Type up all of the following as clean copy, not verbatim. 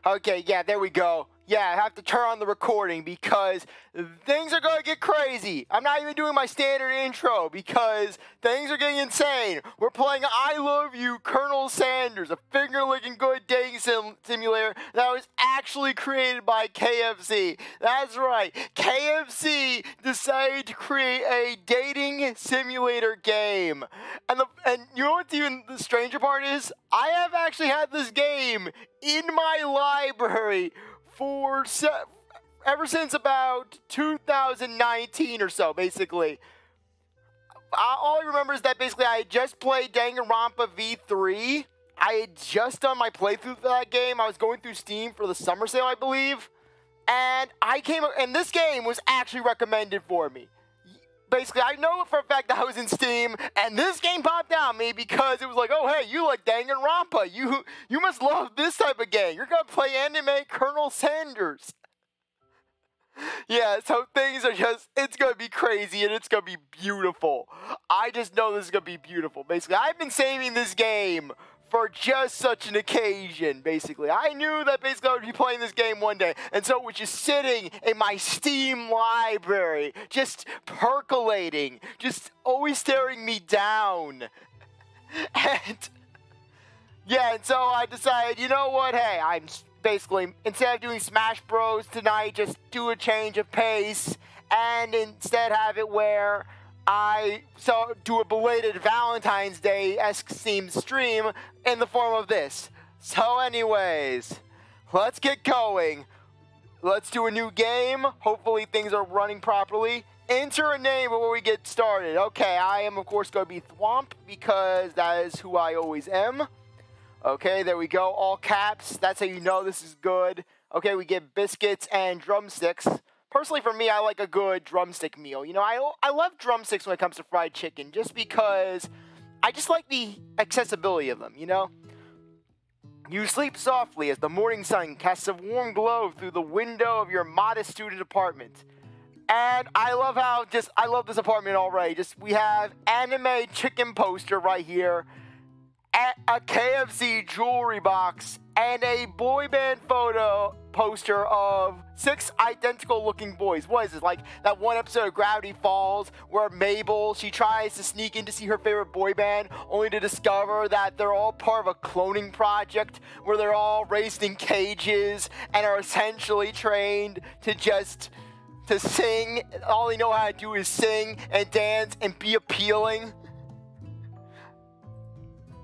Okay, yeah, there we go. Yeah, I have to turn on the recording because things are going to get crazy. I'm not even doing my standard intro because things are getting insane. We're playing I Love You, Colonel Sanders, a finger-licking good dating simulator that was actually created by KFC. That's right, KFC decided to create a dating simulator game. And you know what's even the stranger part is? I have actually had this game in my library for ever since about 2019 or so, basically. All I remember is that basically I had just played Danganronpa V3. I had just done my playthrough for that game. I was going through Steam for the summer sale, I believe. And this game was actually recommended for me. Basically, I know for a fact that I was in Steam, and this game popped out on me because it was like, oh, hey, you like Danganronpa. You must love this type of game. You're going to play anime Colonel Sanders. Yeah, so things are it's going to be crazy, and it's going to be beautiful. I just know this is going to be beautiful. Basically, I've been saving this game for just such an occasion, basically. I knew that basically I would be playing this game one day, and so it was just sitting in my Steam library, just percolating, just always staring me down. And yeah, and so I decided, you know what, hey, I'm basically, instead of doing Smash Bros tonight, just do a change of pace, and instead have it where I do a belated Valentine's Day-esque themed stream in the form of this. So anyways, let's get going. Let's do a new game. Hopefully things are running properly. Enter a name before we get started. Okay, I am of course going to be CzarThwomp because that is who I always am. Okay, there we go. All caps. That's how you know this is good. Okay, we get biscuits and drumsticks. Personally, for me, I like a good drumstick meal. You know, I love drumsticks when it comes to fried chicken, just because I just like the accessibility of them, you know? You sleep softly as the morning sun casts a warm glow through the window of your modest student apartment. And I love I love this apartment already. We have anime chicken poster right here, a KFC jewelry box, and a boy band photo poster of 6 identical looking boys. What is this, like that one episode of Gravity Falls where Mabel, she tries to sneak in to see her favorite boy band only to discover that they're all part of a cloning project where they're all raised in cages and are essentially trained to sing. All they know how to do is sing and dance and be appealing.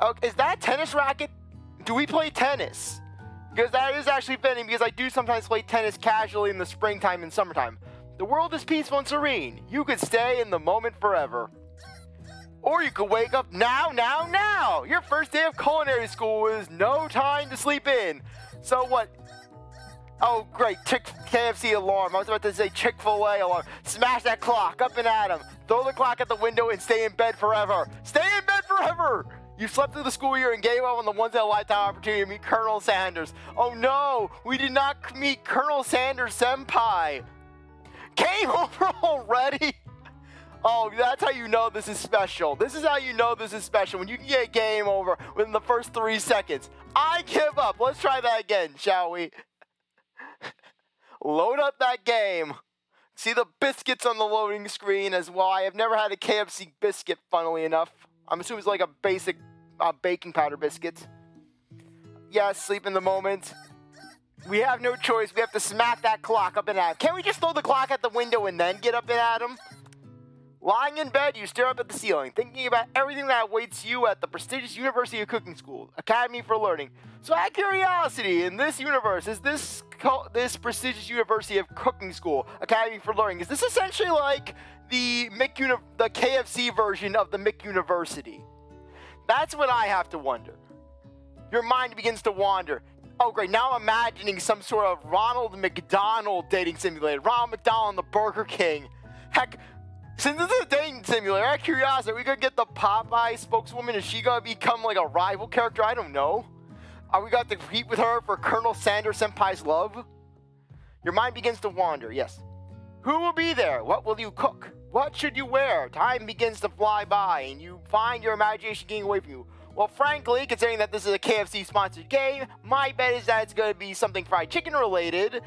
Okay, is that a tennis racket? Do we play tennis? Because that is actually fitting, because I do sometimes play tennis casually in the springtime and summertime. The world is peaceful and serene. You could stay in the moment forever. Or you could wake up now. Your first day of culinary school is no time to sleep in. So what? Oh, great. KFC alarm. I was about to say Chick-fil-A alarm. Smash that clock. Up and at 'em. Throw the clock at the window and stay in bed forever. Stay in bed forever! You slept through the school year and gave up on the once-in-a-lifetime opportunity to meet Colonel Sanders. Oh no, we did not meet Colonel Sanders Senpai. Game over already? Oh, that's how you know this is special. This is how you know this is special, when you can get game over within the first 3 seconds. I give up. Let's try that again, shall we? Load up that game. See the biscuits on the loading screen as well. I have never had a KFC biscuit, funnily enough. I'm assuming it's like a basic baking powder biscuit. Yes, sleep in the moment. We have no choice. We have to smack that clock up and at him. Can't we just throw the clock at the window and then get up and at him? Lying in bed, you stare up at the ceiling, thinking about everything that awaits you at the prestigious University of Cooking School, Academy for Learning. So out of curiosity, in this universe, is this prestigious University of Cooking School, Academy for Learning, is this essentially like the KFC version of the Mick University? That's what I have to wonder. Your mind begins to wander. Oh great, now I'm imagining some sort of Ronald McDonald dating simulator. Ronald McDonald and the Burger King. Heck, since this is a dating simulator, out of curiosity, are we gonna get the Popeye spokeswoman? Is she gonna become like a rival character? I don't know. Are we gonna compete with her for Colonel Sanders Senpai's love? Your mind begins to wander, yes. Who will be there? What will you cook? What should you wear? Time begins to fly by, and you find your imagination getting away from you. Well, frankly, considering that this is a KFC-sponsored game, my bet is that it's going to be something fried chicken related.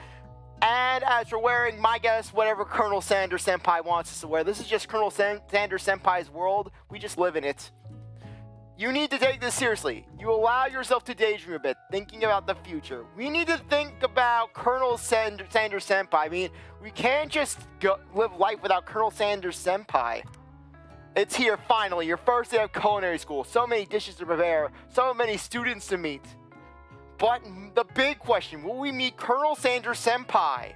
And as for wearing, my guess, whatever Colonel Sanders Senpai wants us to wear. This is just Colonel Sanders Senpai's world. We just live in it. You need to take this seriously. You allow yourself to daydream a bit, thinking about the future. We need to think about Colonel Sanders Senpai. I mean, we can't just live life without Colonel Sanders Senpai. It's here, finally, your first day of culinary school. So many dishes to prepare, so many students to meet. But the big question, will we meet Colonel Sanders Senpai?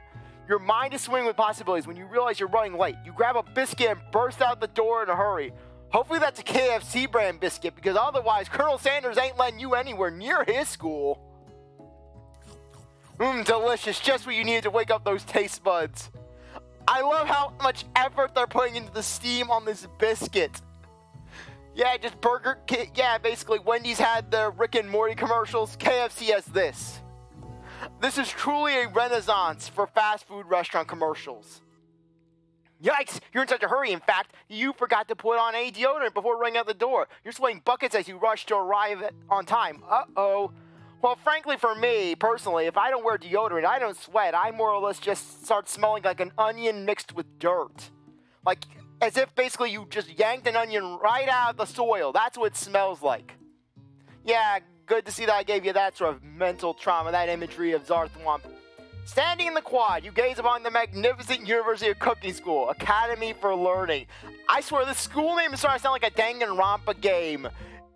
Your mind is swimming with possibilities when you realize you're running late. You grab a biscuit and burst out the door in a hurry. Hopefully that's a KFC brand biscuit, because otherwise Colonel Sanders ain't letting you anywhere near his school. Delicious, just what you needed to wake up those taste buds. I love how much effort they're putting into the steam on this biscuit. Yeah, just Burger King. Yeah, basically, Wendy's had the Rick and Morty commercials. KFC has this. This is truly a renaissance for fast food restaurant commercials. Yikes, you're in such a hurry. In fact, you forgot to put on a deodorant before running out the door. You're sweating buckets as you rush to arrive on time. Uh-oh. Well, frankly, for me, personally, if I don't wear deodorant, I don't sweat. I more or less just start smelling like an onion mixed with dirt. Like, as if basically you just yanked an onion right out of the soil. That's what it smells like. Yeah, good to see that I gave you that sort of mental trauma, that imagery of CzarThwomp. Standing in the quad, you gaze upon the magnificent University of Cooking School, Academy for Learning. I swear, this school name is starting to sound like a Danganronpa game.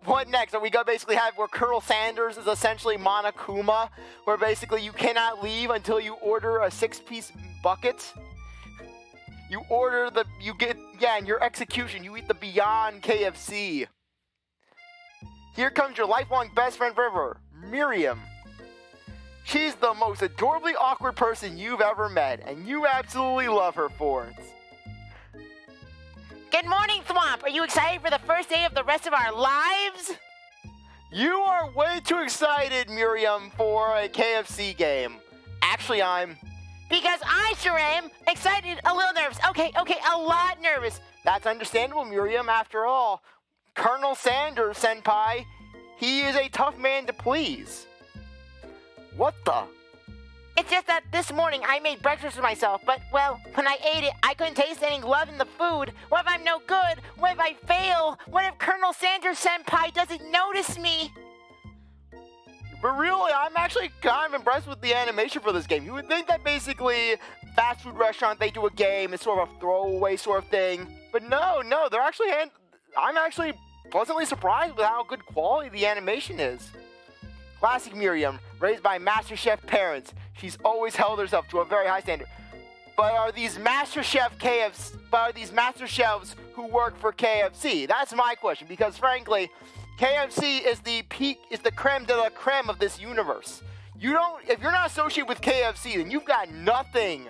What next? Are we going to basically have where Colonel Sanders is essentially Monokuma, where basically you cannot leave until you order a 6-piece bucket? You order the, you get, yeah, in your execution, you eat the Beyond KFC. Here comes your lifelong best friend forever, Miriam. She's the most adorably awkward person you've ever met, and you absolutely love her for it. Good morning, Thwomp. Are you excited for the first day of the rest of our lives? You are way too excited, Miriam, for a KFC game. Actually, I'm... Because I sure am. Excited, a little nervous. Okay, a lot nervous. That's understandable, Miriam. After all, Colonel Sanders Senpai, he is a tough man to please. What the? It's just that this morning I made breakfast for myself, but, well, when I ate it, I couldn't taste any love in the food. What if I'm no good? What if I fail? What if Colonel Sanders Senpai doesn't notice me? But really, I'm actually kind of impressed with the animation for this game. You would think that basically fast food restaurant, they do a game, it's sort of a throwaway sort of thing. But no, they're actually, I'm actually pleasantly surprised with how good quality the animation is. Classic Miriam, raised by MasterChef parents. She's always held herself to a very high standard. But are these MasterChefs who work for KFC? That's my question, because frankly, KFC is the peak, is the creme de la creme of this universe. If you're not associated with KFC, then you've got nothing.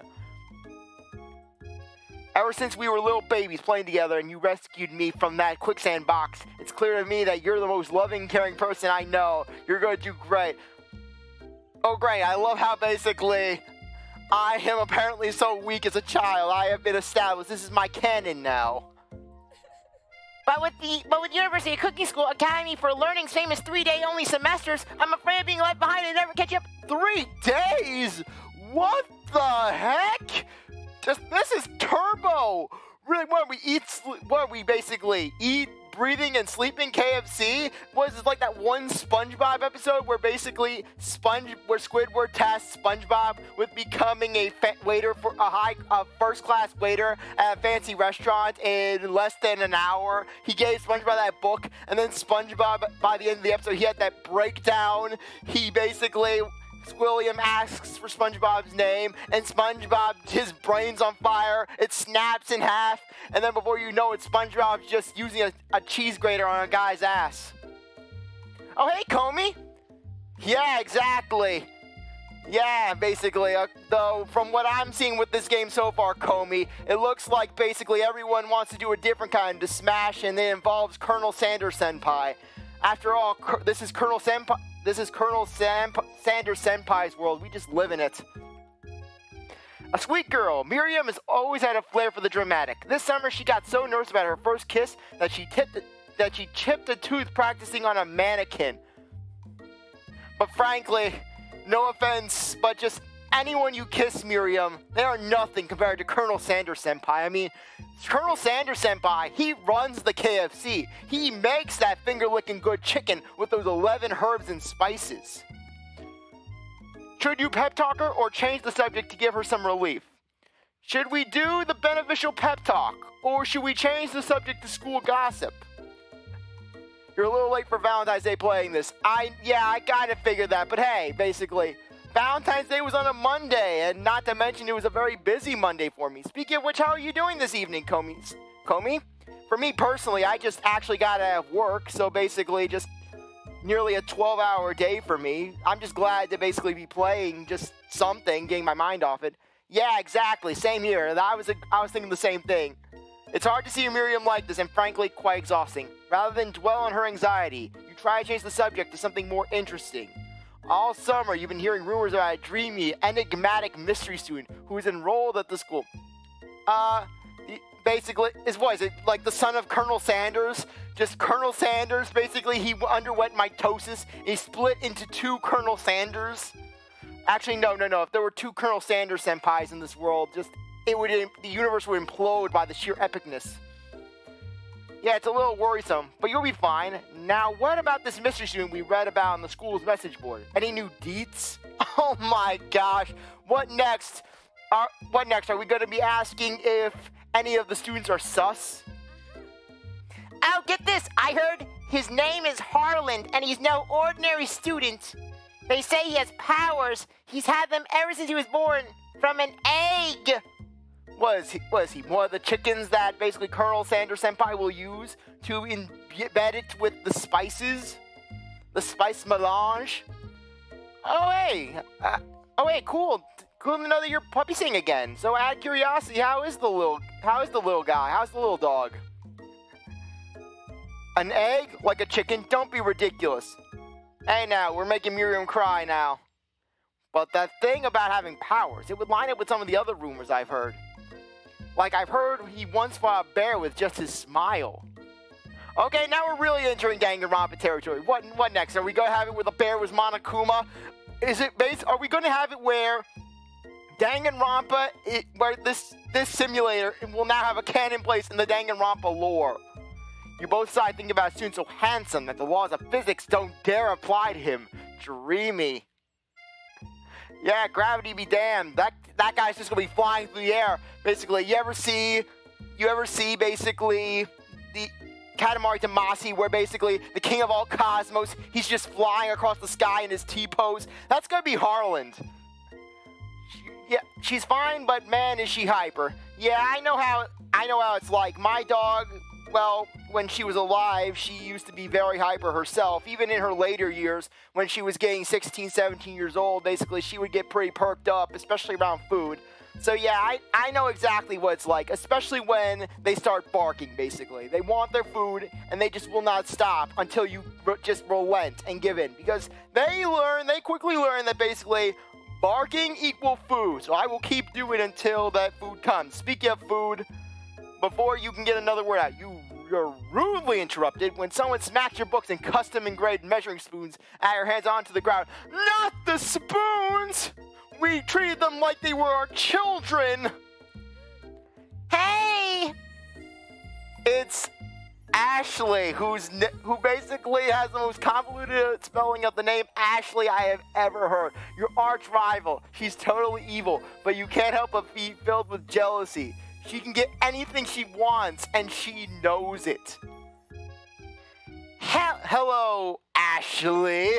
Ever since we were little babies playing together and you rescued me from that quicksand box, it's clear to me that you're the most loving, caring person I know. You're going to do great. Oh, great. I love how basically I am apparently so weak as a child. I have been established. This is my canon now. But with University of Cooking School Academy for Learning's famous 3-day only semesters, I'm afraid of being left behind and never catch up. 3 days? What the heck? This is turbo. Really, what we basically eat, breathing, and sleeping KFC? Was it like that one SpongeBob episode where basically where Squidward tasked SpongeBob with becoming a waiter for a first-class waiter at a fancy restaurant in less than an hour? He gave SpongeBob that book, and then SpongeBob, by the end of the episode, he had that breakdown. He basically... William asks for SpongeBob's name, and SpongeBob, his brain's on fire, it snaps in half, and then before you know it, SpongeBob's just using a cheese grater on a guy's ass. Oh, hey, Comey. Yeah, exactly. Yeah, basically, though, from what I'm seeing with this game so far, Comey, it looks like basically everyone wants to do a different kind of smash, and it involves Colonel Sanders Senpai. After all, this is Colonel Sanders Senpai's world. We just live in it. A sweet girl, Miriam has always had a flair for the dramatic. This summer, she got so nervous about her first kiss that she tipped that she chipped a tooth practicing on a mannequin. But frankly, no offense, but just anyone you kiss, Miriam, they are nothing compared to Colonel Sanders Senpai. I mean, Colonel Sanders Senpai, he runs the KFC. He makes that finger-licking good chicken with those 11 herbs and spices. Should you pep talk her or change the subject to give her some relief? Should we do the beneficial pep talk, or should we change the subject to school gossip? You're a little late for Valentine's Day playing this. I kind of figured that, but hey, basically, Valentine's Day was on a Monday, and not to mention it was a very busy Monday for me. Speaking of which, how are you doing this evening, Komi? For me personally, I just actually got out of work, so basically just nearly a 12-hour day for me. I'm just glad to basically be playing just something, getting my mind off it. Yeah, exactly, same here. I was thinking the same thing. It's hard to see Miriam like this, and frankly, quite exhausting. Rather than dwell on her anxiety, you try to change the subject to something more interesting. All summer, you've been hearing rumors about a dreamy, enigmatic mystery student who is enrolled at the school. Basically, is it like the son of Colonel Sanders? Just Colonel Sanders, basically, he underwent mitosis. He split into two Colonel Sanders. Actually, no. If there were two Colonel Sanders senpais in this world, the universe would implode by the sheer epicness. Yeah, it's a little worrisome, but you'll be fine. Now, what about this mystery student we read about on the school's message board? Any new deets? Oh my gosh, what next? Are we going to be asking if any of the students are sus? Oh, get this! I heard his name is Harland, and he's no ordinary student. They say he has powers. He's had them ever since he was born, from an egg. Was he one of the chickens that basically Colonel Sanders Senpai will use to embed it with the spices? The spice melange? Oh hey, cool to know that you're puppy sing again. So out of curiosity, how is the little guy? How's the little dog? An egg? Like a chicken? Don't be ridiculous. Hey now, we're making Miriam cry now. But that thing about having powers, it would line up with some of the other rumors I've heard. Like, I've heard he once fought a bear with just his smile. Okay, now we're really entering Danganronpa territory. What next? Are we going to have it where the bear was Monokuma? Are we going to have it where Danganronpa, where this simulator will now have a canon place in the Danganronpa lore? You both side thinking about a student so handsome that the laws of physics don't dare apply to him. Dreamy. Yeah, gravity be damned. That guy's just gonna be flying through the air. Basically, you ever see basically the Katamari Damacy, where basically the king of all cosmos, he's just flying across the sky in his T-pose? That's gonna be Harland. Yeah, she's fine, but man, is she hyper. Yeah, I know how it's like. My dog, well, when she was alive, she used to be very hyper herself. Even in her later years, when she was getting 16, 17 years old, basically, she would get pretty perked up, especially around food. So yeah, I know exactly what it's like, especially when they start barking, basically. They want their food, and they just will not stop until you just relent and give in. Because they quickly learn that basically, barking equal food. So I will keep doing it until that food comes. Speaking of food, before you can get another word out, you're rudely interrupted when someone smacks your books and custom engraved measuring spoons at your hands onto the ground. Not the spoons! We treated them like they were our children! Hey! It's Ashley, who basically has the most convoluted spelling of the name Ashley I have ever heard. Your arch rival. She's totally evil, but you can't help but be filled with jealousy. She can get anything she wants, and she knows it. Hello, Ashley.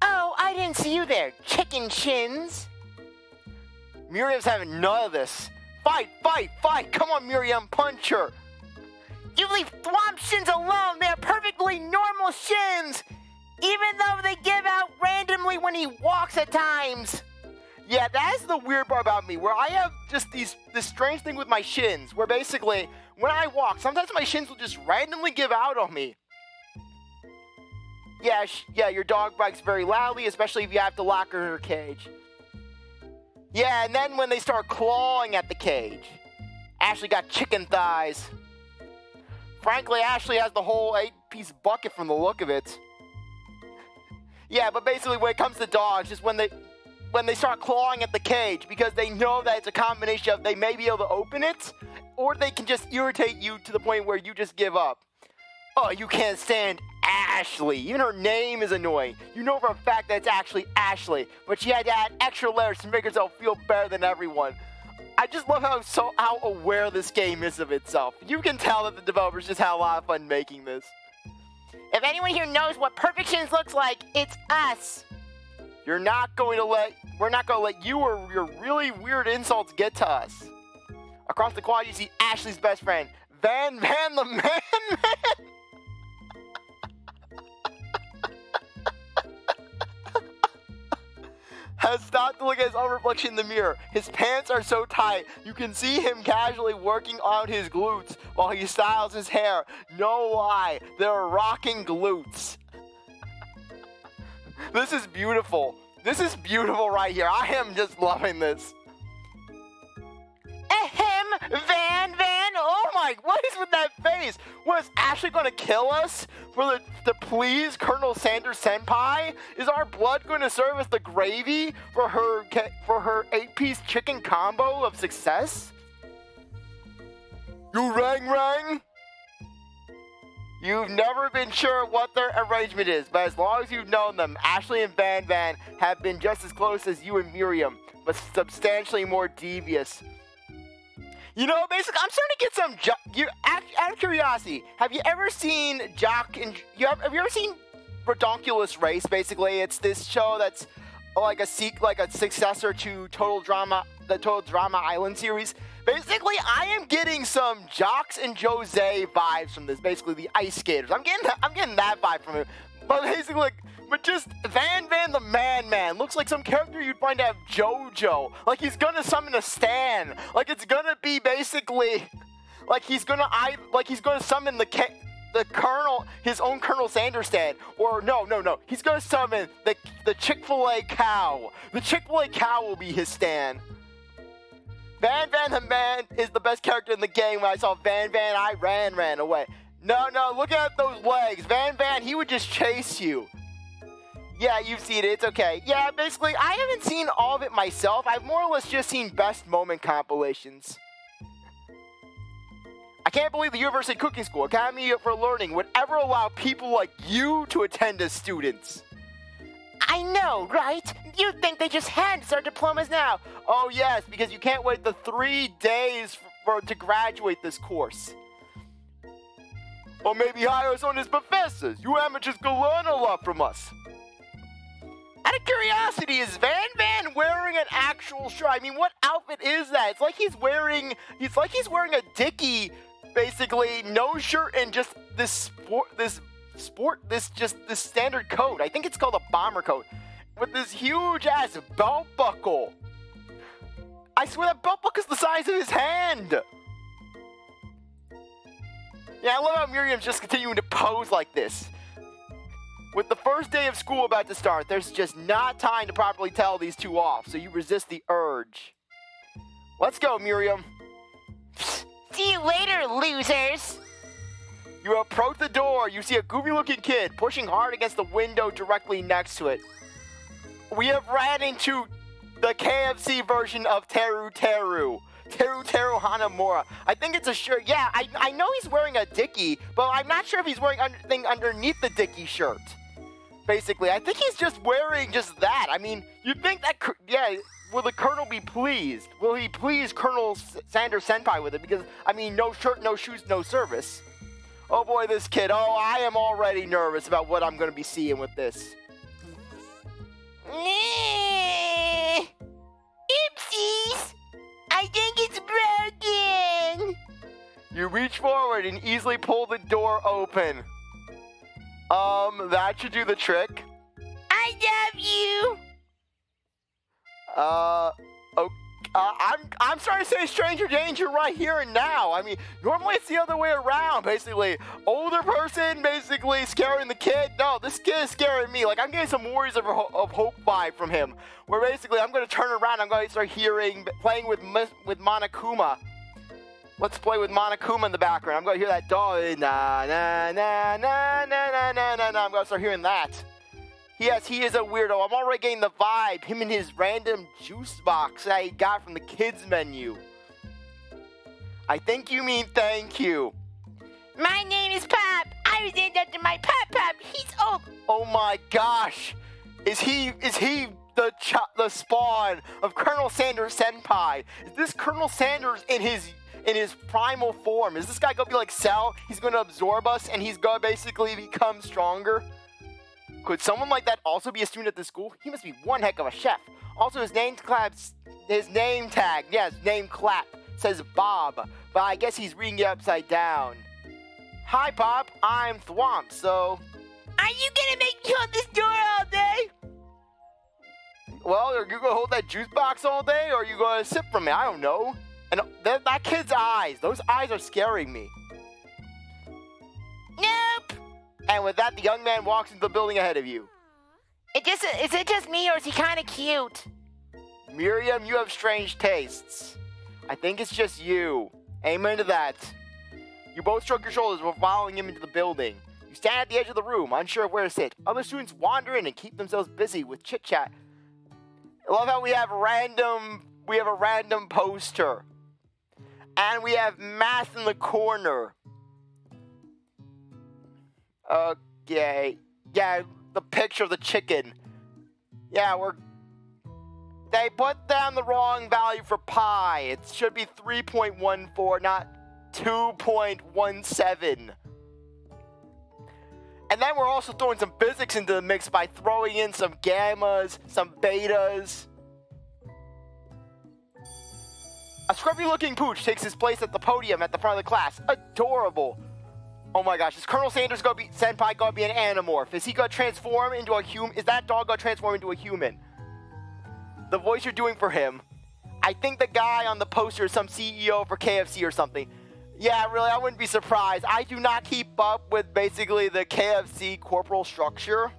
Oh, I didn't see you there, chicken shins. Miriam's having none of this. Fight! Come on, Miriam, punch her. You leave Thwomp shins alone. They're perfectly normal shins, even though they give out randomly when he walks at times. Yeah, that's the weird part about me, where I have just this strange thing with my shins, where basically, when I walk, sometimes my shins will just randomly give out on me. Yeah, your dog barks very loudly, especially if you have to lock her in her cage. Yeah, and then when they start clawing at the cage. Ashley got chicken thighs. frankly, Ashley has the whole 8-piece bucket from the look of it. Yeah, but basically when it comes to dogs, just when they start clawing at the cage, because they know that it's a combination of they may be able to open it, or they can just irritate you to the point where you just give up. Oh, you can't stand Ashley. Even her name is annoying. You know for a fact that it's actually Ashley, but she had to add extra letters to make herself feel better than everyone. I just love how aware this game is of itself. You can tell that the developers just had a lot of fun making this. If anyone here knows what Perfections looks like, it's us. We're not going to let you or your really weird insults get to us. Across the quad, you see Ashley's best friend, Van the Man. Has stopped to look at his own reflection in the mirror. His pants are so tight, you can see him casually working on his glutes while he styles his hair. No lie, they're rocking glutes. This is beautiful. This is beautiful right here. I am just loving this. Ahem, Van. Oh my, what is with that face? Was Ashley gonna kill us to please Colonel Sanders Senpai? Is our blood going to serve as the gravy for her 8-piece chicken combo of success? You rang? You've never been sure what their arrangement is, but as long as you've known them, Ashley and Van have been just as close as you and Miriam, but substantially more devious. You know, basically, I'm starting to get some out of curiosity, have you ever seen have you ever seen Redonkulous Race? Basically, it's this show that's like a successor to the Total Drama Island series. Basically, I am getting some Jocks and Jose vibes from this. Basically, the ice skaters. I'm getting that vibe from it. But basically, but just Van the Man looks like some character you'd find to have JoJo. Like he's gonna summon a Stan. Like it's gonna be basically like he's gonna summon the Colonel, his own Colonel Sanders Stan. Or no. He's gonna summon the Chick-fil-A cow. The Chick-fil-A cow will be his Stan. Van the Man is the best character in the game. When I saw Van, I ran away. No, look at those legs. Van, he would just chase you. Yeah, you've seen it. It's okay. Yeah, basically, I haven't seen all of it myself. I've more or less just seen best moment compilations. I can't believe the University Cooking School Academy for Learning would ever allow people like you to attend as students. I know, right? You'd think they just hand us our diplomas now. Oh, yes, because you can't wait the 3 days to graduate this course. Or maybe hire us on as professors. You amateurs can learn a lot from us. Out of curiosity, is Van wearing an actual shirt? I mean, what outfit is that? It's like he's wearing a dickie, basically, no shirt and just this standard coat. I think it's called a bomber coat with this huge ass belt buckle. I swear that belt buckle's the size of his hand. Yeah, I love how Miriam's just continuing to pose like this. With the first day of school about to start, there's just not time to properly tell these two off, so you resist the urge. Let's go, Miriam. See you later, losers. You approach the door. You see a goofy-looking kid pushing hard against the window directly next to it. We have ran into the KFC version of Teru Hanamura. I think it's a shirt. Yeah, I know he's wearing a dickie, but I'm not sure if he's wearing anything underneath the dickie shirt. Basically, I think he's just wearing just that. I mean, you'd think that, yeah, will the Colonel be pleased? Will he please Colonel Sanders Senpai with it? Because, I mean, no shirt, no shoes, no service. Oh boy, this kid. Oh, I am already nervous about what I'm going to be seeing with this. Oopsies! I think it's broken! You reach forward and easily pull the door open. That should do the trick. I love you! Okay. I'm starting to say stranger danger right here and now. I mean, normally it's the other way around, basically. Older person basically scaring the kid. No, this kid is scaring me. Like, I'm getting some Warriors of Hope vibe from him. Where basically I'm going to turn around, I'm going to start playing with Monokuma. Let's play with Monokuma in the background. I'm going to hear that dog. Na, na, na, na, na, na, na, na. I'm going to start hearing that. Yes, he is a weirdo. I'm already getting the vibe. Him and his random juice box that he got from the kids menu. I think you mean thank you. My name is Pop. I was named after my Pop. He's old. Oh my gosh. Is he the spawn of Colonel Sanders Senpai? Is this Colonel Sanders in his primal form? Is this guy gonna be like Cell? He's gonna absorb us and he's gonna basically become stronger? Could someone like that also be a student at this school? He must be one heck of a chef. Also, his name tag, name clap, says Bob, but I guess he's reading it upside down. Hi, Pop. I'm CzarThwomp, so... Are you gonna make me hold this door all day? Well, are you gonna hold that juice box all day, or are you gonna sip from it? I don't know. And that kid's eyes, those eyes are scaring me. Nope. And with that, the young man walks into the building ahead of you. Is it just me, or is he kind of cute? Miriam, you have strange tastes. I think it's just you. Amen to that. You both shrug your shoulders while following him into the building. You stand at the edge of the room, unsure of where to sit. Other students wander in and keep themselves busy with chit-chat. I love how we have a random poster. And we have math in the corner. Okay. Yeah, the picture of the chicken. Yeah, they put down the wrong value for pi. It should be 3.14, not 2.17. And then we're also throwing some physics into the mix by throwing in some gammas, some betas. A scruffy-looking pooch takes his place at the podium at the front of the class. Adorable. Oh my gosh, is Colonel Sanders Senpai gonna be an Animorph? Is he gonna transform into a human? Is that dog gonna transform into a human? The voice you're doing for him. I think the guy on the poster is some CEO for KFC or something. Yeah, really, I wouldn't be surprised. I do not keep up with basically the KFC corporal structure.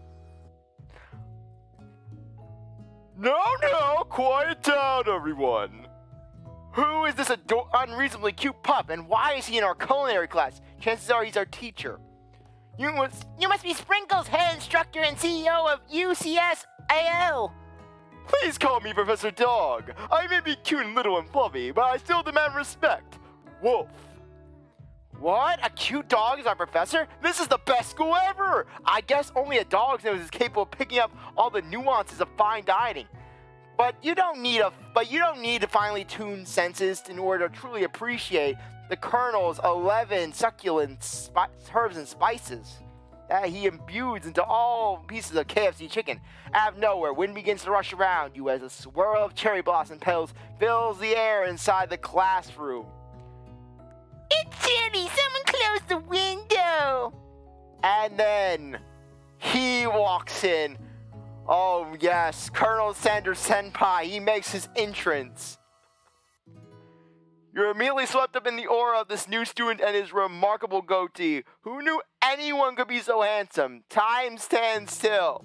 No, quiet down, everyone. Who is this unreasonably cute pup, and why is he in our culinary class? Chances are he's our teacher. You must be Sprinkles, head instructor and CEO of UCSAL. Please call me Professor Dog. I may be cute and little and fluffy, but I still demand respect. Wolf. What? A cute dog is our professor? This is the best school ever! I guess only a dog's nose is capable of picking up all the nuances of fine dining. But you don't need to finely tune senses in order to truly appreciate the Colonel's 11 succulent herbs and spices that he imbues into all pieces of KFC chicken. Out of nowhere, wind begins to rush around you as a swirl of cherry blossom petals fills the air inside the classroom. It's chilly! Someone close the window! And then he walks in. Oh yes, Colonel Sanders Senpai, he makes his entrance. You're immediately swept up in the aura of this new student and his remarkable goatee. Who knew anyone could be so handsome? Time stands still.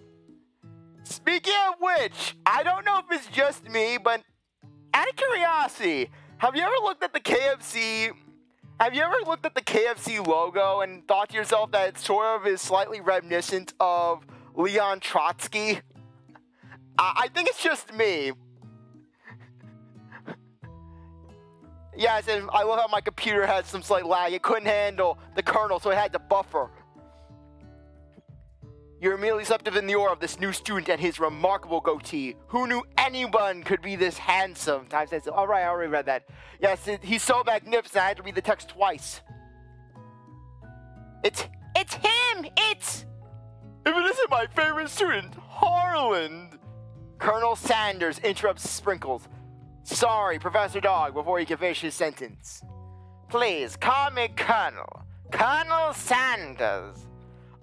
Speaking of which, I don't know if it's just me, but out of curiosity, have you ever looked at the KFC logo and thought to yourself that it sort of is slightly reminiscent of Leon Trotsky? I think it's just me. Yes, and I love how my computer had some slight lag. It couldn't handle the kernel, so it had to buffer. You're immediately swept up in the aura of this new student and his remarkable goatee. Who knew anyone could be this handsome? Time says, all right, I already read that. Yes, he's so magnificent, I had to read the text twice. It's him! If it isn't my favorite student, Harland. Colonel Sanders interrupts Sprinkles. Sorry, Professor Dog, before he can finish his sentence. Please, call me Colonel. Colonel Sanders.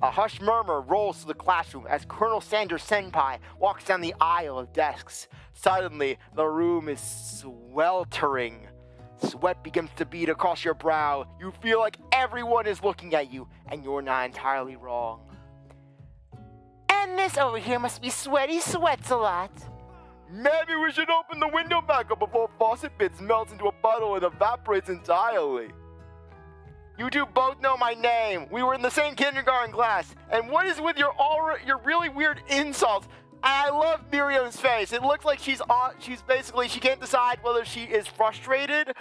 A hushed murmur rolls through the classroom as Colonel Sanders Senpai walks down the aisle of desks. Suddenly, the room is sweltering. Sweat begins to bead across your brow. You feel like everyone is looking at you, and you're not entirely wrong. And this over here must be Sweaty Sweats a lot. Maybe we should open the window back up before faucet bits melts into a puddle and evaporates entirely. You two both know my name. We were in the same kindergarten class. And what is with your really weird insults? I love Miriam's face. It looks like she's basically, she can't decide whether she is frustrated,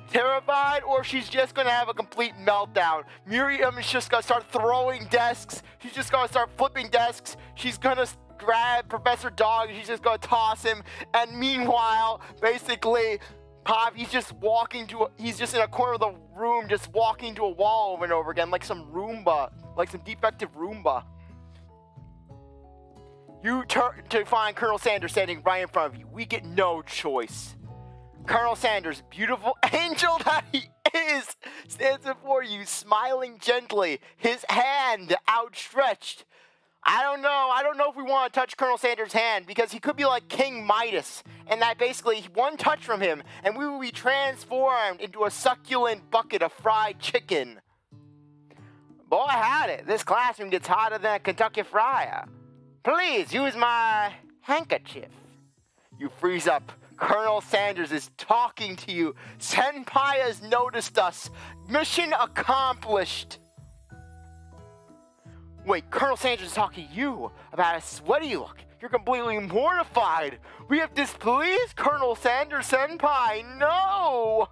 terrified, or she's just gonna have a complete meltdown. Miriam is just gonna start throwing desks. She's just gonna start flipping desks. She's gonna grab Professor Dog and she's just gonna toss him. And meanwhile, basically, Pop, he's just in a corner of the room, just walking to a wall over and over again, like some Roomba, like some defective Roomba. You turn to find Colonel Sanders standing right in front of you. We get no choice. Colonel Sanders, beautiful angel that he is, stands before you, smiling gently, his hand outstretched. I don't know if we want to touch Colonel Sanders' hand, because he could be like King Midas, and that basically one touch from him, and we will be transformed into a succulent bucket of fried chicken. Boy, howdy, this classroom gets hotter than a Kentucky fryer. Please use my handkerchief. You freeze up. Colonel Sanders is talking to you. Senpai has noticed us. Mission accomplished. Wait, Colonel Sanders is talking to you about how sweaty you look. You're completely mortified. We have displeased Colonel Sanders Senpai. No!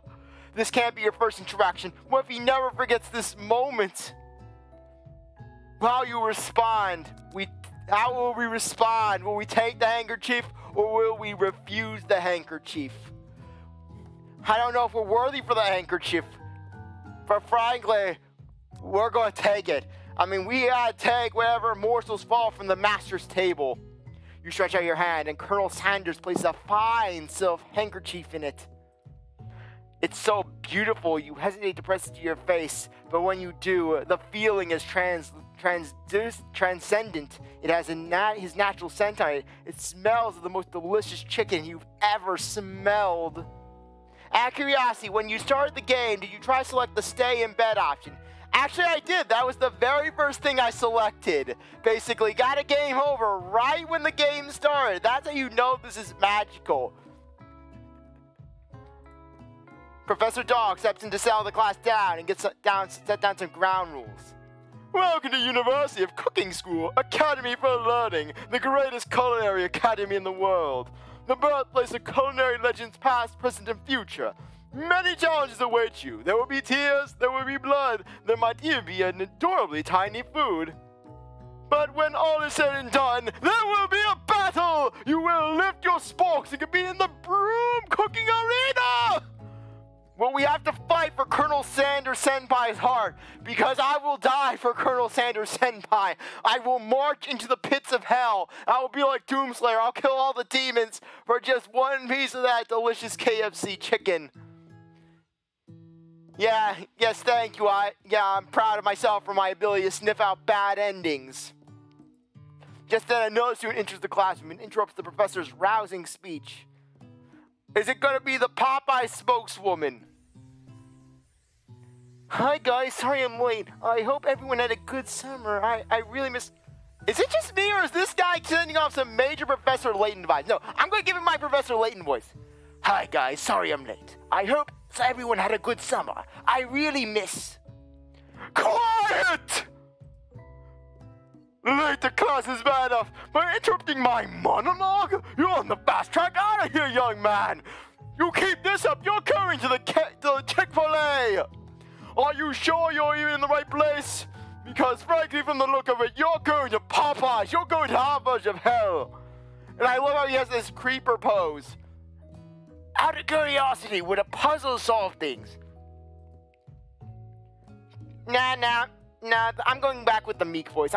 This can't be your first interaction. What if he never forgets this moment? How you respond? How will we respond? Will we take the handkerchief or will we refuse the handkerchief? I don't know if we're worthy for the handkerchief. But frankly, we're going to take it. I mean, we gotta take whatever morsels fall from the master's table. You stretch out your hand, and Colonel Sanders places a fine silk handkerchief in it. It's so beautiful, you hesitate to press it to your face, but when you do, the feeling is transcendent. It has his natural scent on it. It smells of the most delicious chicken you've ever smelled. Out of curiosity, when you started the game, did you try to select the stay in bed option? Actually, I did. That was the very first thing I selected. Basically, got a game over right when the game started. That's how you know this is magical. Professor Dog steps in to settle the class down and set down some ground rules. Welcome to University of Cooking School, Academy for Learning, the greatest culinary academy in the world. The birthplace of culinary legends past, present, and future. Many challenges await you. There will be tears, there will be blood, there might even be an adorably tiny food. But when all is said and done, there will be a battle! You will lift your sporks and compete in the broom cooking arena! Well, we have to fight for Colonel Sanders Senpai's heart, because I will die for Colonel Sanders Senpai. I will march into the pits of hell. I will be like Doomslayer. I'll kill all the demons for just one piece of that delicious KFC chicken. Yes, thank you. I'm proud of myself for my ability to sniff out bad endings. Just then, another student enters the classroom and interrupts the professor's rousing speech. Is it gonna be the Popeye spokeswoman? Hi guys, sorry I'm late. I hope everyone had a good summer. I really miss... Is it just me or is this guy sending off some major Professor Layton vibes? No, I'm gonna give him my Professor Layton voice. Hi guys, sorry I'm late. I hope everyone had a good summer. I really miss... Quiet! Late to class is bad enough, but interrupting my monologue? You're on the fast track out of here, young man! You keep this up, you're going to the Chick-fil-A! Are you sure you're even in the right place? Because frankly, from the look of it, you're going to Popeyes, you're going to our version of hell! And I love how he has this creeper pose. Out of curiosity, would a puzzle solve things? Nah, I'm going back with the meek voice.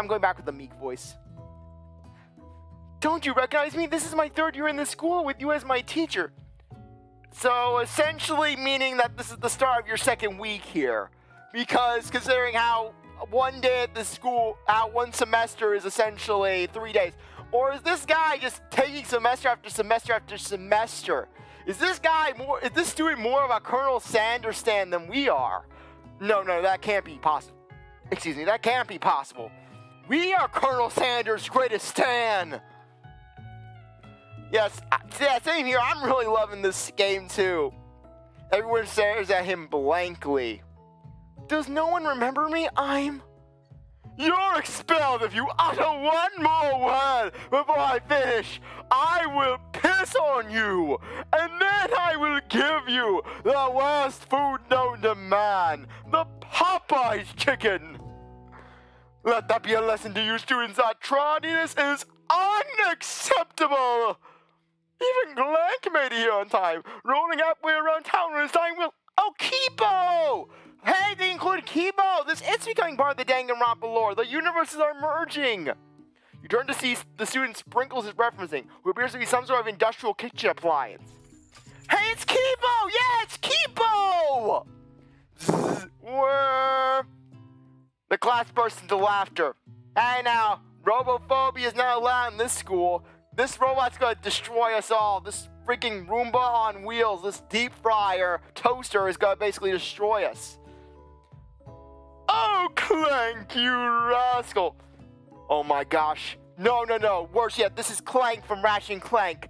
Don't you recognize me? This is my third year in this school with you as my teacher. So essentially meaning that this is the start of your second week here. Because considering how one day at this school, one semester is essentially 3 days. Or is this guy just taking semester after semester after semester? Is this student more of a Colonel Sanders stan than we are? No, that can't be possible. Excuse me, that can't be possible. We are Colonel Sanders' greatest stan. Yes, yeah, same here. I'm really loving this game too. Everyone stares at him blankly. Does no one remember me? You're expelled if you utter one more word before I finish. I will piss on you, and then I will give you the worst food known to man, the Popeye's chicken. Let that be a lesson to you students that tardiness is unacceptable. Even Clank made it here on time, rolling halfway around town when his time will... Oh, Kibo! Hey, they included Kibo! This is becoming part of the Danganronpa lore. The universes are merging! You turn to see the student Sprinkles is referencing, who appears to be some sort of industrial kitchen appliance. Hey, it's Kibo! Yeah, it's Kibo! The class bursts into laughter. Hey now, robophobia is not allowed in this school. This robot's gonna destroy us all. This freaking Roomba on wheels, this deep fryer toaster is gonna basically destroy us. Oh, Clank, you rascal. Oh my gosh. No. Worse yet, this is Clank from Ratchet and Clank.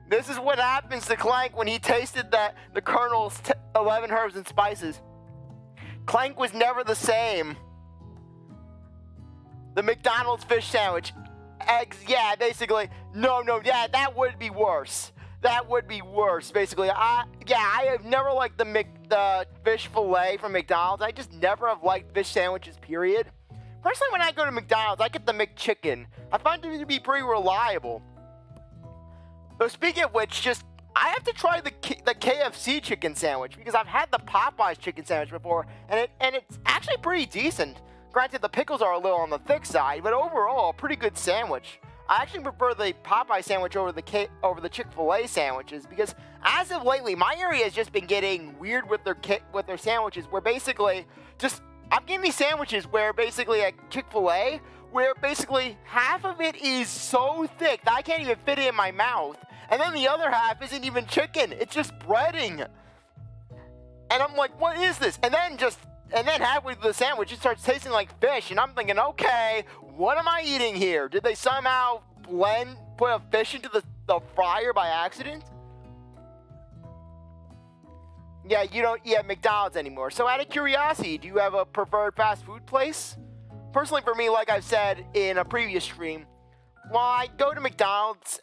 This is what happens to Clank when he tasted the Colonel's 11 herbs and spices. Clank was never the same. The McDonald's fish sandwich. Eggs, yeah, basically. No, yeah, that would be worse. That would be worse, basically. I have never liked the fish fillet from McDonald's. I just never have liked fish sandwiches, period. Personally, when I go to McDonald's, I get the McChicken. I find it to be pretty reliable. So speaking of which, I have to try the KFC chicken sandwich because I've had the Popeyes chicken sandwich before, and it's actually pretty decent. Granted, the pickles are a little on the thick side, but overall, a pretty good sandwich. I actually prefer the Popeye sandwich over the Chick-fil-A sandwiches because as of lately, my area has just been getting weird with their sandwiches. Where basically, I'm getting these sandwiches where basically at Chick-fil-A, where basically half of it is so thick that I can't even fit it in my mouth, and then the other half isn't even chicken; it's just breading. And I'm like, what is this? And then halfway through the sandwich, it starts tasting like fish, and I'm thinking, okay, what am I eating here? Did they somehow put a fish into the fryer by accident? Yeah, you don't eat at McDonald's anymore. So out of curiosity, do you have a preferred fast food place? Personally, for me, like I've said in a previous stream, while I go to McDonald's,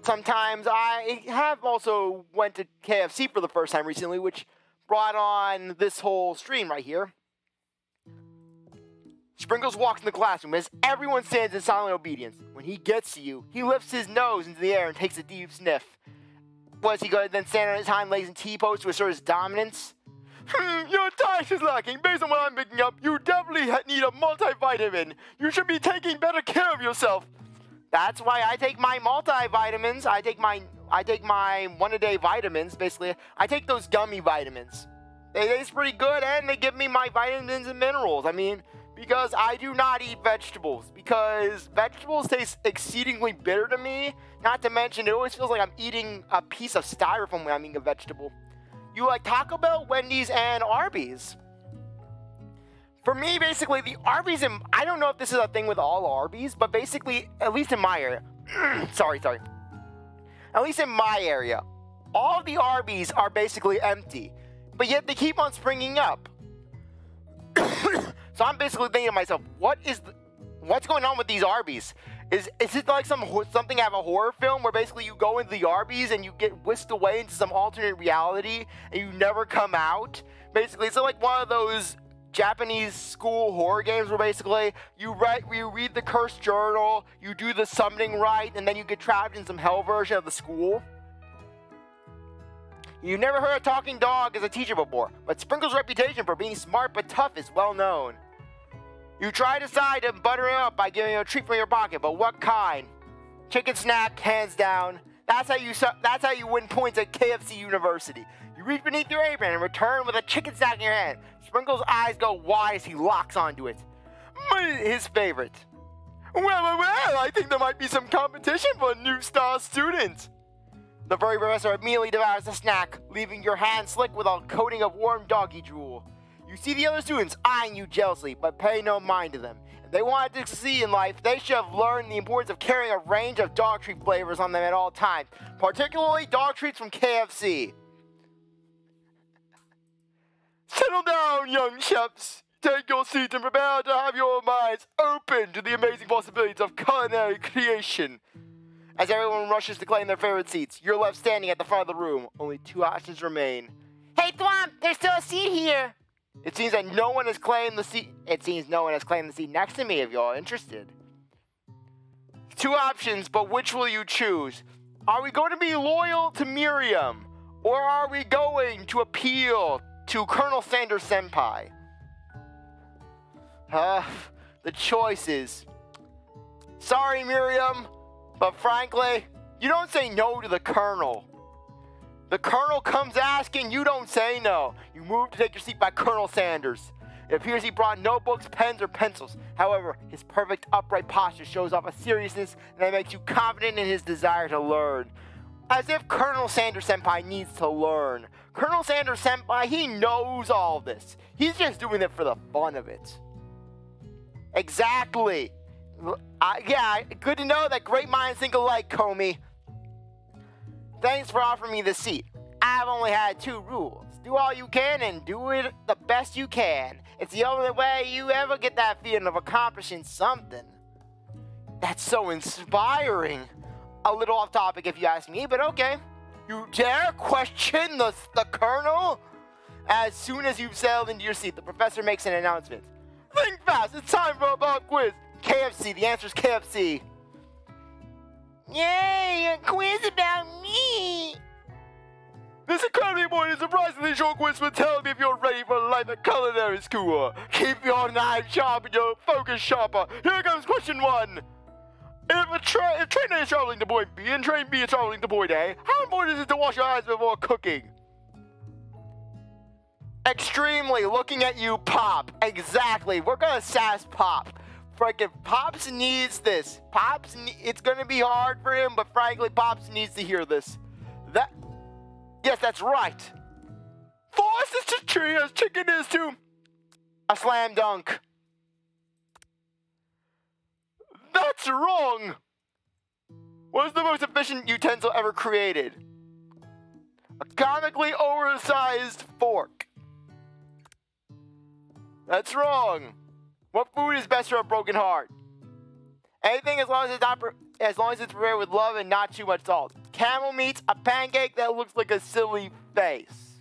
sometimes I have also went to KFC for the first time recently, which brought on this whole stream right here. Sprinkles walks in the classroom as everyone stands in silent obedience. When he gets to you, he lifts his nose into the air and takes a deep sniff. Was he going to then stand on his hind legs and T-pose to assert his dominance? Your diet is lacking. Based on what I'm picking up, you definitely need a multivitamin. You should be taking better care of yourself. That's why I take my multivitamins. I take my one-a-day vitamins, basically. I take those gummy vitamins. They taste pretty good, and they give me my vitamins and minerals. I mean, because I do not eat vegetables. Because vegetables taste exceedingly bitter to me. Not to mention, it always feels like I'm eating a piece of styrofoam when I'm eating a vegetable. You like Taco Bell, Wendy's, and Arby's. For me, basically, the Arby's, I don't know if this is a thing with all Arby's, but basically, at least in my area, sorry. At least in my area, all the Arby's are basically empty, but yet they keep on springing up. So I'm basically thinking to myself, what's going on with these Arby's? Is it like something out of a horror film where basically you go into the Arby's and you get whisked away into some alternate reality and you never come out? Basically, it's like one of those Japanese school horror games where basically you read the cursed journal, you do the summoning rite, and then you get trapped in some hell version of the school. You never heard a talking dog as a teacher before, but Sprinkle's reputation for being smart but tough is well known. You try to decide to butter him up by giving him a treat from your pocket, but what kind? Chicken snack, hands down. That's how you win points at KFC University. You reach beneath your apron and return with a chicken snack in your hand. Sprinkle's eyes go wide as he locks onto it. His favorite. Well, I think there might be some competition for a new star student. The furry professor immediately devours the snack, leaving your hand slick with a coating of warm doggy drool. You see the other students eyeing you jealously, but pay no mind to them. If they wanted to succeed in life, they should have learned the importance of carrying a range of dog treat flavors on them at all times, particularly dog treats from KFC. Settle down, young chefs. Take your seats and prepare to have your minds open to the amazing possibilities of culinary creation. As everyone rushes to claim their favorite seats, you're left standing at the front of the room. Only 2 options remain. Hey, Thwomp, there's still a seat here. It seems that no one has claimed the seat. It seems no one has claimed the seat next to me if you're interested. 2 options, but which will you choose? Are we going to be loyal to Miriam? Or are we going to appeal to Colonel Sanders Senpai? The choices. Sorry, Miriam, but frankly, you don't say no to the Colonel. The Colonel comes asking, you don't say no. You move to take your seat by Colonel Sanders. It appears he brought no books, pens, or pencils. However, his perfect upright posture shows off a seriousness that makes you confident in his desire to learn. As if Colonel Sanders Senpai needs to learn. Colonel Sanders Senpai, he knows all this. He's just doing it for the fun of it. Exactly. Yeah, good to know that great minds think alike, Comey. Thanks for offering me the seat. I've only had 2 rules. Do all you can and do it the best you can. It's the only way you ever get that feeling of accomplishing something. That's so inspiring. A little off topic if you ask me, but okay. You dare question the Colonel? As soon as you've settled into your seat, the professor makes an announcement. Think fast, it's time for a pop quiz. KFC, the answer's KFC. Yay, a quiz about me! This incredibly important, surprisingly short quiz will tell me if you're ready for life at culinary school. Keep your knife sharp and your focus sharper. Here comes question 1. If train A is traveling to point B and train B is traveling to point A, how important is it to wash your hands before cooking? Extremely. Looking at you, Pop. Exactly. We're gonna sass Pop. Freaking Pops needs this. It's gonna be hard for him, but frankly, Pops needs to hear this. Yes, that's right. Force is to tree as chicken is to a slam dunk. That's wrong. What is the most efficient utensil ever created? A comically oversized fork. That's wrong. What food is best for a broken heart? Anything as long as it's prepared with love and not too much salt. Camel meat's a pancake that looks like a silly face.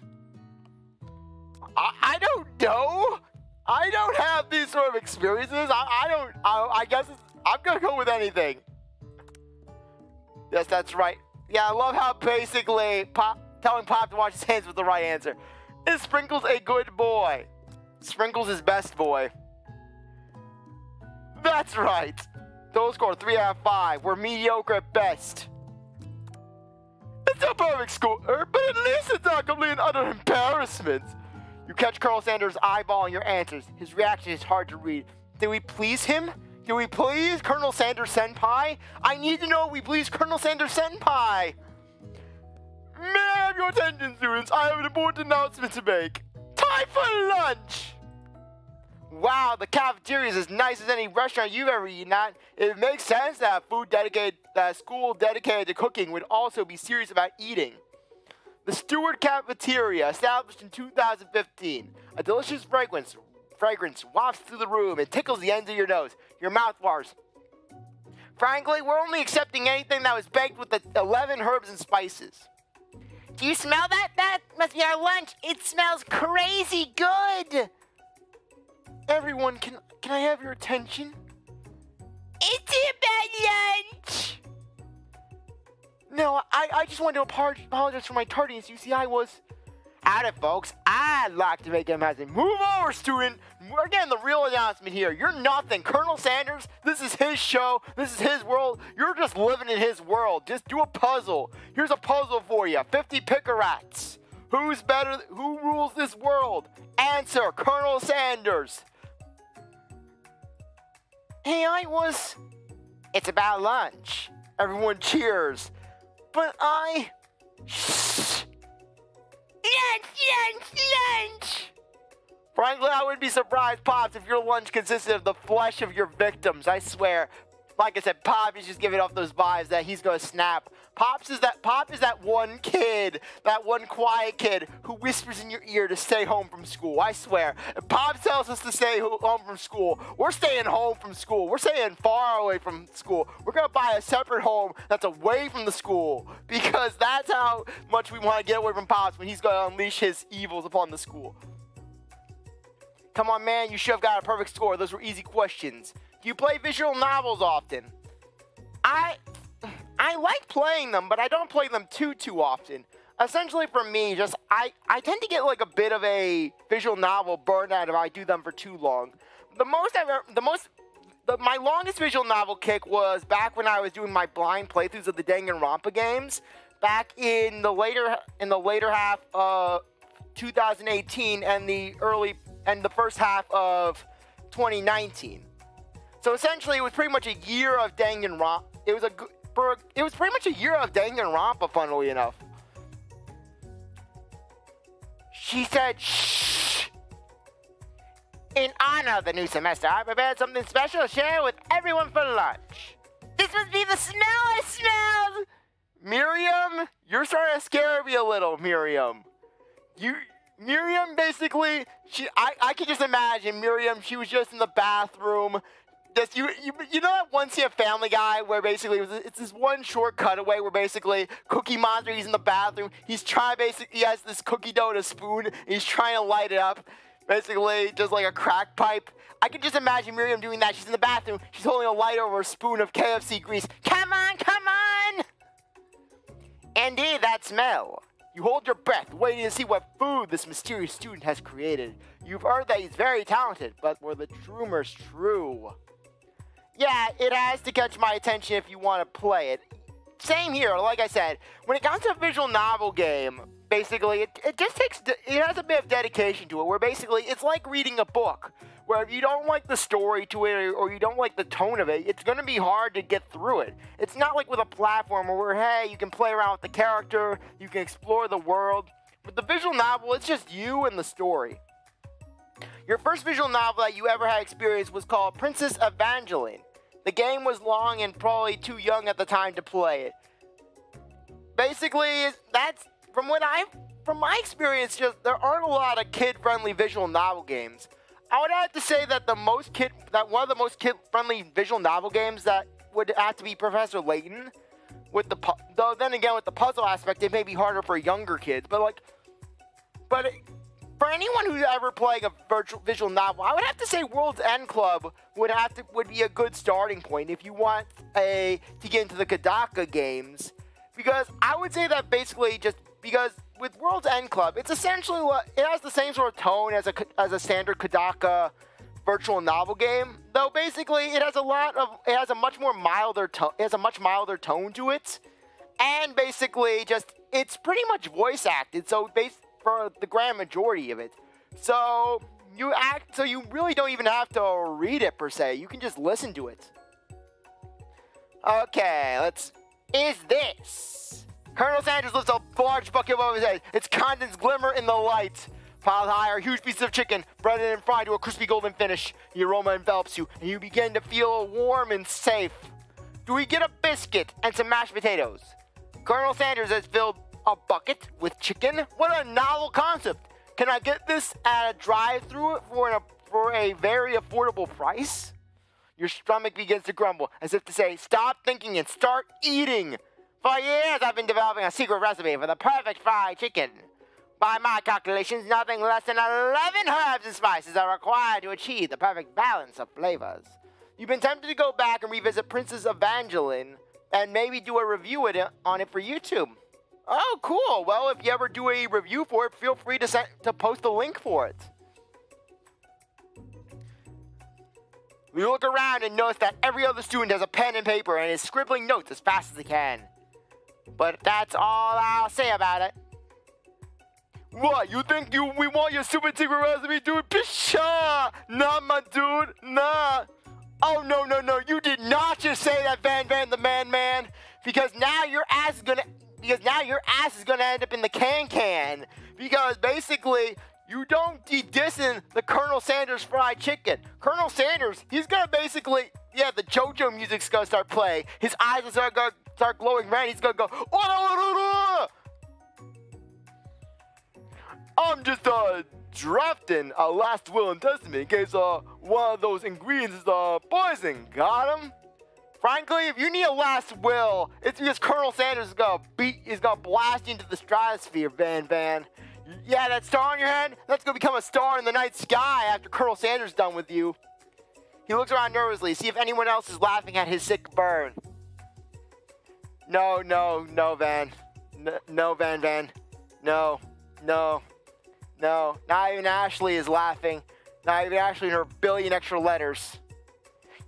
I don't know. I don't have these sort of experiences. I guess I'm gonna go with anything. Yes, that's right. Yeah, I love how basically telling Pop to wash his hands was the right answer. Is Sprinkles a good boy? Sprinkles is best boy. That's right. Those score 3 out of 5. We're mediocre at best. It's a perfect score, but at least it's not complete and utter embarrassment. You catch Colonel Sanders' eyeballing your answers. His reaction is hard to read. Did we please him? Did we please Colonel Sanders Senpai? I need to know if we please Colonel Sanders Senpai. May I have your attention, students? I have an important announcement to make. Time for lunch! Wow, the cafeteria is as nice as any restaurant you've ever eaten at. It makes sense that a school dedicated to cooking would also be serious about eating. The Stewart Cafeteria, established in 2015. A delicious fragrance wafts through the room and tickles the ends of your nose. Your mouth waters. Frankly, we're only accepting anything that was baked with the 11 herbs and spices. Do you smell that? That must be our lunch. It smells crazy good. Everyone, can I have your attention? It's about lunch. No, I just wanted to apologize for my tardiness. You see, I was... At it, folks. I'd like to make him happen. Move over, student. We're getting the real announcement here. You're nothing. Colonel Sanders, this is his show. This is his world. You're just living in his world. Just do a puzzle. Here's a puzzle for you. 50 pick-a-rats. Who's better? Who rules this world? Answer, Colonel Sanders. Hey, It's about lunch. Everyone cheers. But Shh. Lunch. Frankly, I wouldn't be surprised, Pops, if your lunch consisted of the flesh of your victims. I swear. Like I said, Pop is just giving off those vibes that he's gonna snap. Pop is that one kid, that one quiet kid who whispers in your ear to stay home from school. I swear. If Pop tells us to stay home from school, we're staying home from school. We're staying far away from school. We're gonna buy a separate home that's away from the school because that's how much we want to get away from Pops when he's gonna unleash his evils upon the school. Come on, man, you should have got a perfect score. Those were easy questions. Do you play visual novels often? I like playing them, but I don't play them too my Essentially for me, just I tend to get like a bit of a visual novel burnout if I do them for too long. My longest visual novel kick was back when I was doing my blind playthroughs of the Danganronpa games, back in the later half of 2018 and the first half of 2019. So essentially, it was pretty much a year of Danganronpa. It was pretty much a year of Danganronpa, funnily enough. She said, shh. In honor of the new semester, I prepared something special to share with everyone for lunch. This must be the smell I smelled! Miriam, you're starting to scare me a little, Miriam. Miriam, basically, I can just imagine Miriam, she was just in the bathroom. You know that one scene of Family Guy where basically it's this one short cutaway where basically Cookie Monster, he's in the bathroom, he has this cookie dough and a spoon, and he's trying to light it up, basically just like a crack pipe. I can just imagine Miriam doing that. She's in the bathroom, she's holding a light over a spoon of KFC grease. Come on, come on! Indeed, that smell. You hold your breath, waiting to see what food this mysterious student has created. You've heard that he's very talented, but were the rumors true? Yeah, it has to catch my attention if you want to play it. Same here, like I said, when it comes to a visual novel game, basically, it has a bit of dedication to it, where basically, it's like reading a book, where if you don't like the story to it, or you don't like the tone of it, it's going to be hard to get through it. It's not like with a platformer where, hey, you can play around with the character, you can explore the world. With the visual novel, it's just you and the story. Your first visual novel that you ever had experience was called Princess Evangeline. The game was long and probably too young at the time to play it. Basically, that's from my experience, just there aren't a lot of kid-friendly visual novel games. I would have to say that one of the most kid-friendly visual novel games that would have to be Professor Layton. Though then again, with the puzzle aspect, it may be harder for younger kids. But for anyone who's ever playing a visual novel, I would have to say World's End Club would be a good starting point if you want to get into the Kodaka games. Because I would say that basically because with World's End Club, it's essentially it has the same sort of tone as a standard Kodaka virtual novel game. Though basically it has a much milder tone to it, and basically it's pretty much voice acted. So for the grand majority of it. So you really don't even have to read it per se. You can just listen to it. Okay, is this? Colonel Sanders lifts a large bucket above his head. Its contents glimmer in the light. Piled high are huge pieces of chicken, breaded and fried to a crispy golden finish. The aroma envelops you, and you begin to feel warm and safe. Do we get a biscuit and some mashed potatoes? Colonel Sanders has filled a bucket with chicken? What a novel concept! Can I get this at a drive-thru for a very affordable price? Your stomach begins to grumble, as if to say, stop thinking and start eating. For years, I've been developing a secret recipe for the perfect fried chicken. By my calculations, nothing less than 11 herbs and spices are required to achieve the perfect balance of flavors. You've been tempted to go back and revisit Princess Evangeline, and maybe do a review on it for YouTube. Oh, cool. Well, if you ever do a review for it, feel free to post a link for it. We look around and notice that every other student has a pen and paper and is scribbling notes as fast as they can. But that's all I'll say about it. What, you think we want your super secret recipe, dude? Pshaw! Nah, my dude, nah. Oh, no, you did not just say that, Van the Man, because now your ass is gonna end up in the can. Because basically, You don't dissing the Colonel Sanders fried chicken. Colonel Sanders, he's gonna basically, yeah, the JoJo music's gonna start playing. His eyes are gonna start glowing red. He's gonna go, I'm just drafting a last will and testament in case one of those ingredients is poison. Got him? Frankly, if you need a last will, it's because Colonel Sanders is gonna blast you into the stratosphere, Van. Yeah, that star on your head, that's gonna become a star in the night sky after Colonel Sanders is done with you. He looks around nervously, see if anyone else is laughing at his sick burn. No, Van. No, Van. No. Not even Ashley is laughing. Not even Ashley and her billion extra letters.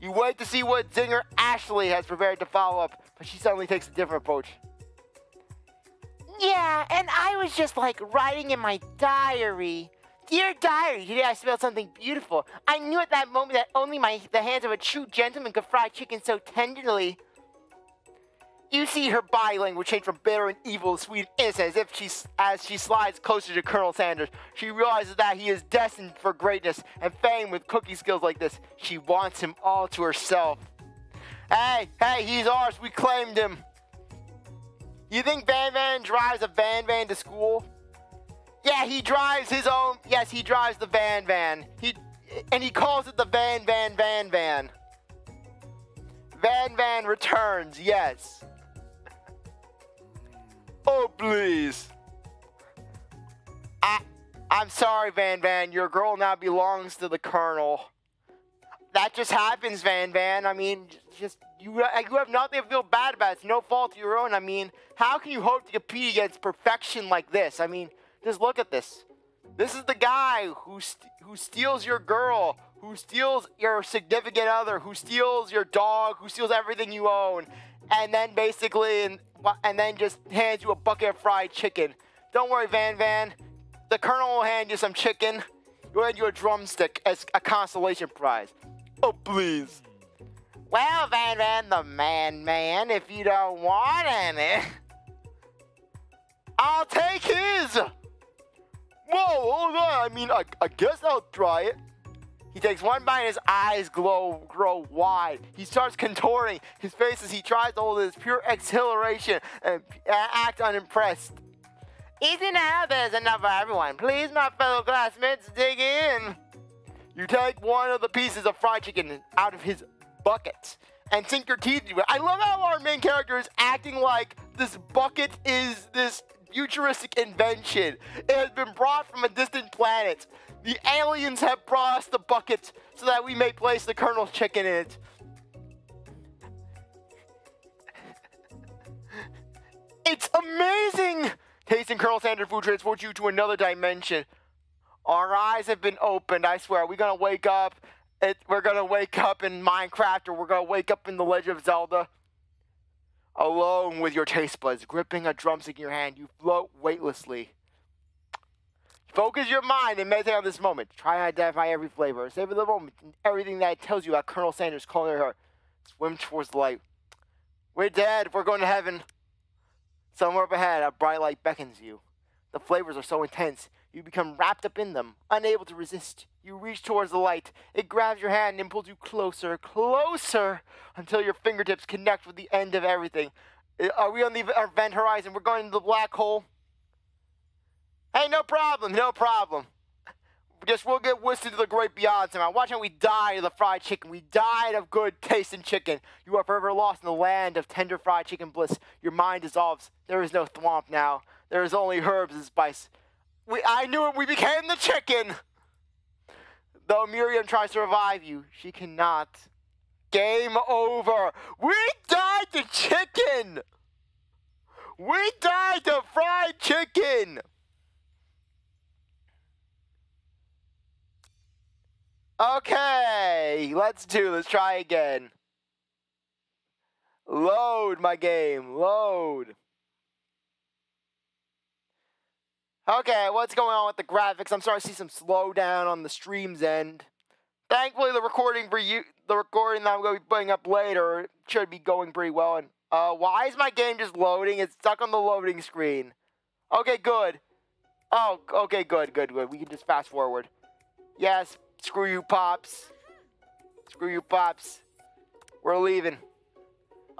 You wait to see what zinger Ashley has prepared to follow up, but she suddenly takes a different approach. Yeah, and I was just like writing in my diary. Dear diary, today I spelled something beautiful. I knew at that moment that only the hands of a true gentleman could fry chicken so tenderly. You see her body language change from bitter and evil to sweet and innocent as she slides closer to Colonel Sanders. She realizes that he is destined for greatness and fame with cooking skills like this. She wants him all to herself. Hey, he's ours. We claimed him. You think Van drives a van to school? Yeah, he drives his own. Yes, he drives the van. He calls it the van. Van returns, yes. Oh, please. I'm sorry, Van. Your girl now belongs to the Colonel. That just happens, Van. I mean, you have nothing to feel bad about. It's no fault of your own. I mean, how can you hope to compete against perfection like this? I mean, just look at this. This is the guy who steals your girl, who steals your significant other, who steals your dog, who steals everything you own, and then just hands you a bucket of fried chicken. Don't worry, Van. The Colonel will hand you some chicken. He'll hand you a drumstick as a consolation prize. Oh, please. Well, Van, the man, if you don't want any. I'll take his. Whoa, hold on. I mean, I guess I'll try it. He takes one bite and his eyes grow wide. He starts contorting his face as he tries to hold his pure exhilaration and act unimpressed. Easy now, there's enough for everyone. Please, my fellow classmates, dig in. You take one of the pieces of fried chicken out of his bucket and sink your teeth into it. I love how our main character is acting like this bucket is this futuristic invention. It has been brought from a distant planet. The aliens have brought us the bucket so that we may place the Colonel's chicken in it. It's amazing! Tasting Colonel Sanders' food transports you to another dimension. Our eyes have been opened, I swear. We're gonna wake up. We're gonna wake up in Minecraft, or we're gonna wake up in The Legend of Zelda. Alone with your taste buds, gripping a drumstick in your hand, you float weightlessly. Focus your mind and meditate on this moment. Try to identify every flavor. Savor the moment and everything that it tells you about Colonel Sanders calling her. Swim towards the light. We're dead. We're going to heaven. Somewhere up ahead, a bright light beckons you. The flavors are so intense, you become wrapped up in them, unable to resist. You reach towards the light. It grabs your hand and pulls you closer, until your fingertips connect with the end of everything. Are we on the event horizon? We're going to the black hole? Hey, no problem. Guess we'll get whisked into the great beyond somehow. Watch how we die of the fried chicken. We died of good tasting chicken. You are forever lost in the land of tender fried chicken bliss. Your mind dissolves. There is no thwomp now. There is only herbs and spice. I knew it. We became the chicken. Though Miriam tries to revive you, she cannot. Game over. We died to chicken. We died to fried chicken. Okay, let's try again. Load my game, load. Okay, what's going on with the graphics? I'm starting to see some slowdown on the stream's end. Thankfully, the recording that I'm going to be putting up later should be going pretty well. And why is my game just loading? It's stuck on the loading screen. Okay, good. Oh, okay, good. We can just fast forward. Yes, screw you, Pops. Screw you, Pops. We're leaving.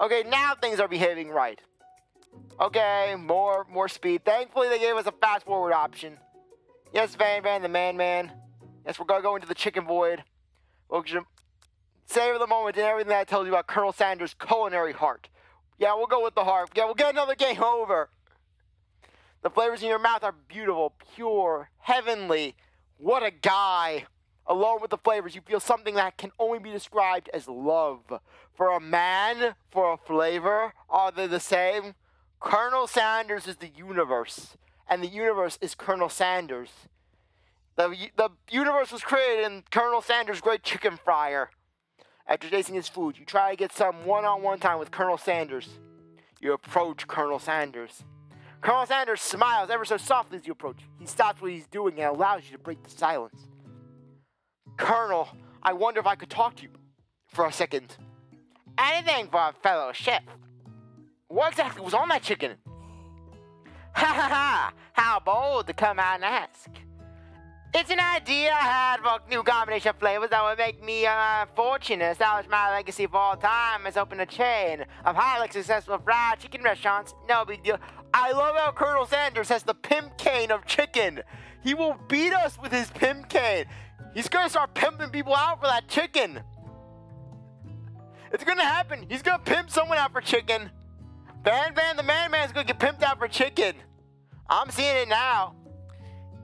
Okay, now things are behaving right. Okay, more speed. Thankfully, they gave us a fast forward option. Yes, Van, the man. Yes, we're gonna go into the chicken void. We'll savor the moment and everything that I told you about Colonel Sanders' culinary heart. Yeah, we'll go with the heart. Yeah, we'll get another game over. The flavors in your mouth are beautiful, pure, heavenly. What a guy. Along with the flavors, you feel something that can only be described as love. For a man, for a flavor, are they the same? Colonel Sanders is the universe, and the universe is Colonel Sanders. The universe was created in Colonel Sanders' great chicken fryer. After tasting his food, you try to get some one-on-one time with Colonel Sanders. You approach Colonel Sanders. Colonel Sanders smiles ever so softly as you approach. He stops what he's doing and allows you to break the silence. Colonel, I wonder if I could talk to you for a second. Anything for a fellow chef. What exactly was on that chicken? Ha ha ha! How bold to come out and ask. It's an idea I had for a new combination of flavors that would make me a fortune and establish my legacy for all time as open a chain of highly successful fried chicken restaurants. No big deal. I love how Colonel Sanders has the pimp cane of chicken. He will beat us with his pimp cane. He's gonna start pimping people out for that chicken. It's gonna happen. He's gonna pimp someone out for chicken. Van, the man's gonna get pimped out for chicken. I'm seeing it now.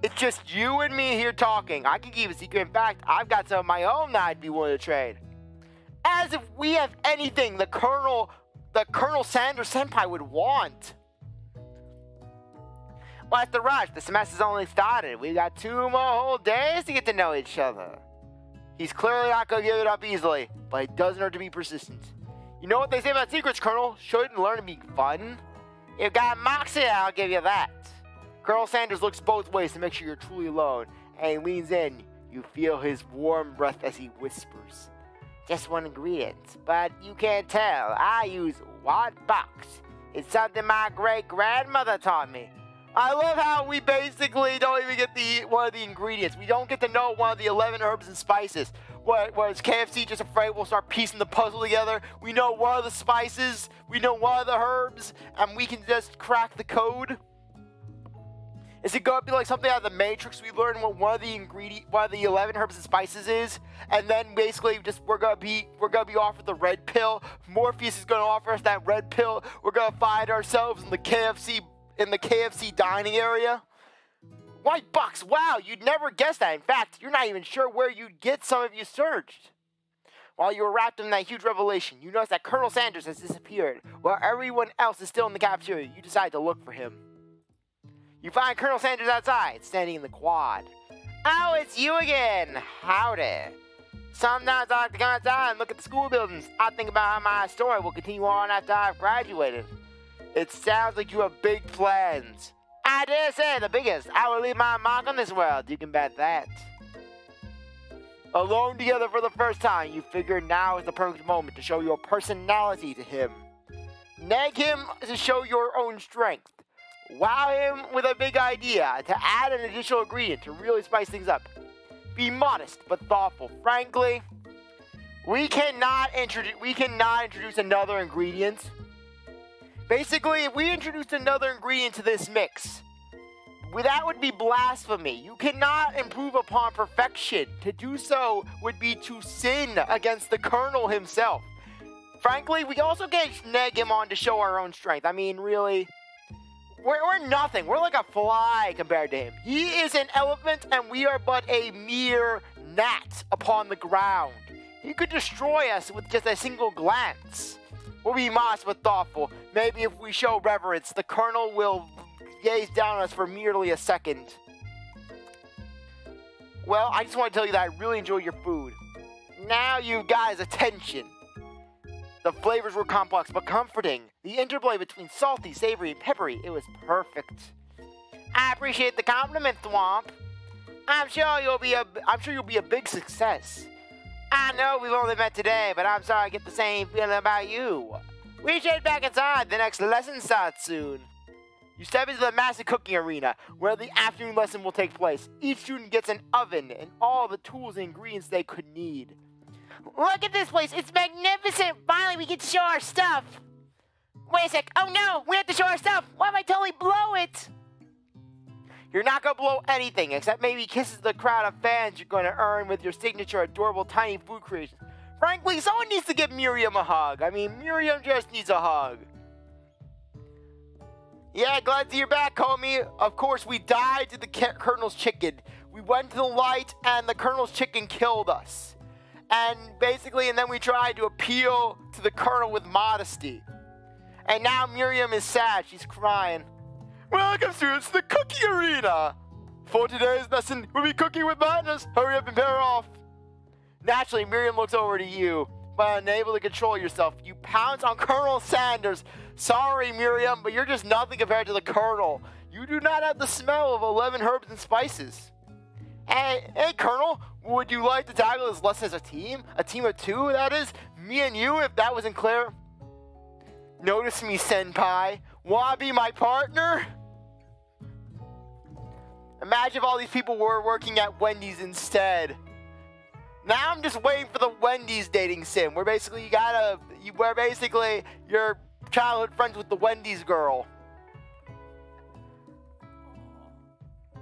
It's just you and me here talking. I can keep a secret. In fact, I've got some of my own that I'd be willing to trade. As if we have anything the Colonel Sanders Senpai would want. What's the rush? The semester's only started. We've got 2 more whole days to get to know each other. He's clearly not going to give it up easily, but it doesn't hurt to be persistent. You know what they say about secrets, Colonel? Shouldn't learn to be fun. You've got moxie, I'll give you that. Colonel Sanders looks both ways to make sure you're truly alone, and he leans in. You feel his warm breath as he whispers. Just one ingredient, but you can't tell. I use what box? It's something my great-grandmother taught me. I love how we basically don't even get one of the ingredients. We don't get to know one of the 11 herbs and spices. Was KFC just afraid we'll start piecing the puzzle together? We know one of the spices, we know one of the herbs, and we can just crack the code. Is it going to be like something out of the Matrix? We learn what one of the 11 herbs and spices is, and then basically we're gonna be offered the red pill. Morpheus is gonna offer us that red pill. We're gonna find ourselves in the KFC dining area. White box. Wow, you'd never guess that. In fact, you're not even sure where you'd get some if you searched. While you were wrapped in that huge revelation, you notice that Colonel Sanders has disappeared, while everyone else is still in the cafeteria. You decide to look for him. You find Colonel Sanders outside, standing in the quad. Oh, it's you again. Howdy. Sometimes I like to come outside and look at the school buildings. I think about how my story will continue on after I've graduated. It sounds like you have big plans. I dare say the biggest. I will leave my mark on this world. You can bet that. Alone together for the first time, you figure now is the perfect moment to show your personality to him. Nag him to show your own strength. Wow him with a big idea to add an additional ingredient to really spice things up. Be modest but thoughtful. Frankly, we cannot introduce another ingredient. Basically, if we introduced another ingredient to this mix, that would be blasphemy. You cannot improve upon perfection. To do so would be to sin against the Colonel himself. Frankly, we also can't nag him on to show our own strength. I mean, really, we're nothing. We're like a fly compared to him. He is an elephant, and we are but a mere gnat upon the ground. He could destroy us with just a single glance. We'll be modest but thoughtful. Maybe if we show reverence, the Colonel will gaze down on us for merely a second. Well, I just want to tell you that I really enjoy your food. Now you've got his attention. The flavors were complex but comforting. The interplay between salty, savory, and peppery, it was perfect. I appreciate the compliment, Thwomp. I'm sure you'll be a big success. I know we've only met today, but I'm sorry I get the same feeling about you. We should head back inside. The next lesson starts soon. You step into the massive cooking arena, where the afternoon lesson will take place. Each student gets an oven and all the tools and ingredients they could need. Look at this place. It's magnificent. Finally, we get to show our stuff. Wait a sec. Oh, no. We have to show our stuff. What if I totally blow it? You're not going to blow anything, except maybe kisses the crowd of fans you're going to earn with your signature adorable tiny food creations. Frankly, someone needs to give Miriam a hug. I mean, Miriam just needs a hug. Yeah, glad to see you're back, homie. Of course, we died to the Colonel's chicken. We went to the light, and the Colonel's chicken killed us. And basically, and then we tried to appeal to the Colonel with modesty. And now Miriam is sad. She's crying. Welcome, students, to the cooking arena. For today's lesson, we'll be cooking with madness. Hurry up and pair off. Naturally, Miriam looks over to you, but unable to control yourself. You pounce on Colonel Sanders. Sorry, Miriam, but you're just nothing compared to the Colonel. You do not have the smell of 11 herbs and spices. Hey, Colonel, would you like to tackle this lesson as a team? A team of two, that is? Me and you, if that wasn't clear? Notice me, Senpai. Wanna be my partner? Imagine if all these people were working at Wendy's instead. Now I'm just waiting for the Wendy's dating sim, where basically you're childhood friends with the Wendy's girl.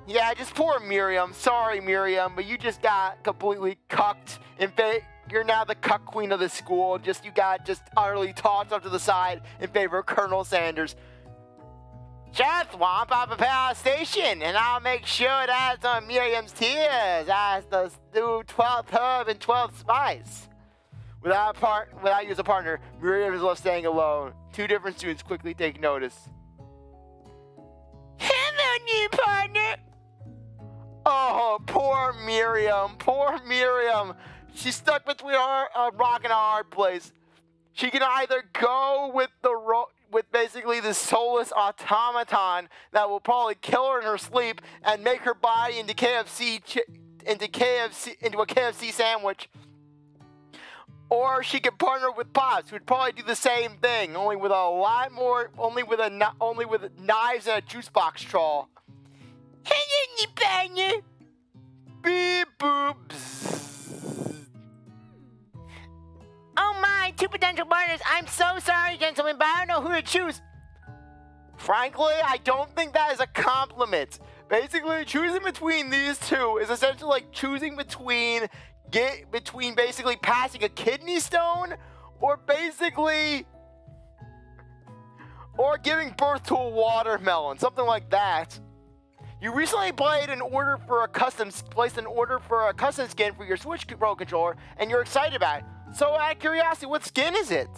Yeah, just poor Miriam. Sorry, Miriam, but you just got completely cucked. In fact, you're now the cuck queen of the school. You got utterly tossed off to the side in favor of Colonel Sanders. CzarThwomp, I'll prepare our station, and I'll make sure it adds on Miriam's tears as the new 12th herb and 12th spice. Without you as a partner, Miriam is left staying alone. Two different students quickly take notice. Hello, new partner. Oh, poor Miriam. Poor Miriam. She's stuck between a rock and a hard place. She can either go with basically the soulless automaton that will probably kill her in her sleep and make her body into a KFC sandwich, or she could partner with Pops, who would probably do the same thing, only with knives and a juice box trawl. Hello, new partner. Beep boop. Oh my, two potential partners. I'm so sorry, gentlemen, but I don't know who to choose. Frankly, I don't think that is a compliment. Basically, choosing between these two is essentially like choosing between basically passing a kidney stone or giving birth to a watermelon, something like that. You recently placed an order for a custom skin for your Switch Pro controller, and you're excited about it. So, out of curiosity, what skin is it?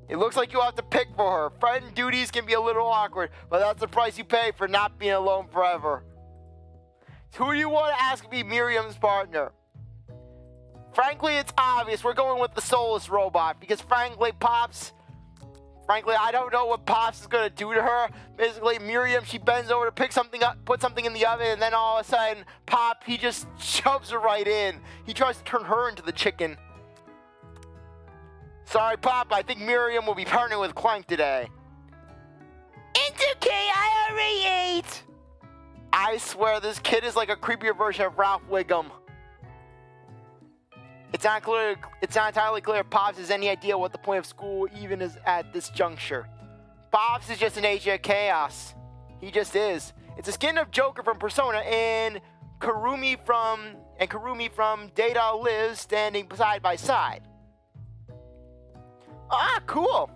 It looks like you'll have to pick for her. Friend duties can be a little awkward, but that's the price you pay for not being alone forever. So who do you want to ask to be Miriam's partner? Frankly, it's obvious. We're going with the soulless robot, because frankly, I don't know what Pops is going to do to her. Basically, Miriam, she bends over to pick something up, put something in the oven, and then all of a sudden, Pop, he just shoves her right in. He tries to turn her into the chicken. Sorry, Pop, I think Miriam will be partnering with Clank today. It's okay, I already ate. I swear, this kid is like a creepier version of Ralph Wiggum. It's not entirely clear if Pops has any idea what the point of school even is at this juncture. Pops is just an agent of chaos. He just is. It's a skin of Joker from Persona and Kurumi from Data Live standing side by side. Ah, cool.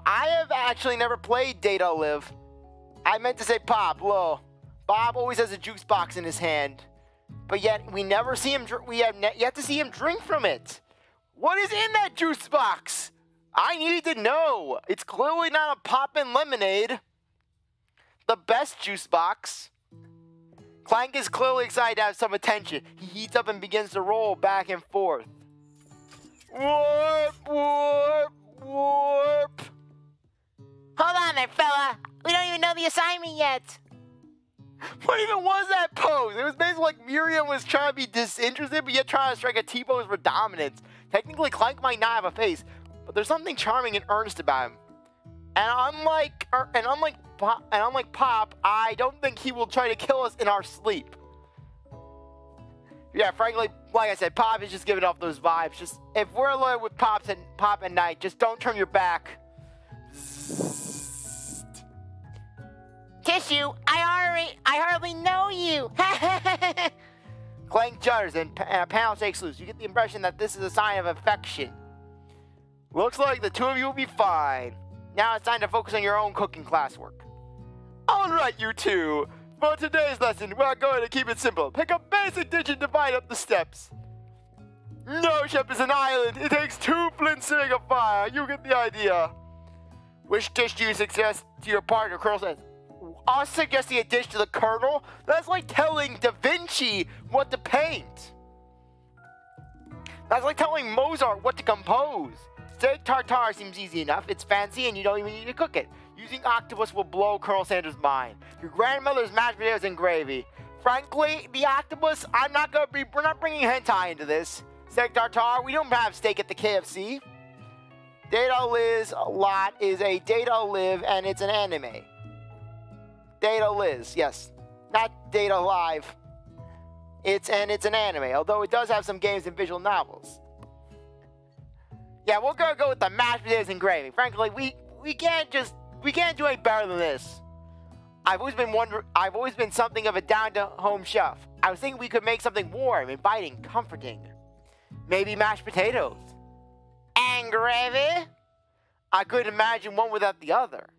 I have actually never played Data Live. I meant to say Pop, lol. Bob always has a juice box in his hand. But yet, we never see him, we have yet to see him drink from it. What is in that juice box? I need to know. It's clearly not a poppin' lemonade. The best juice box. Clank is clearly excited to have some attention. He heats up and begins to roll back and forth. Warp, warp, warp. Hold on there, fella. We don't even know the assignment yet. What even was that pose? It was basically like Miriam was trying to be disinterested, but yet trying to strike a T-pose for dominance. Technically, Clank might not have a face, but there's something charming and earnest about him. And unlike Pop, I don't think he will try to kill us in our sleep. Yeah, frankly, like I said, Pop is just giving off those vibes. Just if we're alone with Pop at night, just don't turn your back. Tissue, I hardly know you. Clank judders and a panel shakes loose. You get the impression that this is a sign of affection. Looks like the two of you will be fine. Now it's time to focus on your own cooking classwork. Alright, you two. For today's lesson, we're going to keep it simple. Pick a basic dish and divide up the steps. No chef is an island. It takes 2 flints to make a fire. You get the idea. Which dish do you suggest to your partner? Colonel says, us suggesting a dish to the Colonel? That's like telling Da Vinci what to paint. That's like telling Mozart what to compose. Steak tartare seems easy enough. It's fancy and you don't even need to cook it. Using octopus will blow Colonel Sanders' mind. Your grandmother's mashed potatoes and gravy. Frankly, the octopus, we're not bringing hentai into this. Steak tartare, we don't have steak at the KFC. Data Liz Lot is a Data Live and it's an anime. Data Liz, yes. Not Data Live. It's an anime, although it does have some games and visual novels. Yeah, we're gonna go with the mashed potatoes and gravy. Frankly, we can't do any better than this. I've always been something of a down-to-home chef. I was thinking we could make something warm, inviting, comforting. Maybe mashed potatoes. And gravy? I couldn't imagine one without the other.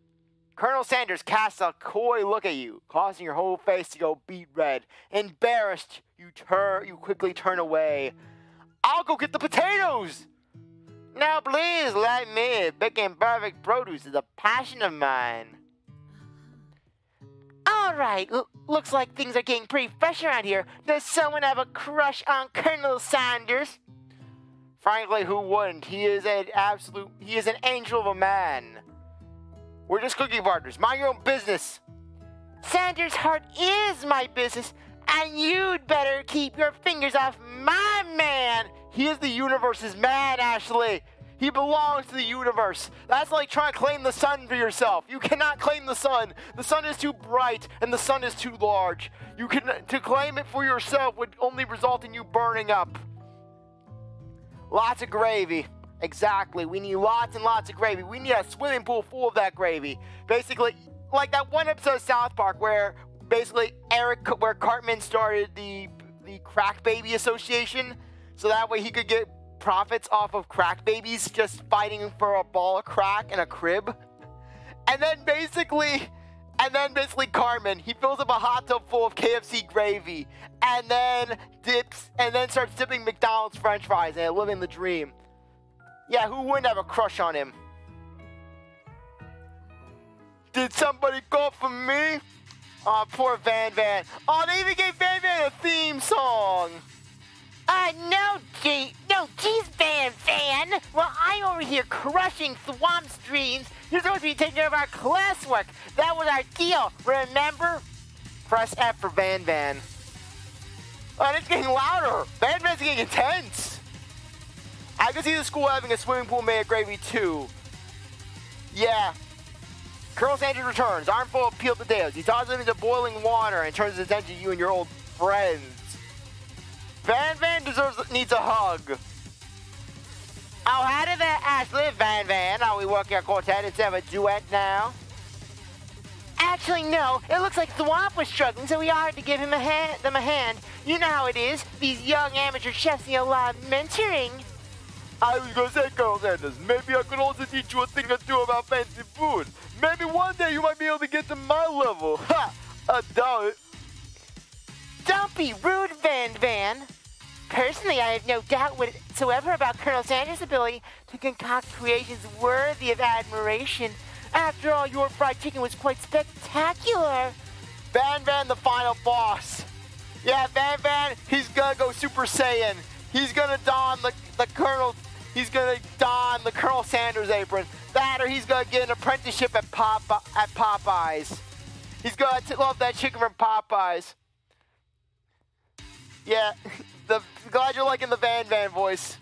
Colonel Sanders casts a coy look at you, causing your whole face to go beet red. Embarrassed, you quickly turn away. I'll go get the potatoes! Now please let me. Picking perfect produce is a passion of mine. Alright, looks like things are getting pretty fresh around here. Does someone have a crush on Colonel Sanders? Frankly, who wouldn't? He is an angel of a man. We're just cooking partners. Mind your own business. Sanders' heart is my business, and you'd better keep your fingers off my man. He is the universe's man, Ashley. He belongs to the universe. That's like trying to claim the sun for yourself. You cannot claim the sun. The sun is too bright, and the sun is too large. To claim it for yourself would only result in you burning up. Lots of gravy. Exactly. We need lots and lots of gravy. We need a swimming pool full of that gravy. Basically, like that one episode of South Park where where Cartman started the Crack Baby Association, so that way he could get profits off of crack babies just fighting for a ball of crack in a crib. And then basically Cartman, he fills up a hot tub full of KFC gravy and then starts dipping McDonald's french fries and living the dream. Yeah, who wouldn't have a crush on him? Did somebody call for me? Oh, poor Van Van. Oh, they even gave Van Van a theme song. No, geez, Van Van. Well, I'm over here crushing Thwomp's dreams. You're supposed to be taking care of our classwork. That was our deal, remember? Press F for Van Van. Oh, it's getting louder. Van Van's getting intense. I can see the school having a swimming pool made of gravy, too. Yeah. Colonel Sanders returns, arm full of peeled potatoes. He tosses them into boiling water and turns his attention to you and your old friends. Van Van needs a hug. Oh, how did that Ashley, Van Van? Are we working a quartet instead of a duet now? Actually, no. It looks like Thwomp was struggling, so we offered to give him them a hand. You know how it is. These young amateur chefs need a lot of mentoring. I was gonna say, Colonel Sanders, maybe I could also teach you a thing or two about fancy food. Maybe one day you might be able to get to my level. Ha! I doubt it. Don't be rude, Van Van. Personally, I have no doubt whatsoever about Colonel Sanders' ability to concoct creations worthy of admiration. After all, your fried chicken was quite spectacular. Van Van, the final boss. Yeah, Van Van, he's gonna go Super Saiyan. He's gonna don He's gonna don the Colonel Sanders apron. That, or he's gonna get an apprenticeship at Popeyes. He's gonna love that chicken from Popeyes. Yeah, glad you're liking the Van Van voice.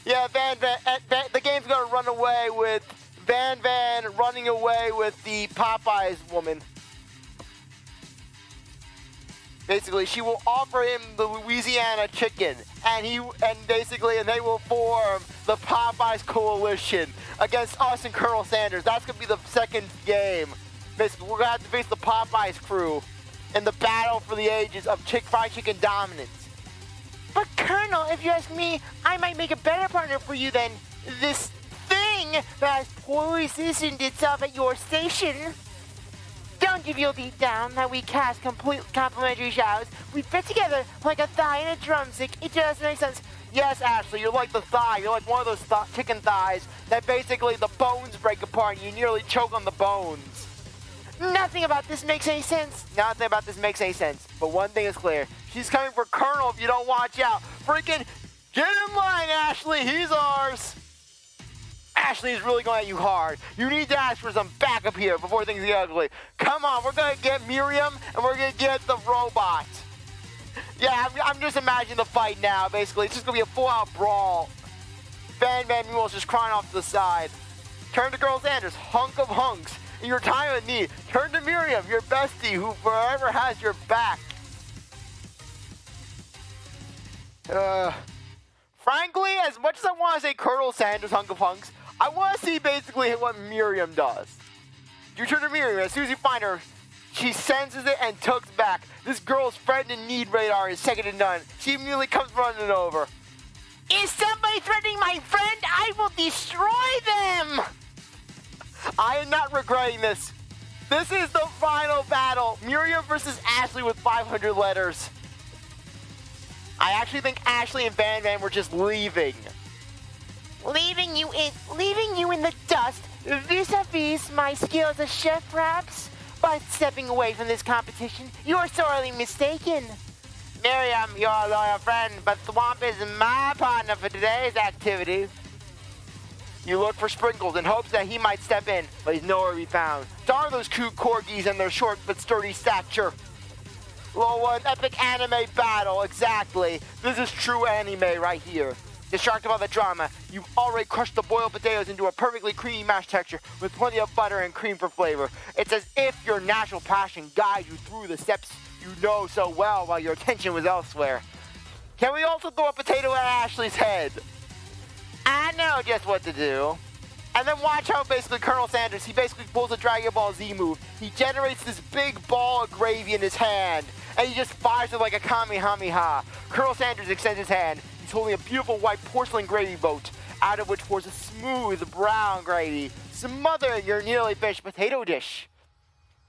Yeah, Van Van, the game's gonna run away with Van running away with the Popeyes woman. Basically, she will offer him the Louisiana chicken, and they will form the Popeyes coalition against us and Colonel Sanders. That's gonna be the second game. Basically, we're gonna have to face the Popeyes crew in the battle for the ages of fried chicken dominance. But Colonel, if you ask me, I might make a better partner for you than this thing that has positioned itself at your station. Don't you feel deep down that we cast complete complementary shadows? We fit together like a thigh and a drumstick. It just makes sense. Yes, Ashley, you're like the thigh. You're like one of those chicken thighs that basically the bones break apart and you nearly choke on the bones. Nothing about this makes any sense. Nothing about this makes any sense. But one thing is clear. She's coming for Colonel if you don't watch out. Freaking get in line, Ashley. He's ours. Ashley is really going at you hard. You need to ask for some backup here before things get ugly. Come on, we're going to get Miriam, and we're going to get the robot. Yeah, I'm just imagining the fight now, basically. It's just going to be a full-out brawl. Van Muel's just crying off to the side. Turn to Colonel Sanders, hunk of hunks. In your time of need, turn to Miriam, your bestie, who forever has your back. Frankly, as much as I want to say Colonel Sanders, hunk of hunks, I want to see basically what Miriam does. You turn to Miriam, as soon as you find her, she senses it and tugs back. This girl's friend in need radar is second to none. She immediately comes running over. Is somebody threatening my friend? I will destroy them! I am not regretting this. This is the final battle. Miriam versus Ashley with 500 letters. I actually think Ashley and Van were just leaving. Leaving you in the dust, vis-a-vis my skill as a chef, perhaps? By stepping away from this competition, you are sorely mistaken. Miriam, you're a loyal friend, but TzarThwomp is my partner for today's activity. You look for Sprinkles in hopes that he might step in, but he's nowhere to be found. Darn those cute corgis and their short but sturdy stature. Well, an epic anime battle, exactly. This is true anime right here. Distracted by the drama, you've already crushed the boiled potatoes into a perfectly creamy mashed texture with plenty of butter and cream for flavor. It's as if your natural passion guides you through the steps you know so well while your attention was elsewhere. Can we also throw a potato at Ashley's head? I know just what to do. And then watch how basically Colonel Sanders, he basically pulls a Dragon Ball Z move. He generates this big ball of gravy in his hand, and he just fires it like a Kamehameha. Colonel Sanders extends his hand. He's holding a beautiful white porcelain gravy boat, out of which pours a smooth brown gravy, smothering your nearly finished potato dish.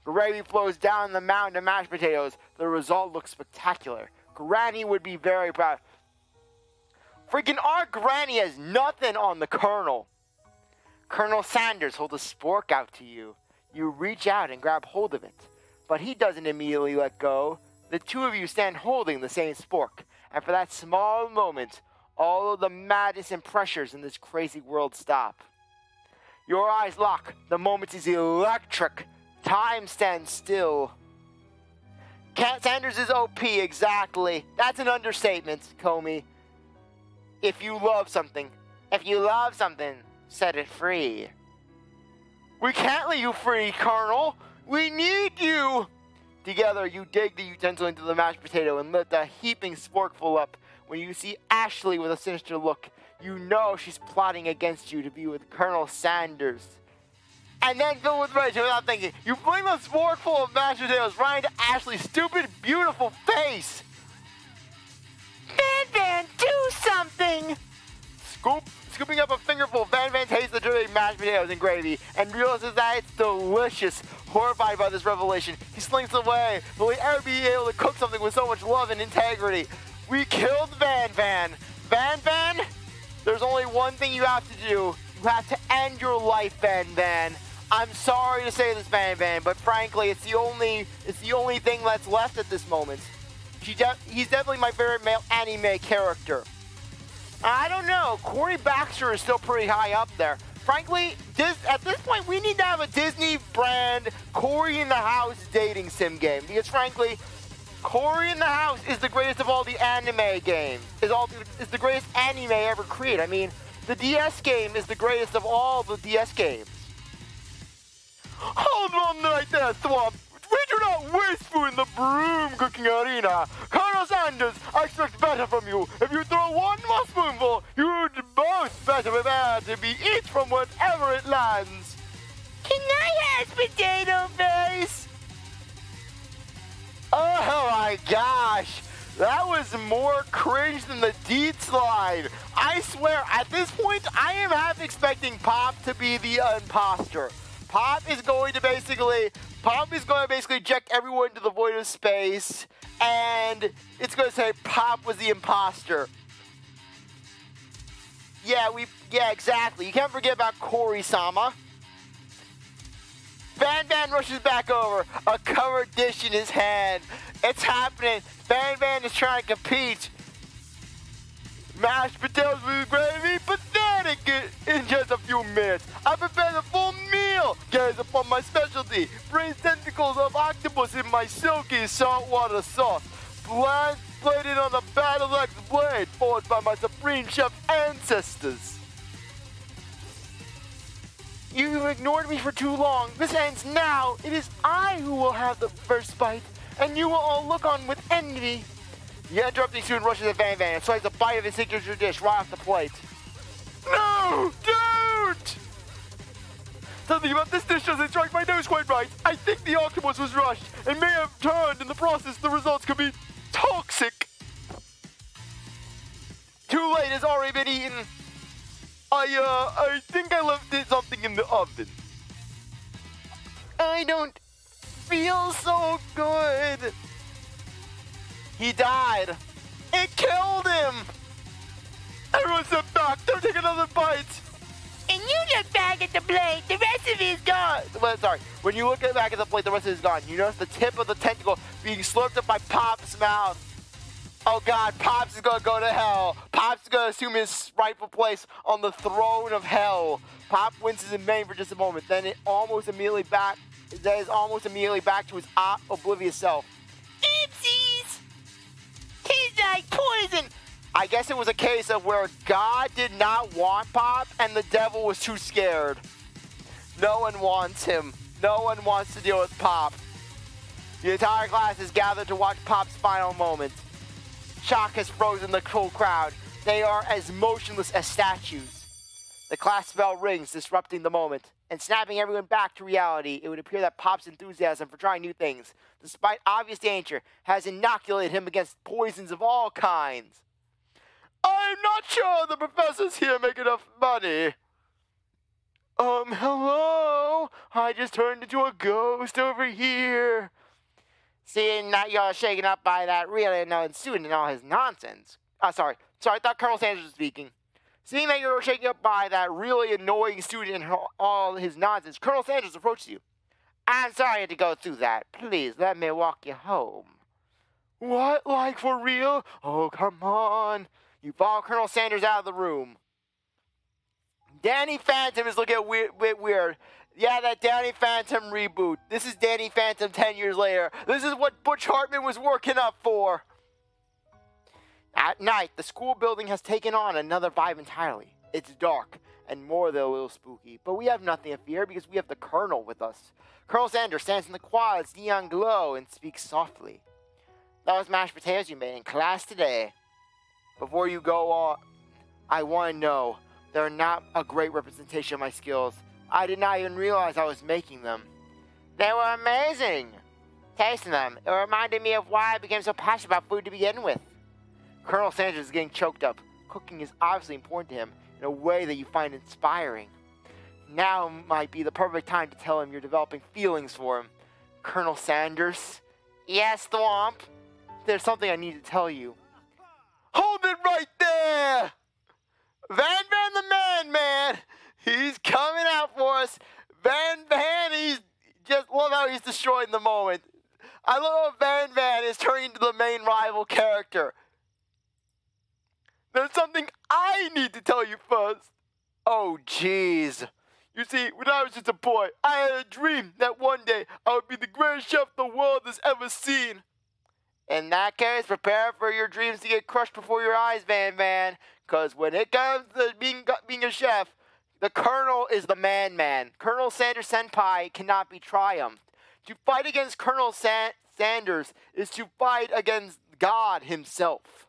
Gravy flows down the mountain of mashed potatoes. The result looks spectacular. Granny would be very proud. Freaking our Granny has nothing on the Colonel. Colonel Sanders holds a spork out to you. You reach out and grab hold of it, but he doesn't immediately let go. The two of you stand holding the same spork, and for that small moment, all of the madness and pressures in this crazy world stop. Your eyes lock. The moment is electric. Time stands still. Sanders is OP, exactly. That's an understatement, Comey. If you love something, set it free. We can't let you free, Colonel. We need you. Together, you dig the utensil into the mashed potato and lift a heaping sporkful up. When you see Ashley with a sinister look, you know she's plotting against you to be with Colonel Sanders. And then, filled with rage without thinking, you fling the sporkful of mashed potatoes right into Ashley's stupid, beautiful face. Van, do something! Scooping up a fingerful, Van tastes the dirty mashed potatoes and gravy and realizes that it's delicious. Horrified by this revelation, he slinks away. Will he ever be able to cook something with so much love and integrity? We killed Van. Van, there's only one thing you have to do. You have to end your life, Van. I'm sorry to say this, Van, but frankly, it's the only thing that's left at this moment. He's definitely my favorite male anime character. I don't know. Corey Baxter is still pretty high up there. Frankly, at this point, we need to have a Disney brand Corey in the House dating sim game. Because frankly, Corey in the House is the greatest of all the anime games. Is the greatest anime ever created. I mean, the DS game is the greatest of all the DS games. on right there, Thwomp. We do not waste food in the broom cooking arena. Colonel Sanders, I expect better from you. If you throw one more spoonful, you'd both better prepare to be eat from wherever it lands. Can I have potato face? Oh my gosh. That was more cringe than the Deets line. I swear, at this point, I am half expecting Pop to be the imposter. Pop is going to basically eject everyone into the void of space, and it's going to say Pop was the imposter. Yeah, exactly. You can't forget about Corey-sama. Van Van rushes back over, a covered dish in his hand. It's happening. Van Van is trying to compete. Mashed potatoes with gravy, pathetic in just a few minutes. I prepared a full meal. Gaze upon my specialty. Brains tentacles of octopus in my silky saltwater sauce. Bland plated on a battle-axe blade forged by my supreme chef ancestors. You ignored me for too long. This ends now. It is I who will have the first bite, and you will all look on with envy. The interrupting student rushes at Van Van and slices a bite of his signature dish right off the plate. No! Don't! Something about this dish doesn't strike my nose quite right. I think the octopus was rushed and may have turned in the process. The results could be toxic. Too late, has already been eaten. I think I left something in the oven. I don't feel so good. He died. It killed him. Everyone step back. Don't take another bite. And you look back at the plate. The rest of it is gone. Well, sorry. When you look back at the plate, the rest of it is gone. You notice the tip of the tentacle being slurped up by Pop's mouth. Oh God, Pops is gonna go to hell. Pops is gonna assume his rightful place on the throne of hell. Pop winces in vain for just a moment, then it almost immediately back to his oblivious self. Oopsies! Tastes like poison. I guess it was a case of where God did not want Pop and the devil was too scared. No one wants him. No one wants to deal with Pop. The entire class is gathered to watch Pop's final moment. Shock has frozen the whole crowd. They are as motionless as statues. The class bell rings, disrupting the moment, and snapping everyone back to reality. It would appear that Pop's enthusiasm for trying new things, despite obvious danger, has inoculated him against poisons of all kinds. I'm not sure the professor's here make enough money. Hello? I just turned into a ghost over here. Seeing that you're shaken up by that really annoying student and all his nonsense. Sorry, I thought Colonel Sanders was speaking. Seeing that you're shaken up by that really annoying student and all his nonsense, Colonel Sanders approached you. I'm sorry to go through that. Please, let me walk you home. What? Like for real? Oh, come on. You follow Colonel Sanders out of the room. Danny Phantom is looking a bit weird. Yeah, that Danny Phantom reboot. This is Danny Phantom 10 years later. This is what Butch Hartman was working up for. At night, the school building has taken on another vibe entirely. It's dark and more than a little spooky, but we have nothing to fear because we have the Colonel with us. Colonel Sanders stands in the quad's neon glow and speaks softly. Those mashed potatoes you made in class today. Before you go on, I want to know, they're not a great representation of my skills. I did not even realize I was making them. They were amazing. Tasting them, it reminded me of why I became so passionate about food to begin with. Colonel Sanders is getting choked up. Cooking is obviously important to him in a way that you find inspiring. Now might be the perfect time to tell him you're developing feelings for him. Colonel Sanders? Yes, Thwomp? There's something I need to tell you. Hold it right there! Van Van the man! He's coming out for us. Van Van, he's just love how he's destroying the moment. I love how Van Van is turning into the main rival character. There's something I need to tell you first. Oh, jeez. You see, when I was just a boy, I had a dream that one day I would be the greatest chef the world has ever seen. In that case, prepare for your dreams to get crushed before your eyes, Van Van. Because when it comes to being a chef, The Colonel is the man. Colonel Sanders Senpai cannot be triumphed. To fight against Colonel Sanders is to fight against God himself.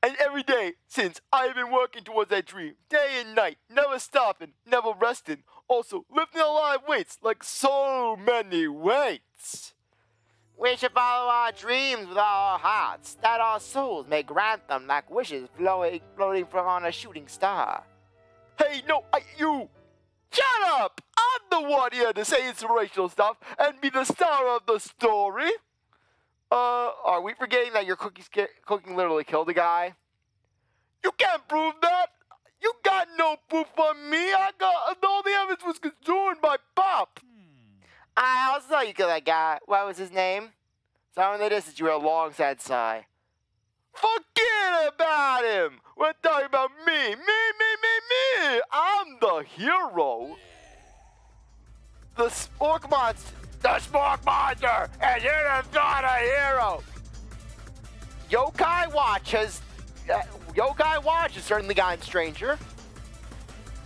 And every day since, I have been working towards that dream, day and night, never stopping, never resting. Also, lifting a lot of weights, like so many weights. We should follow our dreams with all our hearts, that our souls may grant them like wishes floating from on a shooting star. Hey, no, you! Shut up! I'm the one here to say inspirational stuff and be the star of the story. Are we forgetting that your cooking literally killed a guy? You can't prove that! You got no proof on me! All the evidence was consumed by Pop! I also thought you killed that guy. What was his name? Someone that is, you were a long, sad sigh. Forget about him! We're talking about me! Me! I'm the hero! The Spork Monster! The Spork Monster! And you're not a hero! Yokai Watch has certainly gotten stranger.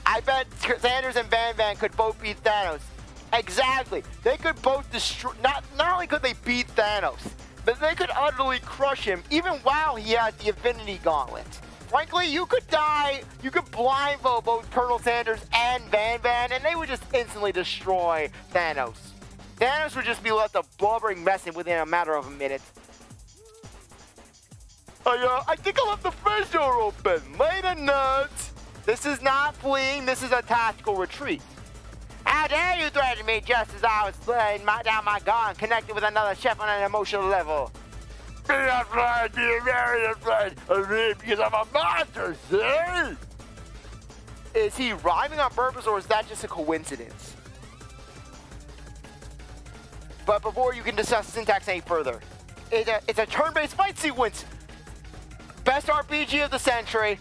I bet Sanders and Van could both beat Thanos. Exactly. They could both destroy. Not only could they beat Thanos, but they could utterly crush him, even while he had the Infinity Gauntlet. Frankly, you could die. You could blindfold both Colonel Sanders and Van, and they would just instantly destroy Thanos. Thanos would just be left a blubbering mess within a matter of a minute. I think I left the fridge door open. Later, nuts. This is not fleeing. This is a tactical retreat. How dare you threaten me just as I was laying down my gun, connected with another chef on an emotional level? Be afraid, be very afraid of me because I'm a monster, see? Is he rhyming on purpose or is that just a coincidence? But before you can discuss syntax any further, it's a turn-based fight sequence. Best RPG of the century.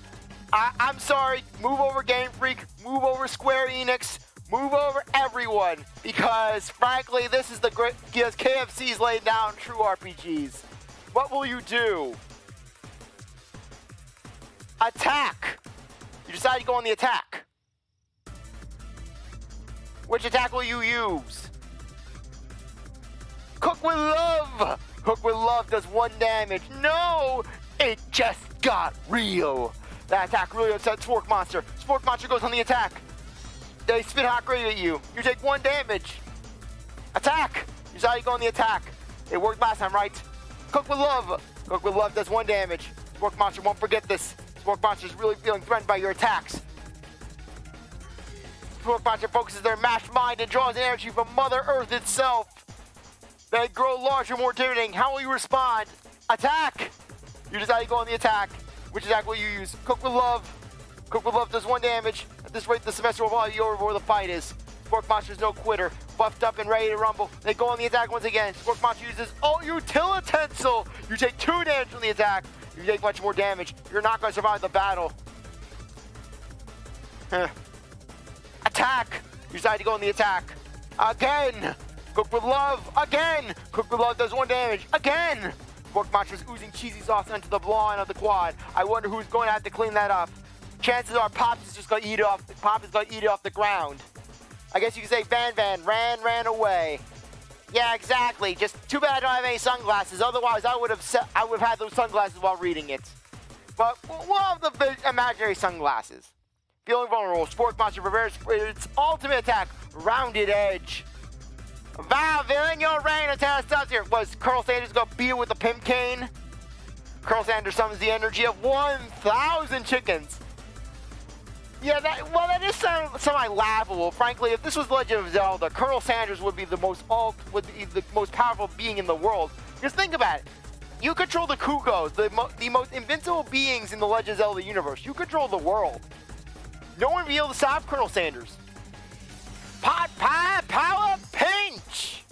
I'm sorry, move over Game Freak, move over Square Enix, move over everyone, because frankly, this is because KFC's laid down true RPGs. What will you do? Attack. You decide to go on the attack. Which attack will you use? Cook with Love. Cook with Love does 1 damage. No, it just got real. That attack really upsets Spork Monster. Spork Monster goes on the attack. They spit hot gravy at you. You take 1 damage. Attack. You decide to go on the attack. It worked last time, right? Cook with Love. Cook with Love does 1 damage. Spork Monster won't forget this. Spork Monster is really feeling threatened by your attacks. Spork Monster focuses their mashed mind and draws energy from Mother Earth itself. They grow larger, more intimidating. How will you respond? Attack! You decide to go on the attack. Which attack will you use? Cook with Love. Cook with Love does 1 damage. At this rate, the semester will probably be over before the fight is. Spork Monster's no quitter. Buffed up and ready to rumble. They go on the attack once again. Spork Monster uses Utilitensile. You take 2 damage from the attack. You take much more damage. You're not going to survive the battle. Attack. You decide to go on the attack. Again. Cook with Love. Again. Cook with Love does 1 damage. Again. Spork Monster's oozing cheesy sauce onto the line of the quad. I wonder who's going to have to clean that up. Chances are Pops is just going to eat it off. Pop is going to eat it off the ground. I guess you could say Van ran away. Yeah, exactly. Just too bad I don't have any sunglasses. Otherwise, I would have had those sunglasses while reading it. But we'll have the imaginary sunglasses. Feeling vulnerable, Spork Monster prepares for its ultimate attack, Rounded Edge. Wow, villain, your reign of terror stops here. Was Colonel Sanders going to beat it with a pimp cane? Colonel Sanders summons the energy of 1,000 chickens. Yeah, that is semi-laughable. Frankly, if this was Legend of Zelda, Colonel Sanders would be the most powerful being in the world. Just think about it. You control the Kugos, the most invincible beings in the Legend of Zelda universe. You control the world. No one would be able to stop Colonel Sanders. Pot Pie Power Pinch!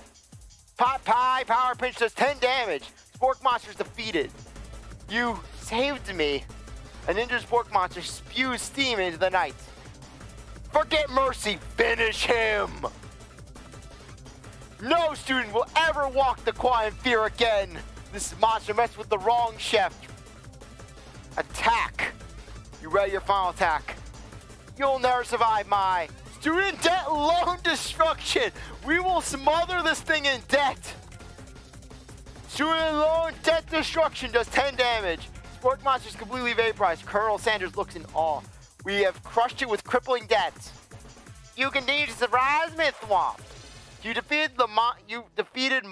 Pot Pie Power Pinch does 10 damage. Spork Monster's defeated. You saved me. An injured Spork Monster spews steam into the night. Forget mercy, finish him! No student will ever walk the quad in fear again. This monster messed with the wrong chef. Attack. You ready your final attack. You'll never survive my student debt loan destruction. We will smother this thing in debt. Student loan debt destruction does 10 damage. Spork monster's completely vaporized. Colonel Sanders looks in awe. We have crushed it with crippling debts. You continue to surprise CzarThwomp. You defeated the defeated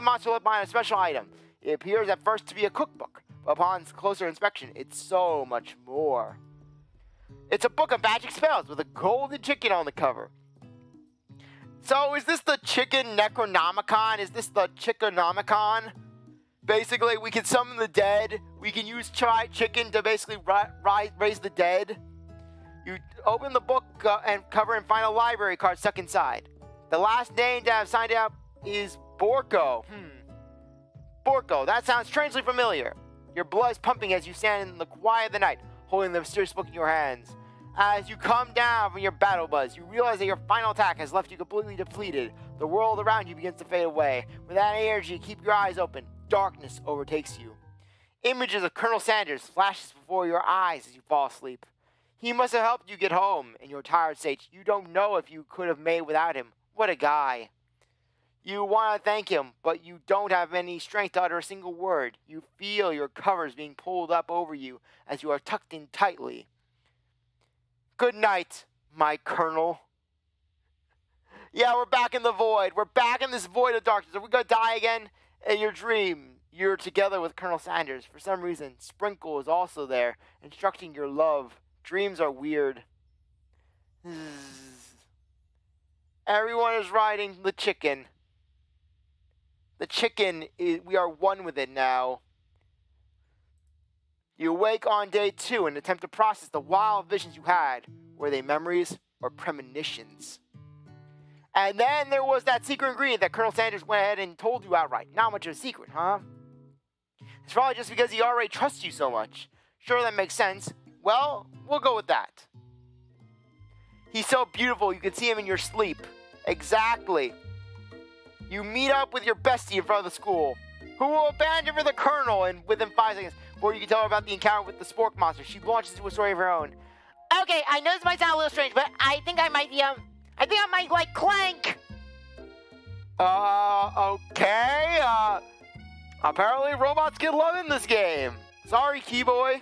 monster left behind a special item. It appears at first to be a cookbook, but upon closer inspection, it's so much more. It's a book of magic spells with a golden chicken on the cover. So is this the chicken Necronomicon? Is this the Chickenomicon? Basically, we can summon the dead. We can use chicken to basically raise the dead. You open the book and cover and find a library card stuck inside. The last name to have signed up is Borko. Borko, that sounds strangely familiar. Your blood is pumping as you stand in the quiet of the night, holding the mysterious book in your hands. As you come down from your battle buzz, you realize that your final attack has left you completely depleted. The world around you begins to fade away. Without energy, keep your eyes open. Darkness overtakes you. Images of Colonel Sanders flashes before your eyes as you fall asleep. He must have helped you get home. In your tired state, you don't know if you could have made without him. What a guy. You want to thank him, but you don't have any strength to utter a single word. You feel your covers being pulled up over you as you are tucked in tightly. Good night, my Colonel. Yeah, we're back in the void. We're back in this void of darkness. Are we going to die again? In your dream, you're together with Colonel Sanders. For some reason, Sprinkle is also there, instructing your love. Dreams are weird. Everyone is riding the chicken. The chicken, we are one with it now. You awake on day 2 and attempt to process the wild visions you had. Were they memories or premonitions? And then there was that secret ingredient that Colonel Sanders went ahead and told you outright. Not much of a secret, huh? It's probably just because he already trusts you so much. Sure, that makes sense. Well, we'll go with that. He's so beautiful, you can see him in your sleep. Exactly. You meet up with your bestie in front of the school, who will abandon for the Colonel and within 5 seconds. Before you can tell her about the encounter with the Spork monster, she launches into a story of her own. Okay, I know this might sound a little strange, but I think I might be, I might like Clank. Okay, apparently robots get love in this game. Sorry, Keyboy.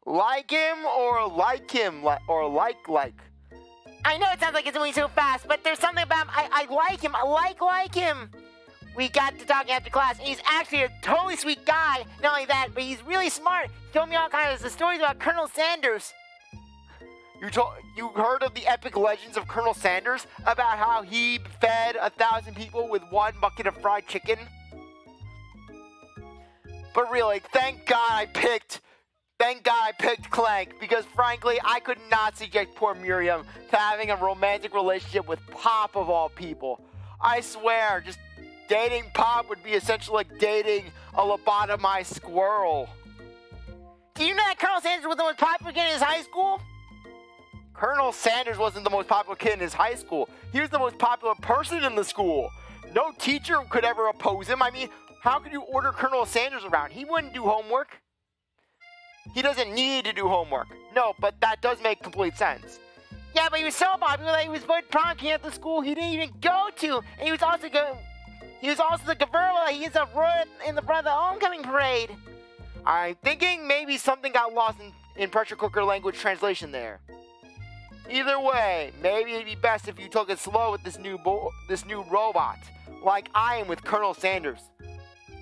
Like him or like him, or like. I know it sounds like it's moving so fast, but there's something about him. I like him. I like him. We got to talking after class, and he's actually a totally sweet guy. Not only that, but he's really smart. He told me all kinds of stories about Colonel Sanders. You heard of the epic legends of Colonel Sanders? About how he fed 1,000 people with 1 bucket of fried chicken? But really, thank God I picked Clank, because frankly, I could not subject poor Miriam to having a romantic relationship with Pop of all people. I swear, just dating Pop would be essentially like dating a lobotomized squirrel. Do you know that Colonel Sanders was the most popular kid in his high school? Colonel Sanders wasn't the most popular kid in his high school. He was the most popular person in the school. No teacher could ever oppose him. I mean, how could you order Colonel Sanders around? He wouldn't do homework. He doesn't need to do homework. No, but that does make complete sense. Yeah, but he was so popular that he was put prom king at the school he didn't even go to. And he was also the Gavrila. He is a royal in the front of the homecoming parade. I'm thinking maybe something got lost in pressure cooker language translation there. Either way, maybe it'd be best if you took it slow with this new robot, like I am with Colonel Sanders.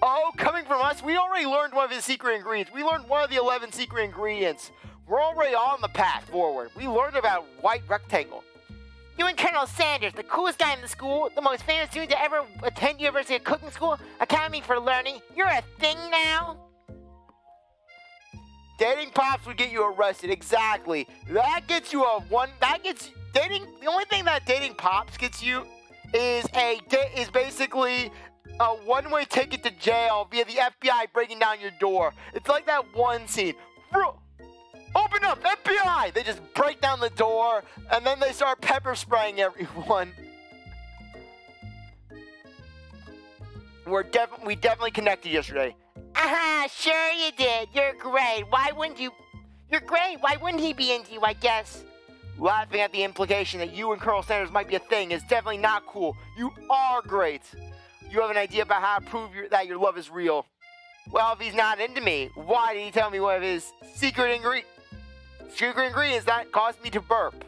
Oh, coming from us, we already learned one of his secret ingredients. We learned one of the 11 secret ingredients. We're already on the path forward. We learned about white rectangle. You and Colonel Sanders, the coolest guy in the school, the most famous student to ever attend University of Cooking School, Academy for Learning. You're a thing now. Dating Pops would get you arrested. Exactly. That gets you dating. The only thing that dating Pops gets you is basically a one-way ticket to jail via the FBI breaking down your door. It's like that one scene. Open up, FBI! They just break down the door, and then they start pepper spraying everyone. We definitely connected yesterday. Sure you did. You're great. Why wouldn't you? You're great. Why wouldn't he be into you, I guess? Laughing at the implication that you and Colonel Sanders might be a thing is definitely not cool. You are great. You have an idea about how to prove that your love is real. Well, if he's not into me, why did he tell me one of his secret ingredients that caused me to burp?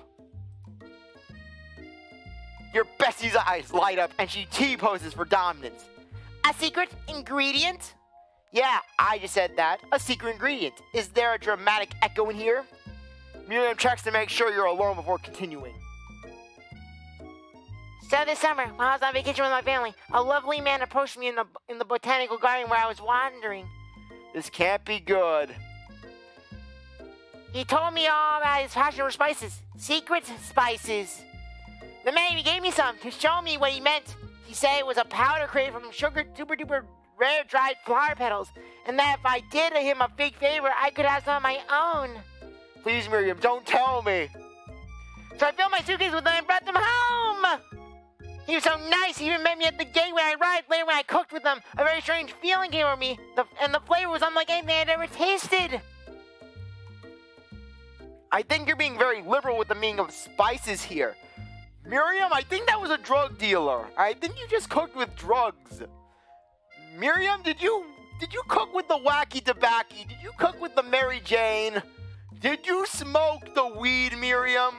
Your bestie's eyes light up and she T-poses for dominance. A secret ingredient? Yeah, I just said that. A secret ingredient. Is there a dramatic echo in here? Miriam checks to make sure you're alone before continuing. So this summer, when I was on vacation with my family, a lovely man approached me in the botanical garden where I was wandering. This can't be good. He told me all about his passion for spices. Secret spices. The man even gave me some to show me what he meant. He said it was a powder created from super duper rare dried flower petals, and that if I did him a big favor, I could have some of my own. Please, Miriam, don't tell me. So I filled my suitcase with them and brought them home. He was so nice. He even met me at the gate when I arrived. Later, when I cooked with them, a very strange feeling came over me, and the flavor was unlike anything I'd ever tasted. I think you're being very liberal with the meaning of spices here. Miriam, I think that was a drug dealer. I think you just cooked with drugs. Miriam, did you cook with the wacky tobacco? Did you cook with the Mary Jane? Did you smoke the weed, Miriam?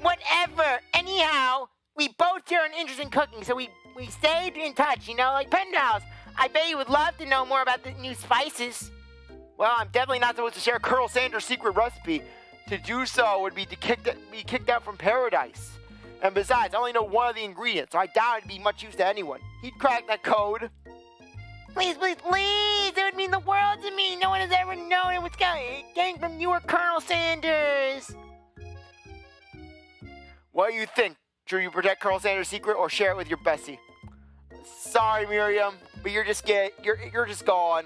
Whatever. Anyhow, we both share an interest in cooking, so we stayed in touch, like pen pals. I bet you would love to know more about the new spices. Well, I'm definitely not supposed to share Colonel Sanders' secret recipe. To do so would be to be kicked out from paradise. And besides, I only know one of the ingredients, so I doubt it'd be much use to anyone. He'd crack that code. Please, please, please! It would mean the world to me. No one has ever known it was getting from you or Colonel Sanders. What do you think? Should you protect Colonel Sanders' secret or share it with your bestie? Sorry, Miriam, but you're just gone.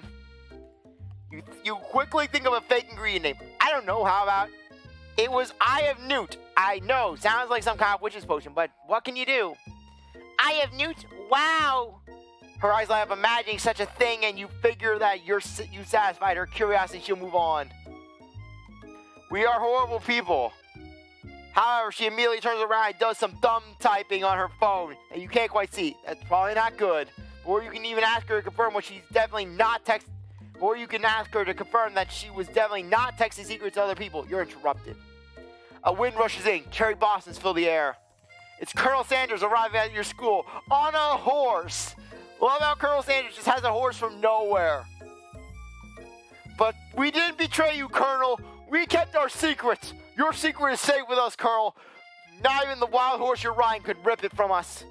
You quickly think of a fake ingredient name. I don't know. How about it was Eye of Newt? I know, sounds like some kind of witch's potion, but what can you do? Eye of Newt? Wow. Her eyes light up imagining such a thing, and you figure that you satisfied her curiosity. She'll move on. We are horrible people. However, she immediately turns around and does some thumb typing on her phone, and you can't quite see. That's probably not good. Or you can even ask her to confirm what she's definitely not texting. Or you can ask her to confirm that she was definitely not texting secrets to other people. You're interrupted. A wind rushes in. Cherry blossoms fill the air. It's Colonel Sanders arriving at your school on a horse. Love how Colonel Sanders just has a horse from nowhere. But we didn't betray you, Colonel. We kept our secrets. Your secret is safe with us, Colonel. Not even the wild horse you're riding could rip it from us.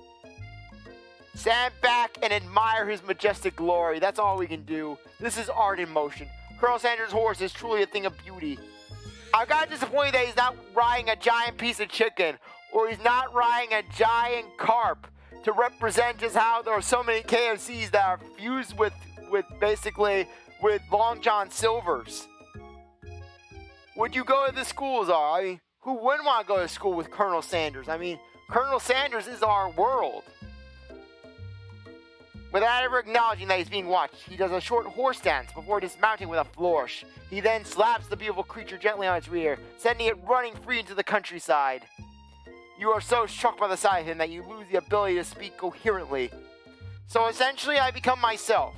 Stand back and admire his majestic glory. That's all we can do. This is art in motion. Colonel Sanders' horse is truly a thing of beauty. I got disappointed that he's not riding a giant piece of chicken, or he's not riding a giant carp to represent just how there are so many KFCs that are fused with Long John Silvers. Would you go to the schools? I mean, who wouldn't want to go to school with Colonel Sanders? I mean, Colonel Sanders is our world. Without ever acknowledging that he's being watched, he does a short horse dance before dismounting with a flourish. He then slaps the beautiful creature gently on its rear, sending it running free into the countryside. You are so struck by the sight of him that you lose the ability to speak coherently. So essentially, I become myself.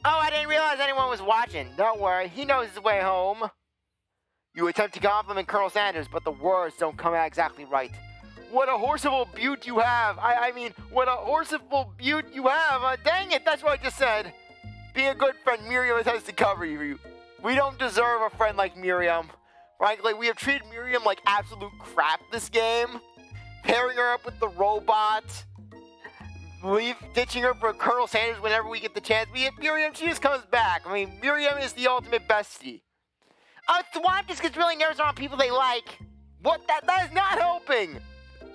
Oh, I didn't realize anyone was watching. Don't worry, he knows his way home. You attempt to compliment Colonel Sanders, but the words don't come out exactly right. What a horseable beaut you have. I mean, what a horseable beaut you have. Dang it, that's what I just said. Be a good friend. Miriam has to cover you. We don't deserve a friend like Miriam. Frankly, we have treated Miriam like absolute crap this game. Pairing her up with the robot. Ditching her for Colonel Sanders whenever we get the chance. We hit Miriam, she just comes back. I mean, Miriam is the ultimate bestie. Thwomp just gets really nervous around people they like. What? That is not helping.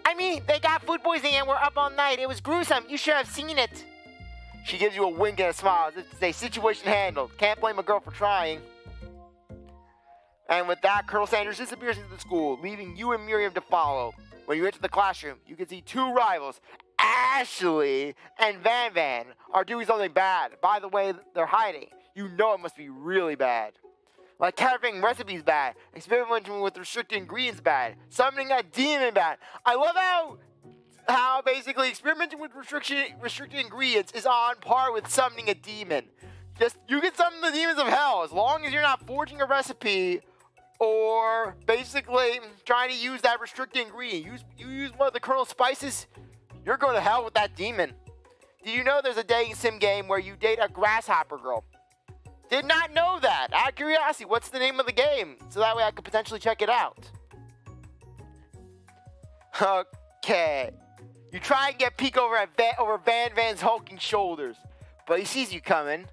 I mean, they got food poisoning and were up all night. It was gruesome. You should have seen it. She gives you a wink and a smile as if to say, situation handled. Can't blame a girl for trying. And with that, Colonel Sanders disappears into the school, leaving you and Miriam to follow. When you enter the classroom, you can see two rivals, Ashley and Van Van, are doing something bad. By the way, they're hiding. You know it must be really bad. Like counterfeiting recipes bad. Experimenting with restricted ingredients bad. Summoning a demon bad. I love how basically experimenting with restricted ingredients is on par with summoning a demon. You can summon the demons of hell as long as you're not forging a recipe or basically trying to use that restricted ingredient. You use one of the kernel spices, you're going to hell with that demon. Did you know there's a dating sim game where you date a grasshopper girl? Did not know that. Out of curiosity, what's the name of the game? So that way I could potentially check it out. Okay. You try and get peek over Van Van's hulking shoulders, but he sees you coming.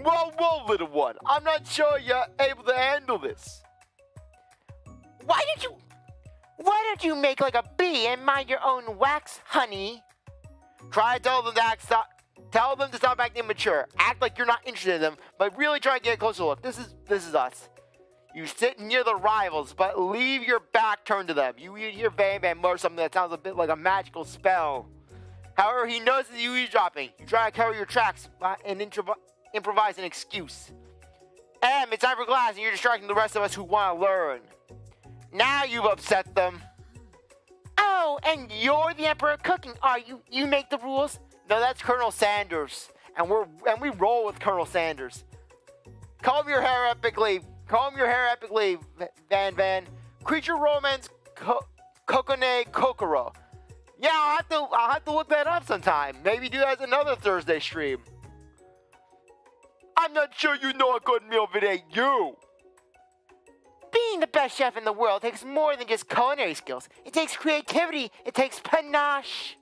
Whoa, little one. I'm not sure you're able to handle this. Why don't you make like a bee and mind your own wax, honey? Try to tell them to stop acting immature. Act like you're not interested in them, but really try to get a closer look. This is us. You sit near the rivals, but leave your back turned to them. You hear Van Van mutter something that sounds a bit like a magical spell. However, he notices you eavesdropping. You try to cover your tracks and improvise an excuse. It's time for class, and you're distracting the rest of us who want to learn. Now you've upset them. Oh, and you're the Emperor of Cooking, are you? You make the rules? No, that's Colonel Sanders, and we roll with Colonel Sanders. Comb your hair epically, Van Van. Creature romance, Kokone Kokoro. Yeah, I'll have to look that up sometime. Maybe do that as another Thursday stream. I'm not sure you know a good meal if it ain't you. Being the best chef in the world takes more than just culinary skills. It takes creativity. It takes panache.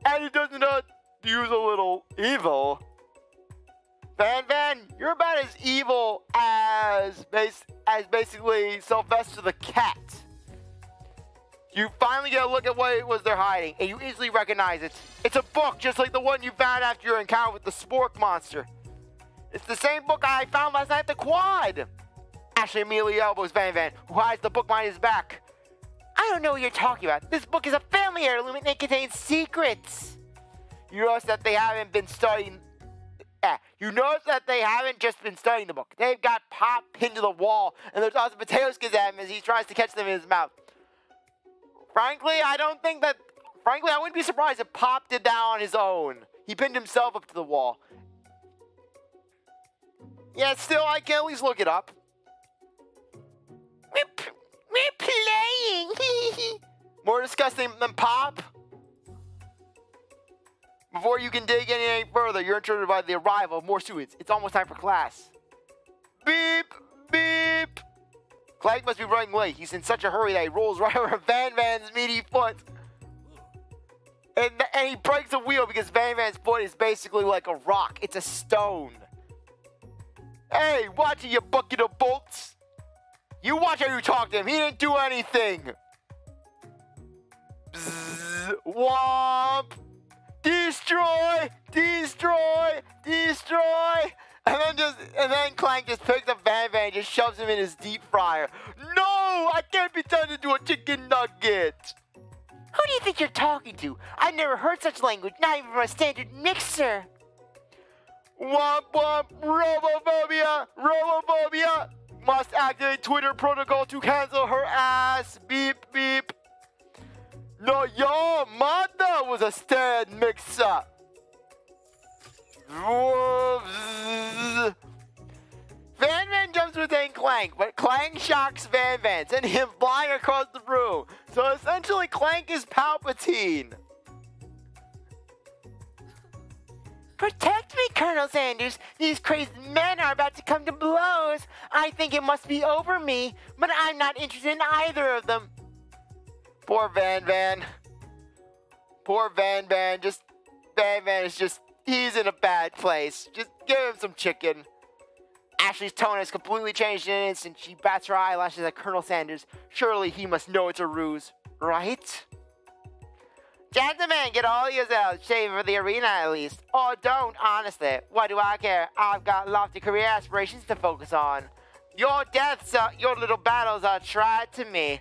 And it doesn't use a little evil. Van Van, you're about as evil as basically Sylvester the cat. You finally get a look at what it was they're hiding, and you easily recognize it. It's a book just like the one you found after your encounter with the spork monster. It's the same book I found last night at the quad. Ashley immediately elbows Van Van, who hides the book behind his back. I don't know what you're talking about. This book is a family heirloom and it contains secrets. You notice that they haven't been studying. Just been studying the book. They've got Pop pinned to the wall, and there's also potato skins at him as he tries to catch them in his mouth. Frankly, I wouldn't be surprised if Pop did that on his own. He pinned himself up to the wall. Yeah, still, I can at least look it up. We're playing. More disgusting than Pop? Before you can dig any further, you're interrupted by the arrival of more students. It's almost time for class. Beep, beep. Clank must be running late. He's in such a hurry that he rolls right over Van Van's meaty foot. And he breaks the wheel because Van Van's foot is basically like a rock. It's a stone. Hey, watch it, you bucket of bolts. You watch how you talk to him. He didn't do anything. Bzzz, womp. Destroy, destroy, destroy. And then Clank just picks up Van Van and just shoves him in his deep fryer. No, I can't be turned into a chicken nugget. Who do you think you're talking to? I've never heard such language, not even from a standard mixer. Womp womp, robophobia, robophobia. Must activate Twitter protocol to cancel her ass. Beep, beep. No, your mother was a stand mixer. Van Van jumps within Clank, but Clank shocks Van Van, sending him flying across the room. So essentially, Clank is Palpatine. Protect me, Colonel Sanders. These crazed men are about to come to blows. I think it must be over me, but I'm not interested in either of them. Poor Van Van. Poor Van Van. Van Van is he's in a bad place. Just give him some chicken. Ashley's tone has completely changed in an instant. She bats her eyelashes at Colonel Sanders. Surely he must know it's a ruse, right? Gentlemen, get all yourselves shaved for the arena at least. Or don't, honestly. What do I care? I've got lofty career aspirations to focus on. Your deaths, your little battles are tried to me.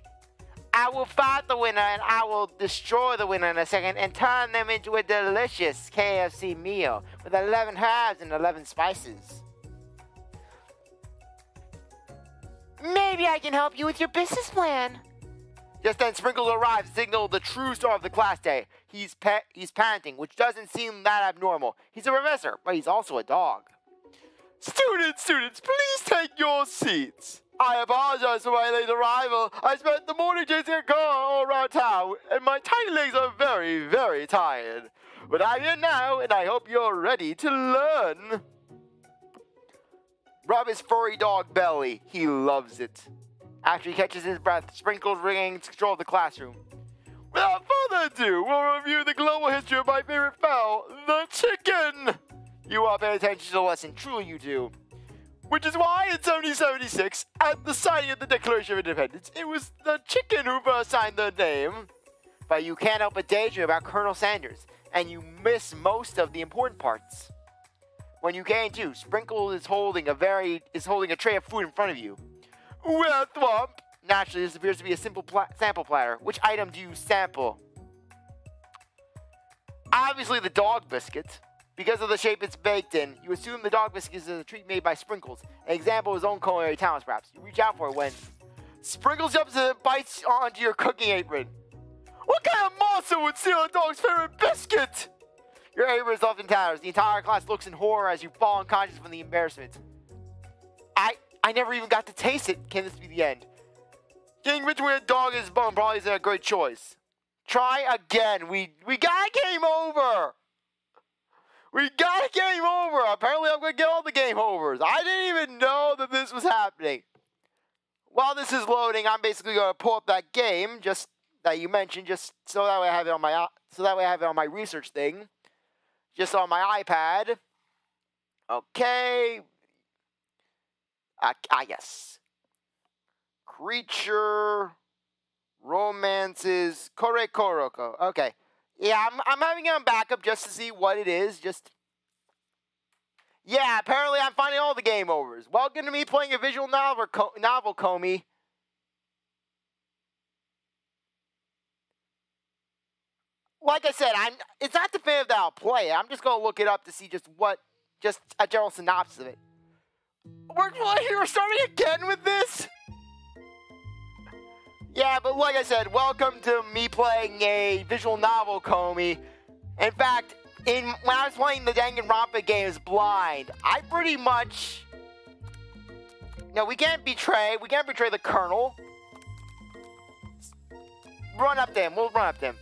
I will fight the winner and I will destroy the winner in a second and turn them into a delicious KFC meal with 11 herbs and 11 spices. Maybe I can help you with your business plan. Just then, Sprinkles arrives to signal the true star of the class day. He's panting, which doesn't seem that abnormal. He's a professor, but he's also a dog. Students, please take your seats. I apologize for my late arrival. I spent the morning chasing a car all around town, and my tiny legs are very, very tired. But I'm here now, and I hope you're ready to learn. Rub his furry dog belly. He loves it. After he catches his breath, Sprinkles regains control of the classroom. Without further ado, we'll review the global history of my favorite fowl, the chicken. You all pay attention to the lesson, truly you do. Which is why in 1776, at the signing of the Declaration of Independence, it was the chicken who first signed the name. But you can't help but daydream about Colonel Sanders, and you miss most of the important parts. When you gain to, Sprinkles is holding a tray of food in front of you. Well, Thwomp. Naturally, this appears to be a simple sample platter. Which item do you sample? Obviously, the dog biscuit. Because of the shape it's baked in, you assume the dog biscuit is a treat made by Sprinkles, an example of his own culinary talents, perhaps. You reach out for it when Sprinkles jumps and bites onto your cooking apron. What kind of monster would steal a dog's favorite biscuit? Your apron is often tatters. The entire class looks in horror as you fall unconscious from the embarrassment. I never even got to taste it. Can this be the end? Getting between a dog and his bone probably isn't a great choice. Try again. We got a game over. We got a game over. Apparently I'm going to get all the game overs. I didn't even know that this was happening. While this is loading, I'm basically going to pull up that game just that you mentioned, just so that way I have it on my research thing. Just on my iPad. Okay. Yes. Creature. Romances. Korekoroko. Okay. Yeah, I'm having it on backup just to see what it is. Yeah, apparently I'm finding all the game overs. Welcome to me playing a visual novel, Comey. Like I said, it's not definitive that I'll play it. I'm just going to look it up to see just a general synopsis of it. We're starting again with this? Yeah, but like I said, welcome to me playing a visual novel, Comey. In fact, when I was playing the Danganronpa games blind, I pretty much... No, we can't betray the Colonel. Run up to him. We'll run up to him.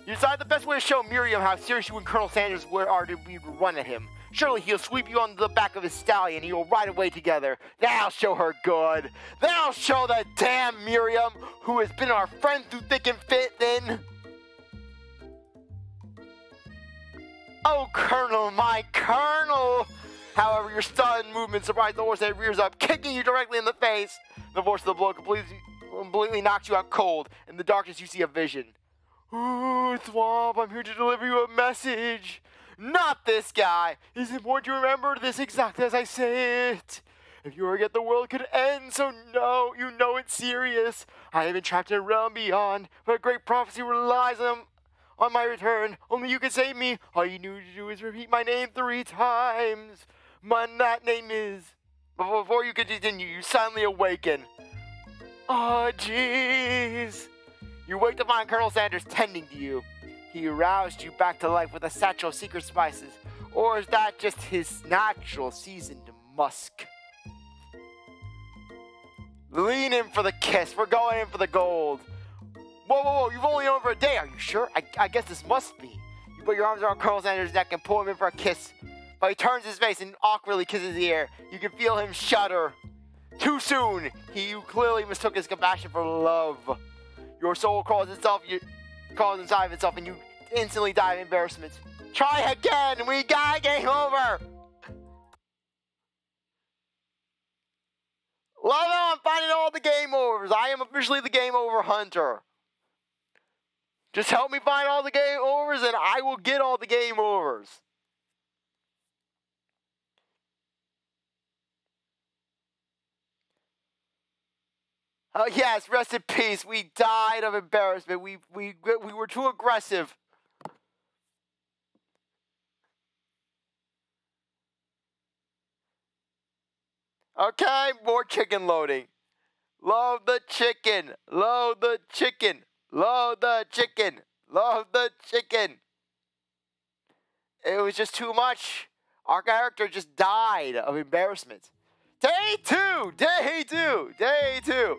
You decide the best way to show Miriam how serious you and Colonel Sanders are to be run at him. Surely he'll sweep you on the back of his stallion and you'll ride away together. That'll show her good. That'll show that damn Miriam, who has been our friend through thick and thin. Oh, Colonel, my Colonel! However, your sudden movement surprised the horse that rears up, kicking you directly in the face. The force of the blow completely knocks you out cold. In the darkness, you see a vision. Ooh, Thwomp, I'm here to deliver you a message. Not this guy. It's important to remember this exactly as I say it. If you forget, the world could end, so no, you know it's serious. I have been trapped in a realm beyond, but a great prophecy relies on my return. Only you can save me. All you need to do is repeat my name 3 times. That name is... But before you can continue, you suddenly awaken. Oh, jeez. You wake to find Colonel Sanders tending to you. He roused you back to life with a satchel of secret spices. Or is that just his natural seasoned musk? Lean in for the kiss. We're going in for the gold. Whoa. You've only known for a day. Are you sure? I guess this must be. You put your arms around Colonel Sanders' neck and pull him in for a kiss. But he turns his face and awkwardly kisses the air. You can feel him shudder. Too soon. He clearly mistook his compassion for love. Your soul crawls inside of itself and you instantly die of embarrassment. Try again! We got a game over! Love how I'm finding all the game overs. I am officially the game over hunter. Just help me find all the game overs and I will get all the game overs. Oh yes, rest in peace. We died of embarrassment. We were too aggressive. Okay, more chicken loading. Load the chicken. Load the chicken. Load the chicken. Load the chicken. It was just too much. Our character just died of embarrassment. Day 2. Day 2. Day 2.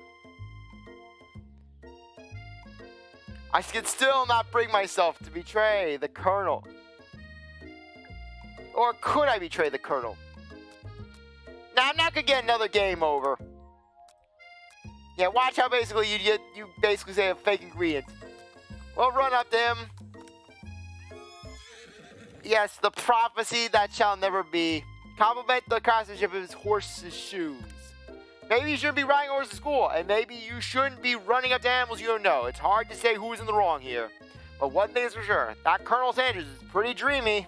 I can still not bring myself to betray the Colonel. Or could I betray the Colonel? Now, I'm not going to get another game over. Yeah, watch how basically you basically say a fake ingredient. We'll run up to him. Yes, the prophecy that shall never be. Compliment the craftsmanship of his horse's shoes. Maybe you shouldn't be riding a horse to school, and maybe you shouldn't be running up to animals you don't know. It's hard to say who's in the wrong here. But one thing is for sure, that Colonel Sanders is pretty dreamy.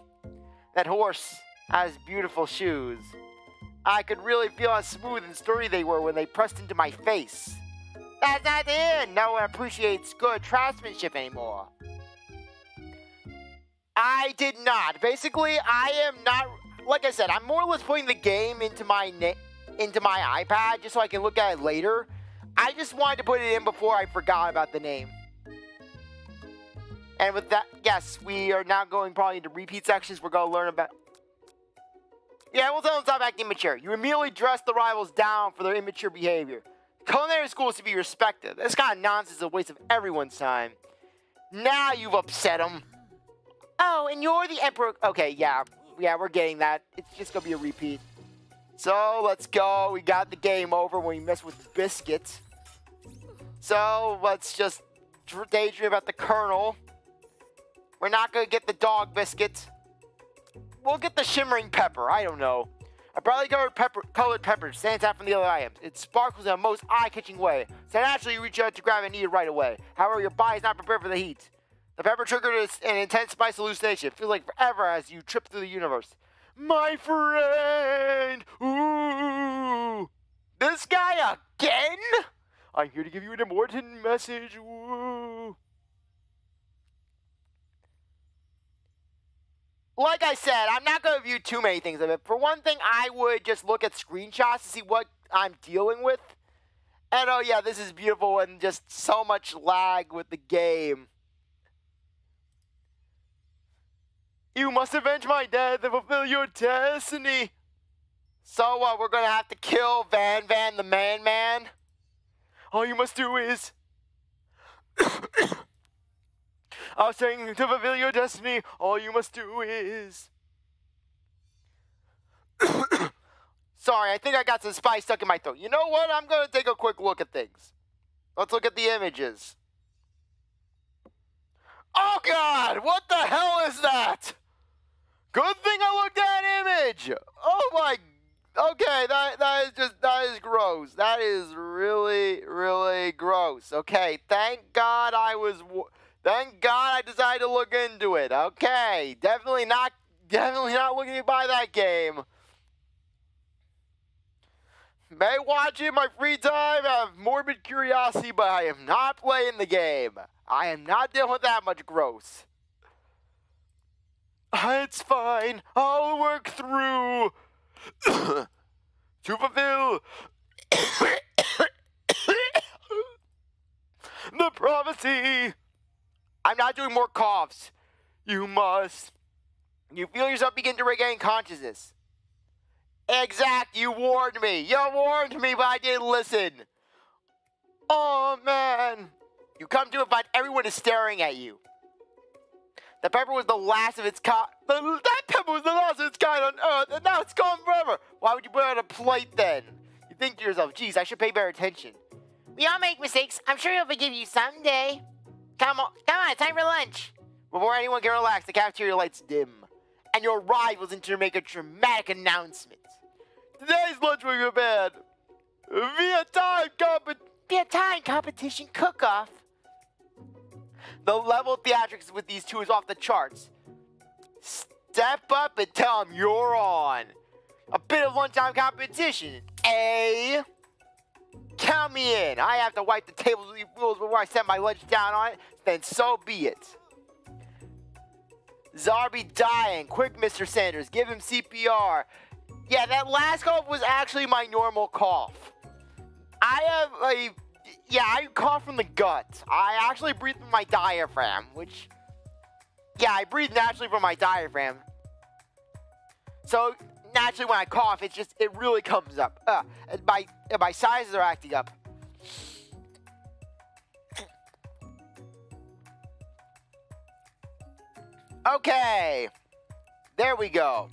That horse has beautiful shoes. I could really feel how smooth and sturdy they were when they pressed into my face. That's not the end. No one appreciates good craftsmanship anymore. I did not. Basically, I am not... Like I said, I'm more or less putting the game into my iPad just so I can look at it later. I just wanted to put it in before I forgot about the name. And with that, yes, we are now going probably into repeat sections. We're going to learn about... Yeah, we'll tell them to stop acting immature. You immediately dress the rivals down for their immature behavior. Culinary school is to be respected. This kind of nonsense is a waste of everyone's time. Now you've upset them. Oh, and you're the emperor... Okay, yeah, we're getting that. It's just going to be a repeat. So, let's go. We got the game over when we mess with biscuits. So, let's just daydream about the Colonel. We're not going to get the dog biscuit. We'll get the shimmering pepper. I don't know. A brightly colored pepper stands out from the other items. It sparkles in a most eye-catching way. So naturally, you reach out to grab and eat it right away. However, your body is not prepared for the heat. The pepper triggered an intense spice hallucination. It feels like forever as you trip through the universe. My friend! Ooh! This guy again? I'm here to give you an important message. Ooh! Like I said, I'm not going to view too many things of it. For one thing, I would just look at screenshots to see what I'm dealing with. And oh yeah, this is beautiful and just so much lag with the game. You must avenge my death and fulfill your destiny. So what, we're going to have to kill Van the Man. All you must do is... I was saying to fulfill your destiny, all you must do is... Sorry, I think I got some spice stuck in my throat. You know what? I'm going to take a quick look at things. Let's look at the images. Oh God! What the hell is that? Good thing I looked at an image! Oh my... Okay, that is gross. That is really, really gross. Okay, thank God I decided to look into it. Okay, definitely not looking to buy that game. May watch it in my free time, I have morbid curiosity, but I am not playing the game. I am not dealing with that much gross. It's fine. I'll work through to fulfill the prophecy. I'm not doing more coughs. You must. You feel yourself begin to regain consciousness. Exact. You warned me. You warned me, but I didn't listen. Oh, man. You come to it, but everyone is staring at you. The pepper was the last of its kind. That pepper was the last of its kind on Earth, and now it's gone forever. Why would you put it on a plate then? You think to yourself, geez, I should pay better attention. We all make mistakes. I'm sure he'll forgive you someday. Come on, it's time for lunch. Before anyone can relax, the cafeteria lights dim, and your rivals enter to make a dramatic announcement. Today's lunch will be bad. Via time competition cook-off. The level of theatrics with these two is off the charts. Step up and tell them you're on. A bit of lunchtime competition. Count me in. I have to wipe the tables with these rules before I set my lunch down on it. Then so be it. Czar be dying. Quick, Mr. Sanders. Give him CPR. Yeah, that last cough was actually my normal cough. I cough from the gut. I actually breathe from my diaphragm, which, yeah, I breathe naturally from my diaphragm. So naturally when I cough, it really comes up. And my sizes are acting up. Okay, there we go.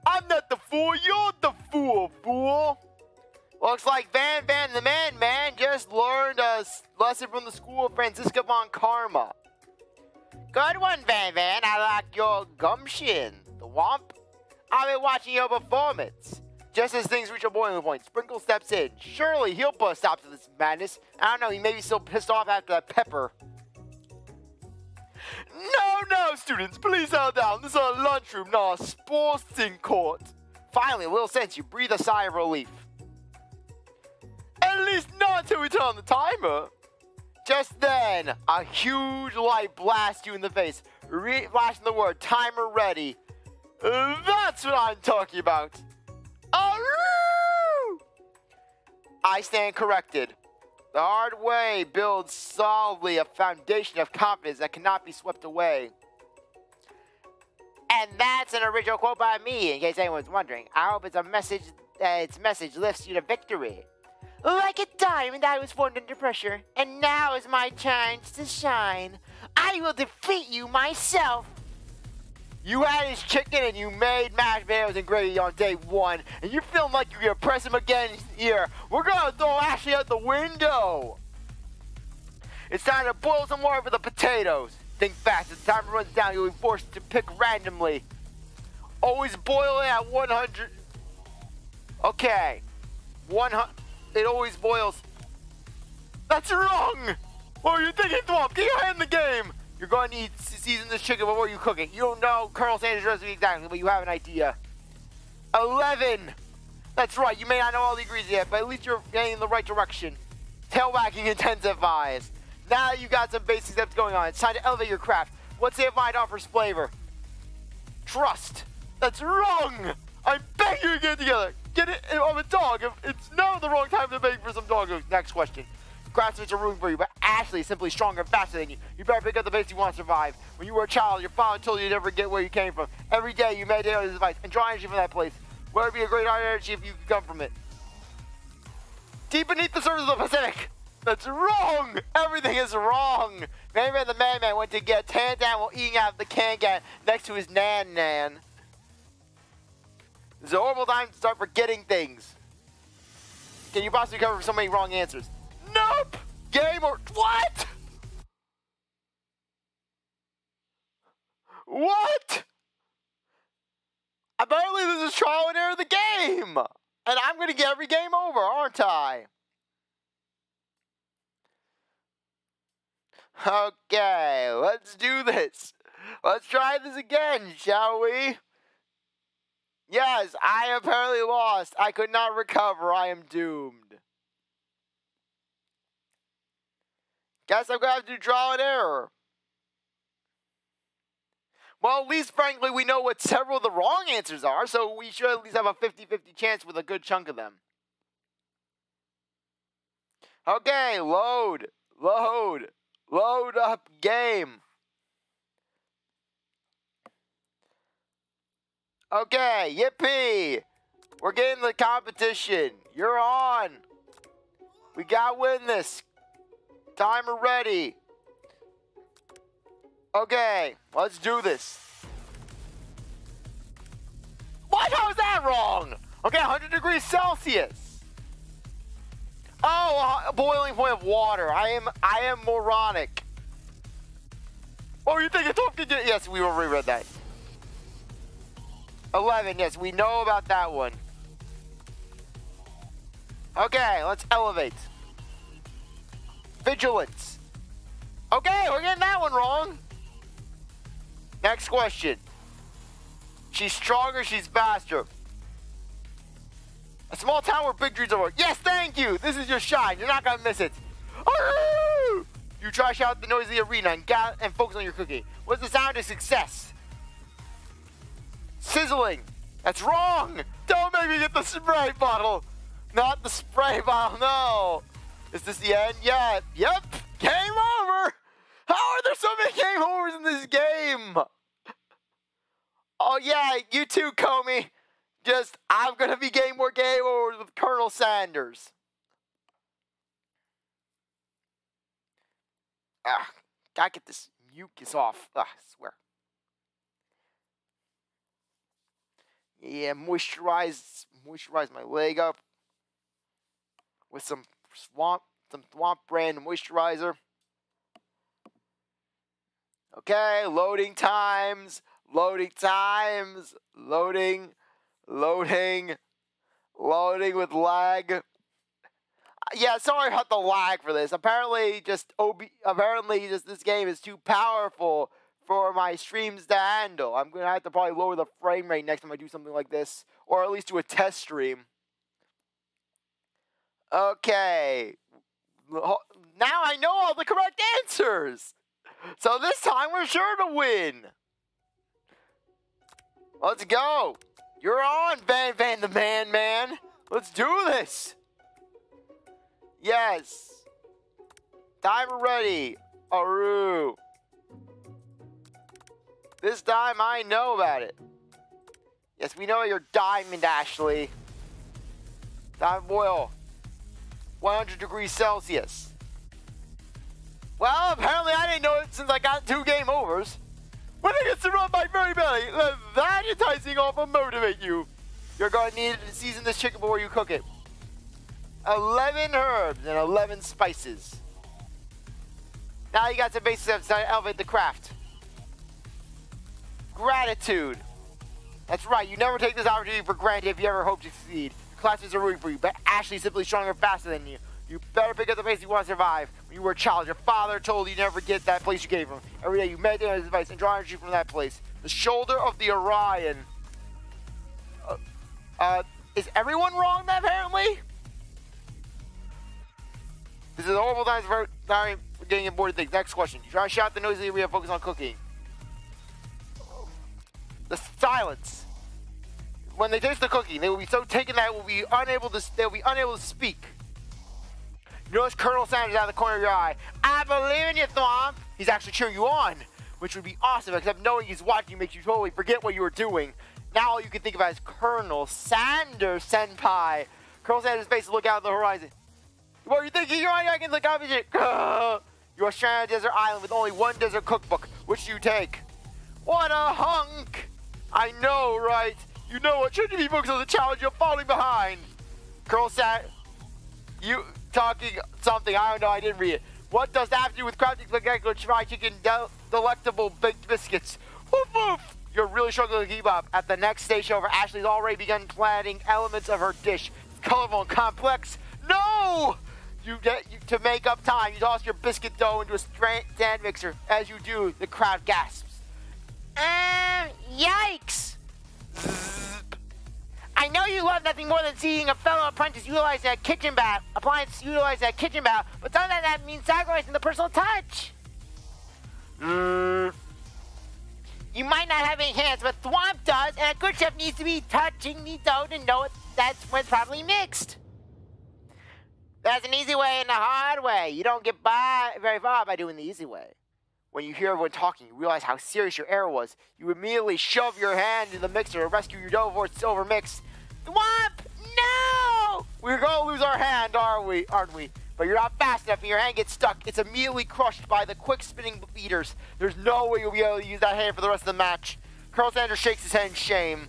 I'm not the fool, you're the fool. Looks like Van the Man just learned a lesson from the school of Francisca von Karma. Good one, Van. I like your gumption, the Womp. I've been watching your performance. Just as things reach a boiling point, Sprinkle steps in. Surely he'll put a stop to this madness. I don't know, he may be still pissed off after that pepper. No, students, please settle down. This is a lunchroom, not a sporting court. Finally, a little sense, you breathe a sigh of relief. At least not until we turn on the timer. Just then, a huge light blasts you in the face, flashing the word timer ready. That's what I'm talking about. Arroo! I stand corrected. The hard way builds solidly a foundation of confidence that cannot be swept away. And that's an original quote by me, in case anyone's wondering. I hope its message lifts you to victory. Like a diamond, I was formed under pressure, and now is my chance to shine. I will defeat you myself. You had his chicken and you made mashed potatoes and gravy on day one, and you're feeling like you're gonna press him again here. We're gonna throw Ashley out the window. It's time to boil some water for the potatoes. Think fast, as the timer runs down, you'll be forced to pick randomly. Always boil it at 100. Okay, 100. It always boils. That's wrong! What are you thinking, Thwomp? Get your head in the game! You're going to need to season this chicken before you cook it. You don't know Colonel Sanders' recipe exactly, but you have an idea. 11! That's right, you may not know all the ingredients yet, but at least you're getting in the right direction. Tail wagging intensifies. Now that you got some basic steps going on, it's time to elevate your craft. What's the vine offers flavor? Trust. That's wrong! I beg you to get it together. Get it on a dog. It's never the wrong time to beg for some dog. Next question. Craftsmates are rooting for you, but Ashley is simply stronger and faster than you. You better pick up the base you want to survive. When you were a child, your father told you never get where you came from. Every day you meditate on his advice and draw energy from that place. Where would be a great energy if you could come from it? Deep beneath the surface of the Pacific. That's wrong. Everything is wrong. Man the Man went to get tan while eating out of the can next to his nan. It's a horrible time to start forgetting things. Can you possibly cover so many wrong answers? Nope! Game or what? What? Apparently this is trial and error of the game. And I'm gonna get every game over, aren't I? Okay, let's do this. Let's try this again, shall we? Yes, I apparently lost. I could not recover. I am doomed. Guess I'm going to have to do trial and error. Well, at least, frankly, we know what several of the wrong answers are, so we should at least have a 50-50 chance with a good chunk of them. Okay, load up game. Okay, yippee! We're getting the competition. You're on. We got witness. Timer ready. Okay, let's do this. What? How is that wrong? Okay, 100 degrees Celsius. Oh, a boiling point of water. I am moronic. Oh, you think it's talking to? Yes, we already read that. 11, yes, we know about that one. Okay, let's elevate. Vigilance. Okay, we're getting that one wrong. Next question. She's stronger, she's faster. A small town where big dreams are born. Yes, thank you. This is your shine. You're not gonna miss it. Arroo! You try to shout the noisy arena and focus on your cooking. What's the sound of success? Sizzling. That's wrong. Don't make me get the Sprite bottle. Not the spray bottle, no. Is this the end yet? Yep, game over. How are there so many game overs in this game? Oh yeah, you too, Comey. I'm gonna be getting more game overs with Colonel Sanders. Gotta get this mucus off. I swear. Yeah, moisturize my leg up with some Thwomp brand moisturizer. Okay, loading times, loading with lag. Yeah, sorry about the lag for this. Apparently, this game is too powerful for my streams to handle. I'm gonna have to probably lower the frame rate next time I do something like this, or at least do a test stream. Okay, now I know all the correct answers, so this time we're sure to win. Let's go. You're on, Van the Man. Let's do this. Yes. Timer ready. Aru. This time I know about it. Yes, we know you're Diamond, Ashley. Diamond boil. 100 degrees Celsius. Well, apparently I didn't know it since I got 2 game overs. When it gets to run by very belly, let that enticing offer motivate you. You're going to need to season this chicken before you cook it. 11 herbs and 11 spices. Now you got some basic steps to elevate the craft. Gratitude. That's right, you never take this opportunity for granted if you ever hope to succeed. Your classmates are rooting for you, but Ashley's simply stronger and faster than you. You better pick up the pace you want to survive. When you were a child, your father told you never get that place you gave him. Every day you meditate on his advice and draw energy from that place. The shoulder of the Orion. Is everyone wrong apparently? This is a horrible time for getting important things. Next question. You try to shout the noisy area, focus on cooking. The silence. When they taste the cooking, they will be so taken that they'll be unable to speak. You notice Colonel Sanders out of the corner of your eye. I believe in you, Thwomp. He's actually cheering you on, which would be awesome, except knowing he's watching you makes you totally forget what you were doing. Now all you can think about is Colonel Sanders, Senpai. Colonel Sanders' face look out at the horizon. What are you thinking? You're I can look up at it. You are stranded on a desert island with only one desert cookbook. Which do you take? What a hunk! I know, right? You know what? Shouldn't you be focused on the challenge? You're falling behind. Colonel Sanders, you talking something. I don't know. I didn't read it. What does that have to do with crafting spectacular fried chicken delectable baked biscuits? Woof woof! You're really struggling to keep up. At the next station over, Ashley's already begun planning elements of her dish. It's colorful and complex. No! To make up time, you toss your biscuit dough into a stand mixer. As you do, the crowd gasps. Yikes! I know you love nothing more than seeing a fellow apprentice utilize that kitchen bat, but sometimes that means sacrificing the personal touch. You might not have any hands, but Thwomp does, and a good chef needs to be touching the dough to know that's when it's properly mixed. There's an easy way and a hard way. You don't get very far by doing the easy way. When you hear everyone talking, you realize how serious your error was. You immediately shove your hand in the mixer to rescue your dough before it's overmixed. Thwomp! No! We're gonna lose our hand, aren't we? But you're not fast enough and your hand gets stuck. It's immediately crushed by the quick spinning beaters. There's no way you'll be able to use that hand for the rest of the match. Colonel Sanders shakes his head in shame.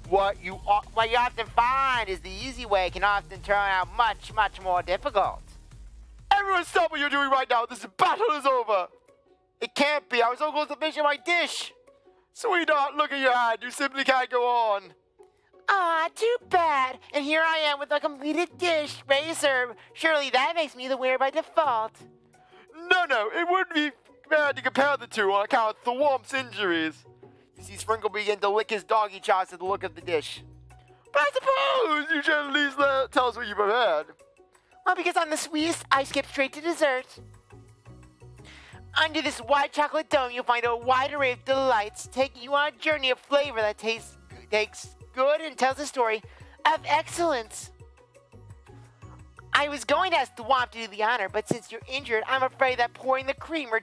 What you often find is the easy way can often turn out much, much more difficult. Everyone stop what you're doing right now. This battle is over. It can't be. I was so close to finishing my dish. Sweetheart, look at your hand. You simply can't go on. Ah, too bad. And here I am with a completed dish, ready to serve. Surely that makes me the winner by default. No, it wouldn't be fair to compare the two on account of Thwomp's injuries. You see Sprinkle begin to lick his doggy chops at the look of the dish. But I suppose you should at least tell us what you prepared. Well, because I'm the sweetest, I skip straight to dessert. Under this white chocolate dome, you'll find a wide array of delights, taking you on a journey of flavor that tastes good and tells a story of excellence. I was going to ask Thwomp to do the honor, but since you're injured, I'm afraid that pouring the creamer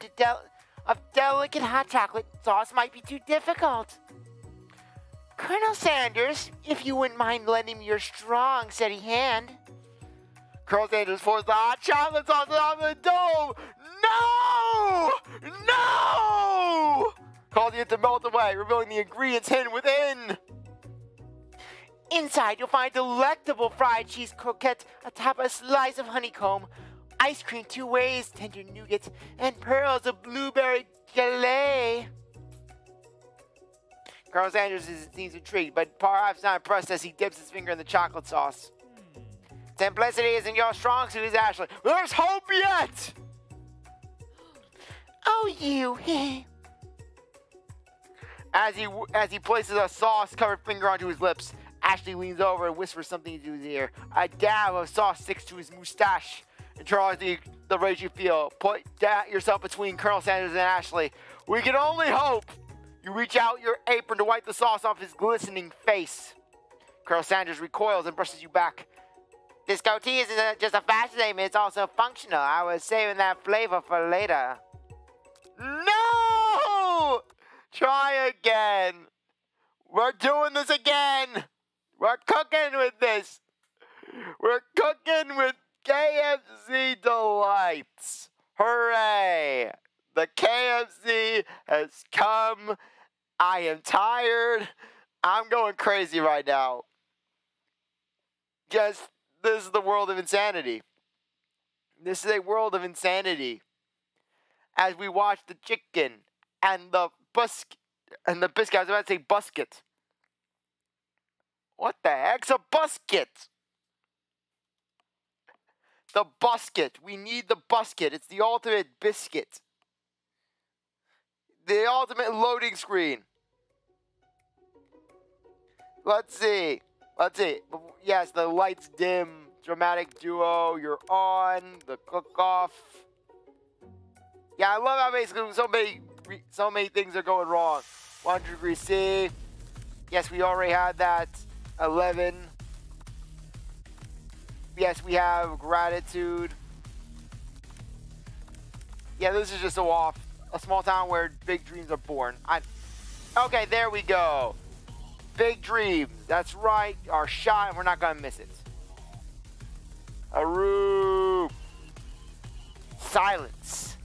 of delicate hot chocolate sauce might be too difficult. Colonel Sanders, if you wouldn't mind lending me your strong, steady hand. Colonel Sanders pours the hot chocolate sauce on the dough. No! No! Causing it to melt away, revealing the ingredients hidden within. Inside, you'll find delectable fried cheese croquettes atop a slice of honeycomb, ice cream 2 ways, tender nougat, and pearls of blueberry gelée. Colonel Sanders seems intrigued, but perhaps not impressed as he dips his finger in the chocolate sauce. Simplicity isn't your strong suit, is Ashley. There's hope yet! Oh, you. As he places a sauce-covered finger onto his lips, Ashley leans over and whispers something into his ear. A dab of sauce sticks to his mustache. Internalize the rage you feel. Put yourself between Colonel Sanders and Ashley. We can only hope. You reach out your apron to wipe the sauce off his glistening face. Colonel Sanders recoils and brushes you back. This goatee isn't just a fashion statement, it's also functional. I was saving that flavor for later. No! Try again. We're doing this again. We're cooking with this. We're cooking with KFC Delights. Hooray! The KFC has come. I am tired. I'm going crazy right now. This is the world of insanity. This is a world of insanity. As we watch the chicken and the biscuit. I was about to say busket. What the heck's a busket? The busket. We need the busket. It's the ultimate biscuit. The ultimate loading screen. Let's see. Yes, the lights dim. Dramatic duo. You're on. The cook-off. Yeah, I love how basically so many things are going wrong. 100 degrees C. Yes, we already had that. 11. Yes, we have gratitude. Yeah, this is just a small town where big dreams are born. Okay, there we go. Big dreams. That's right. Our shot, and we're not going to miss it. Aru. Silence.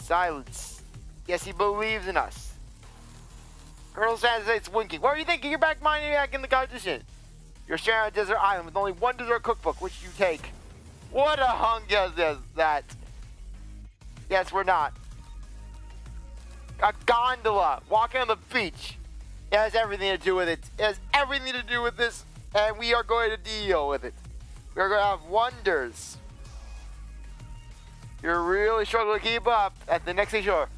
Silence. Yes, he believes in us. Colonel Sanders is winking. What are you thinking? You're back in the competition. You're sharing a desert island with only one dessert cookbook, which you take. What a hunk is that? Yes, we're not. A gondola walking on the beach. It has everything to do with it. It has everything to do with this, and we are going to deal with it. We're going to have wonders. You're really struggling to keep up at the next shore.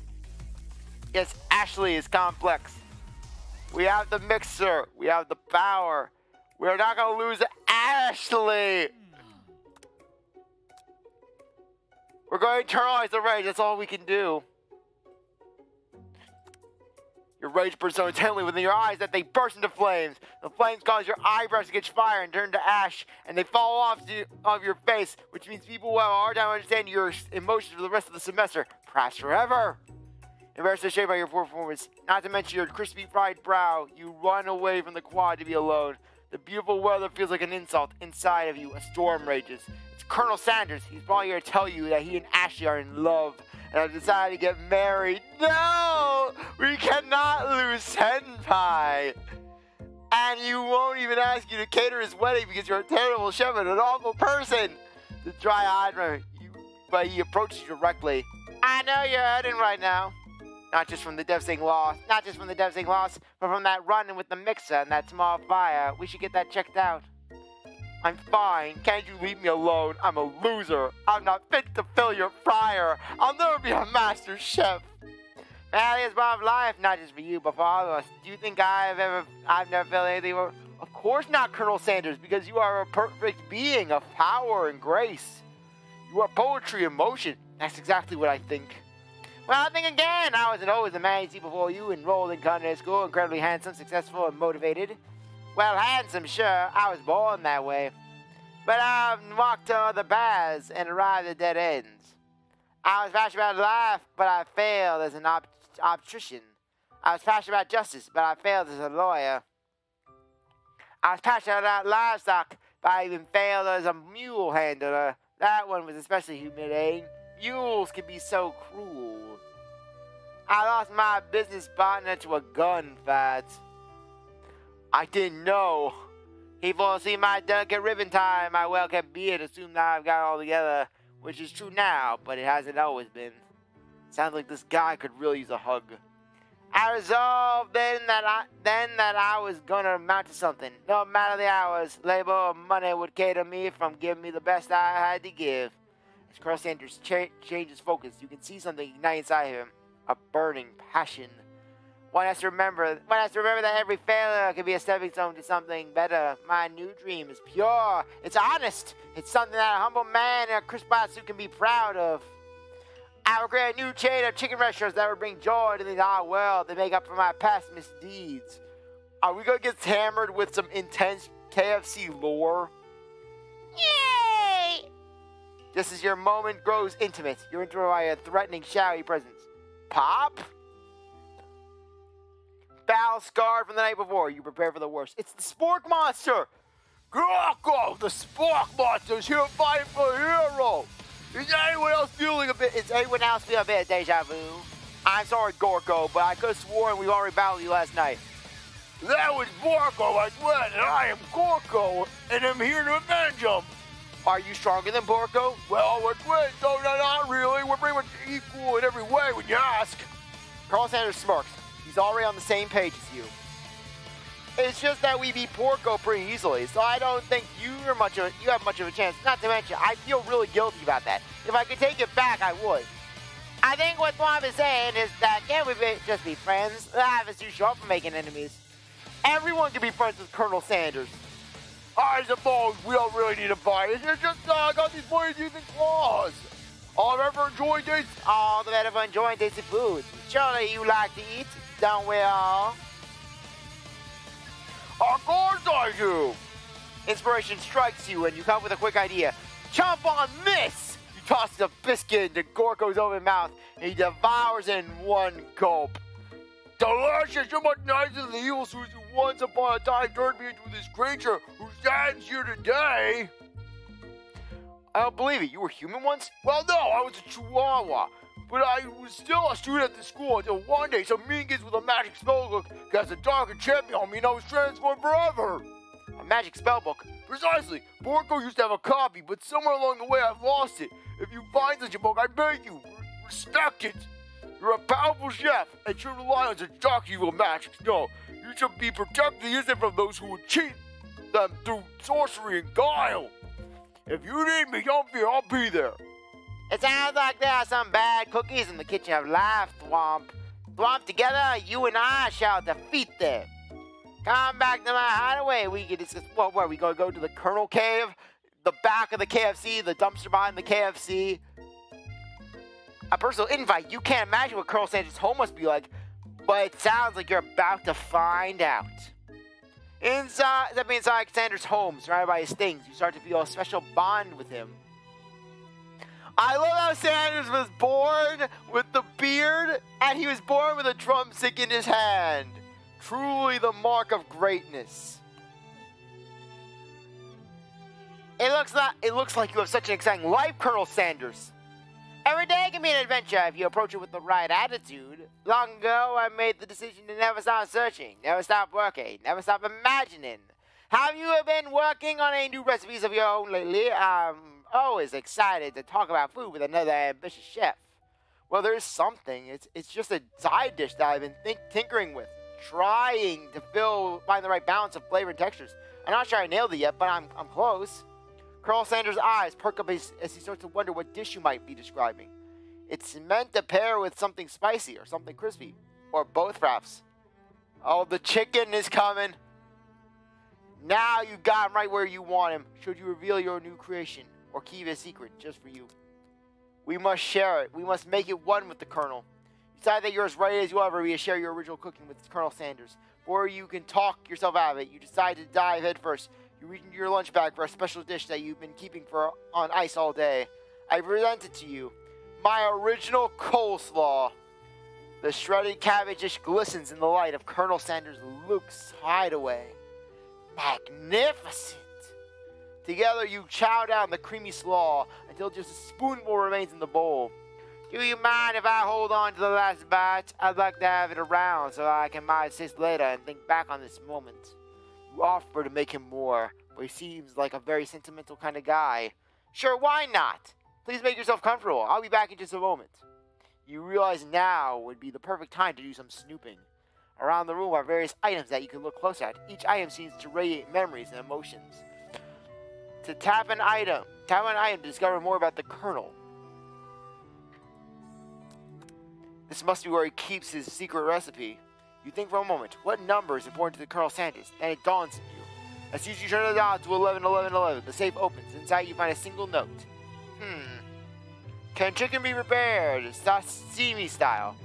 Yes, Ashley is complex. We have the mixer. We have the power. We're not going to lose Ashley. We're going to internalize the rage. That's all we can do. Your rage burns so intently within your eyes that they burst into flames. The flames cause your eyebrows to catch fire and turn to ash, and they fall off of your face, which means people will have a hard time understanding your emotions for the rest of the semester, perhaps forever. Embarrassed and ashamed by your poor performance, not to mention your crispy fried brow, you run away from the quad to be alone. The beautiful weather feels like an insult. Inside of you, a storm rages. It's Colonel Sanders. He's probably here to tell you that he and Ashley are in love and have decided to get married. No! We cannot lose Senpai! And you won't even ask you to cater his wedding because you're a terrible chef and an awful person! The dry-eyed, but he approaches you directly. I know you're hurting right now. Not just from the devastating loss, but from that run-in with the mixer and that small fire. We should get that checked out. I'm fine. Can't you leave me alone? I'm a loser. I'm not fit to fill your fryer. I'll never be a master chef. Well, it's part of life, not just for you, but for all of us. Do you think I've never felt anything? Of course not, Colonel Sanders, because you are a perfect being of power and grace. You are poetry in motion. That's exactly what I think. Well, think again. I wasn't always the man you see before you, enrolled in culinary school, incredibly handsome, successful, and motivated. Well, handsome, sure. I was born that way. But I've walked to other paths and arrived at dead ends. I was passionate about life, but I failed as an obstetrician. I was passionate about justice, but I failed as a lawyer. I was passionate about livestock, but I even failed as a mule handler. That one was especially humiliating. Mules can be so cruel. I lost my business partner to a gunfight. I didn't know. He foreseen my delicate ribbon tie and my well-kept beard, assumed that I've got it all together, which is true now, but it hasn't always been. Sounds like this guy could really use a hug. I resolved then that I was gonna amount to something. No matter the hours, labor or money would cater me from giving me the best I had to give. As Colonel Sanders changes focus, you can see something ignite inside him, a burning passion. One has to remember that every failure can be a stepping stone to something better. My new dream is pure. It's honest. It's something that a humble man in a crisp suit can be proud of. I will create a new chain of chicken restaurants that will bring joy to the entire world to make up for my past misdeeds. Are we going to get hammered with some intense KFC lore? Yay! Just as your moment grows intimate, you're interrupted by a threatening, shadowy presence. Pop? Battle scarred from the night before, you prepare for the worst. It's the Spork Monster! Gorko, the Spork Monster is here fighting for a hero! Is anyone else feeling a bit of deja vu? I'm sorry, Gorko, but I could have sworn we already battled you last night. That was Gorko, I swear, and I am Gorko, and I'm here to avenge him. Are you stronger than Gorko? Well, we're twins, so not really. We're pretty much equal in every way when you ask. Colonel Sanders smirks. He's already on the same page as you. It's just that we beat Porco pretty easily, so I don't think you have much of a chance. Not to mention, I feel really guilty about that. If I could take it back, I would. I think what Thwomp is saying is that can't we just be friends? Life is too short for making enemies. Everyone can be friends with Colonel Sanders. I suppose we don't really need a fight. It's just I got these boys using claws. All the better for enjoying tasty foods. Surely you like to eat, don't we all? Of course I do! Inspiration strikes you and you come up with a quick idea. Chomp on this! You toss the biscuit into Gorko's open mouth and he devours it in one gulp. Delicious! You're much nicer than the evil Susie who once upon a time turned me into this creature who stands here today. I don't believe it. You were human once? Well, no, I was a chihuahua. But I was still a student at the school until one day some mean kids with a magic spellbook cast a dark enchantment on me and I was transformed forever. A magic spellbook? Precisely. Porco used to have a copy, but somewhere along the way I've lost it. If you find such a book, I beg you, respect it. You're a powerful chef and should rely on such dark evil magic. No, you should be protecting the innocent from those who would cheat them through sorcery and guile. If you need me, don't fear, I'll be there. It sounds like there are some bad cookies in the kitchen of life, Thwomp. Thwomp, together, you and I shall defeat them. Come back to my hideaway. We can discuss what were we going to go to the Colonel Cave? The back of the KFC, the dumpster behind the KFC. A personal invite. You can't imagine what Colonel Sanders' home must be like, but it sounds like you're about to find out. Inside Sanders' home, surrounded by his things, you start to feel a special bond with him. I love how Sanders was born with the beard, and he was born with a drumstick in his hand. Truly the mark of greatness. It looks like you have such an exciting life, Colonel Sanders. Every day can be an adventure if you approach it with the right attitude. Long ago, I made the decision to never stop searching, never stop working, never stop imagining. Have you been working on any new recipes of your own lately? I'm always excited to talk about food with another ambitious chef. Well, there's something. It's just a side dish that I've been tinkering with, trying to find the right balance of flavor and textures. I'm not sure I nailed it yet, but I'm close. Colonel Sanders' eyes perk up as he starts to wonder what dish you might be describing. It's meant to pair with something spicy or something crispy, or both perhaps. Oh, the chicken is coming. Now you got him right where you want him. Should you reveal your new creation, or keep it a secret just for you? We must share it. We must make it one with the Colonel. Decide that you're as ready as you'll ever be to share your original cooking with Colonel Sanders. Before you can talk yourself out of it, you decide to dive head first. You reach into your lunch bag for a special dish that you've been keeping on ice all day. I present it to you. My original coleslaw. The shredded cabbage dish glistens in the light of Colonel Sanders' Luke's hideaway. Magnificent! Together you chow down the creamy slaw until just a spoonful remains in the bowl. Do you mind if I hold on to the last bite? I'd like to have it around so I can taste later and think back on this moment. You offer to make him more, but he seems like a very sentimental kind of guy. Sure, why not? Please make yourself comfortable. I'll be back in just a moment. You realize now would be the perfect time to do some snooping. Around the room are various items that you can look close at. Each item seems to radiate memories and emotions. To tap an item to discover more about the Colonel. This must be where he keeps his secret recipe. You think for a moment, what number is important to the Colonel Sanders? Then it dawns on you. As soon as you turn the dial to 111111, the safe opens. Inside you find a single note. Can chicken be prepared? Sashimi style.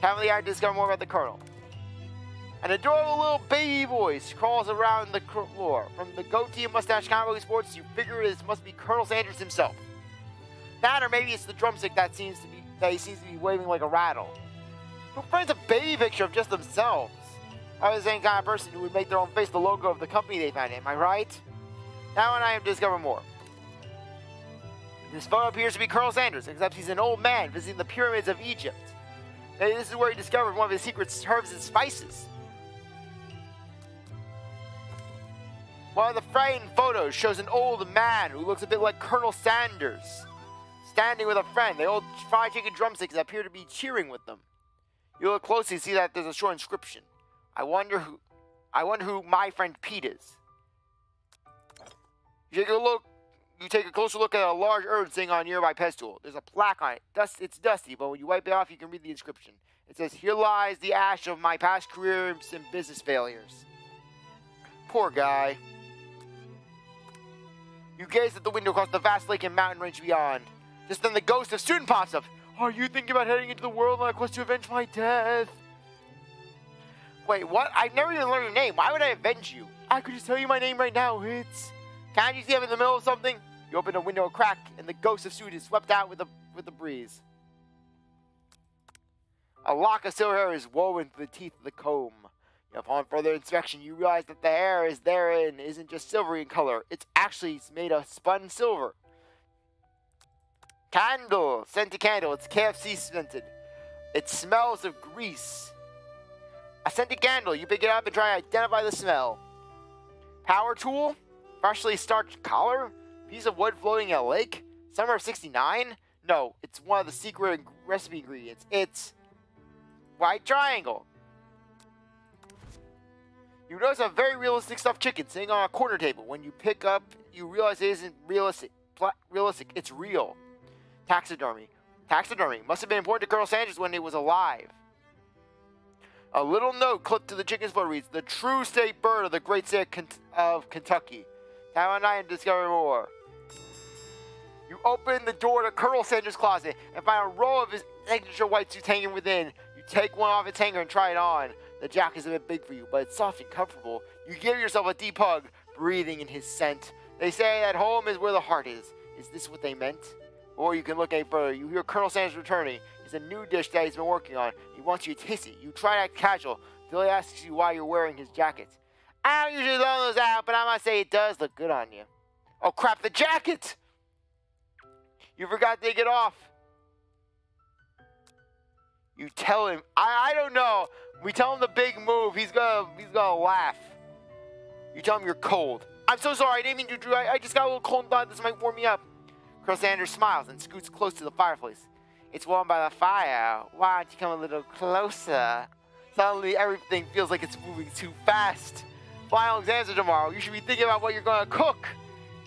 Time of the hour to discover more about the Colonel. An adorable little baby voice crawls around the floor. From the goatee and mustache comic sports, you figure this must be Colonel Sanders himself. That, or maybe it's the drumstick that he seems to be waving like a rattle. Who finds a baby picture of just themselves? I was the same kind of person who would make their own face the logo of the company they found. Am I right? Now and I have to discover more. This photo appears to be Colonel Sanders, except he's an old man visiting the pyramids of Egypt. Maybe this is where he discovered one of his secret herbs and spices. One of the framed photos shows an old man who looks a bit like Colonel Sanders, standing with a friend. The old fried chicken drumsticks appear to be cheering with them. You look closely and see that there's a short inscription. I wonder who my friend Pete is. You take a closer look at a large urn sitting on a nearby pedestal. There's a plaque on it. It's dusty, but when you wipe it off, you can read the inscription. It says, "Here lies the ash of my past careers and business failures." Poor guy. You gaze at the window across the vast lake and mountain range beyond. Just then the ghost of student pops up. Are you thinking about heading into the world on a quest to avenge my death? Wait, what? I've never even learned your name. Why would I avenge you? I could just tell you my name right now. Can't you see I'm in the middle of something? You open a window a crack, and the ghost of student is swept out with the breeze. A lock of silver hair is woven through the teeth of the comb. Upon further inspection, you realize that the hair therein isn't just silvery in color. It's actually made of spun silver. Candle. Scented candle. It's KFC scented. It smells of grease. A scented candle. You pick it up and try to identify the smell. Power tool. Freshly starched collar. Piece of wood floating in a lake. Summer of '69? No, it's one of the secret recipe ingredients. It's white triangle. You notice a very realistic stuffed chicken sitting on a corner table. When you pick up, you realize it isn't realistic. It's real. Taxidermy. Taxidermy must have been important to Colonel Sanders when he was alive. A little note clipped to the chicken's foot reads, "The true state bird of the great state of Kentucky." Now and I am discovering more. You open the door to Colonel Sanders' closet and find a row of his signature white suits hanging within. You take one off its hanger and try it on. The jacket is a bit big for you, but it's soft and comfortable. You give yourself a deep hug, breathing in his scent. They say that home is where the heart is. Is this what they meant? Or you can look any further. You hear Colonel Sanders returning. It's a new dish that he's been working on. He wants you to taste it. You try to act casual until he asks you why you're wearing his jacket. I don't usually loan those out, but I must say it does look good on you. Oh crap, the jacket! You forgot to take it off. You tell him, I don't know. We tell him the big move. He's gonna laugh. You tell him you're cold. I'm so sorry. I didn't mean to do. I just got a little cold and thought this might warm me up. Colonel Sanders smiles and scoots close to the fireplace. It's warm by the fire. Why don't you come a little closer? Suddenly, everything feels like it's moving too fast. Final exams are tomorrow. You should be thinking about what you're gonna cook.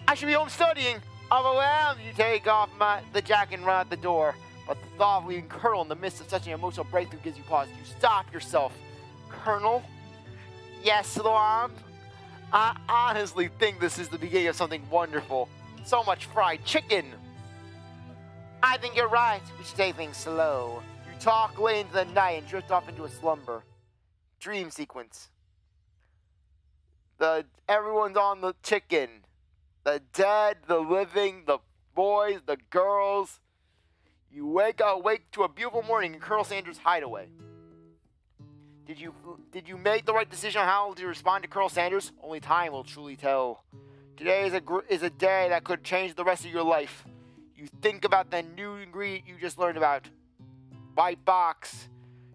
I should be home studying. Overwhelmed, you take off the jacket and run out the door. But the thought of leaving Colonel in the midst of such an emotional breakthrough gives you pause. You stop yourself. Colonel? Yes, CzarThwomp? I honestly think this is the beginning of something wonderful. So much fried chicken. I think you're right. We should take things slow. You talk late into the night and drift off into a slumber. Dream sequence. Everyone's on the chicken. The dead, the living, the boys, the girls. You wake to a beautiful morning in Colonel Sanders' hideaway. Did you make the right decision on how to respond to Colonel Sanders? Only time will truly tell. Today is a day that could change the rest of your life. You think about the new ingredient you just learned about. White box.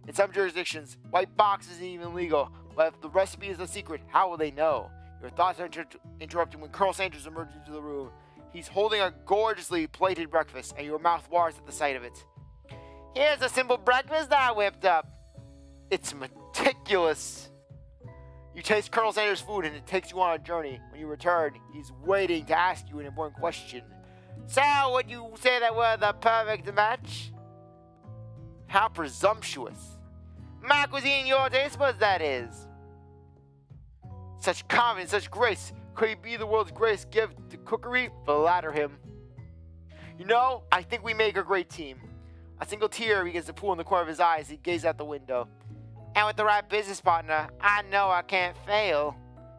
In some jurisdictions, white box isn't even legal. But if the recipe is a secret, how will they know? Your thoughts are interrupted when Colonel Sanders emerges into the room. He's holding a gorgeously plated breakfast, and your mouth waters at the sight of it. Here's a simple breakfast that I whipped up. It's meticulous. You taste Colonel Sanders' food, and it takes you on a journey. When you return, he's waiting to ask you an important question. So, would you say that we're the perfect match? How presumptuous. My cuisine, your taste buds, that is. Such confidence, such grace. Could he be the world's greatest gift to cookery? Flatter him. You know, I think we make a great team. A single tear begins to pool in the corner of his eye as he gazes out the window. And with the right business partner, I know I can't fail.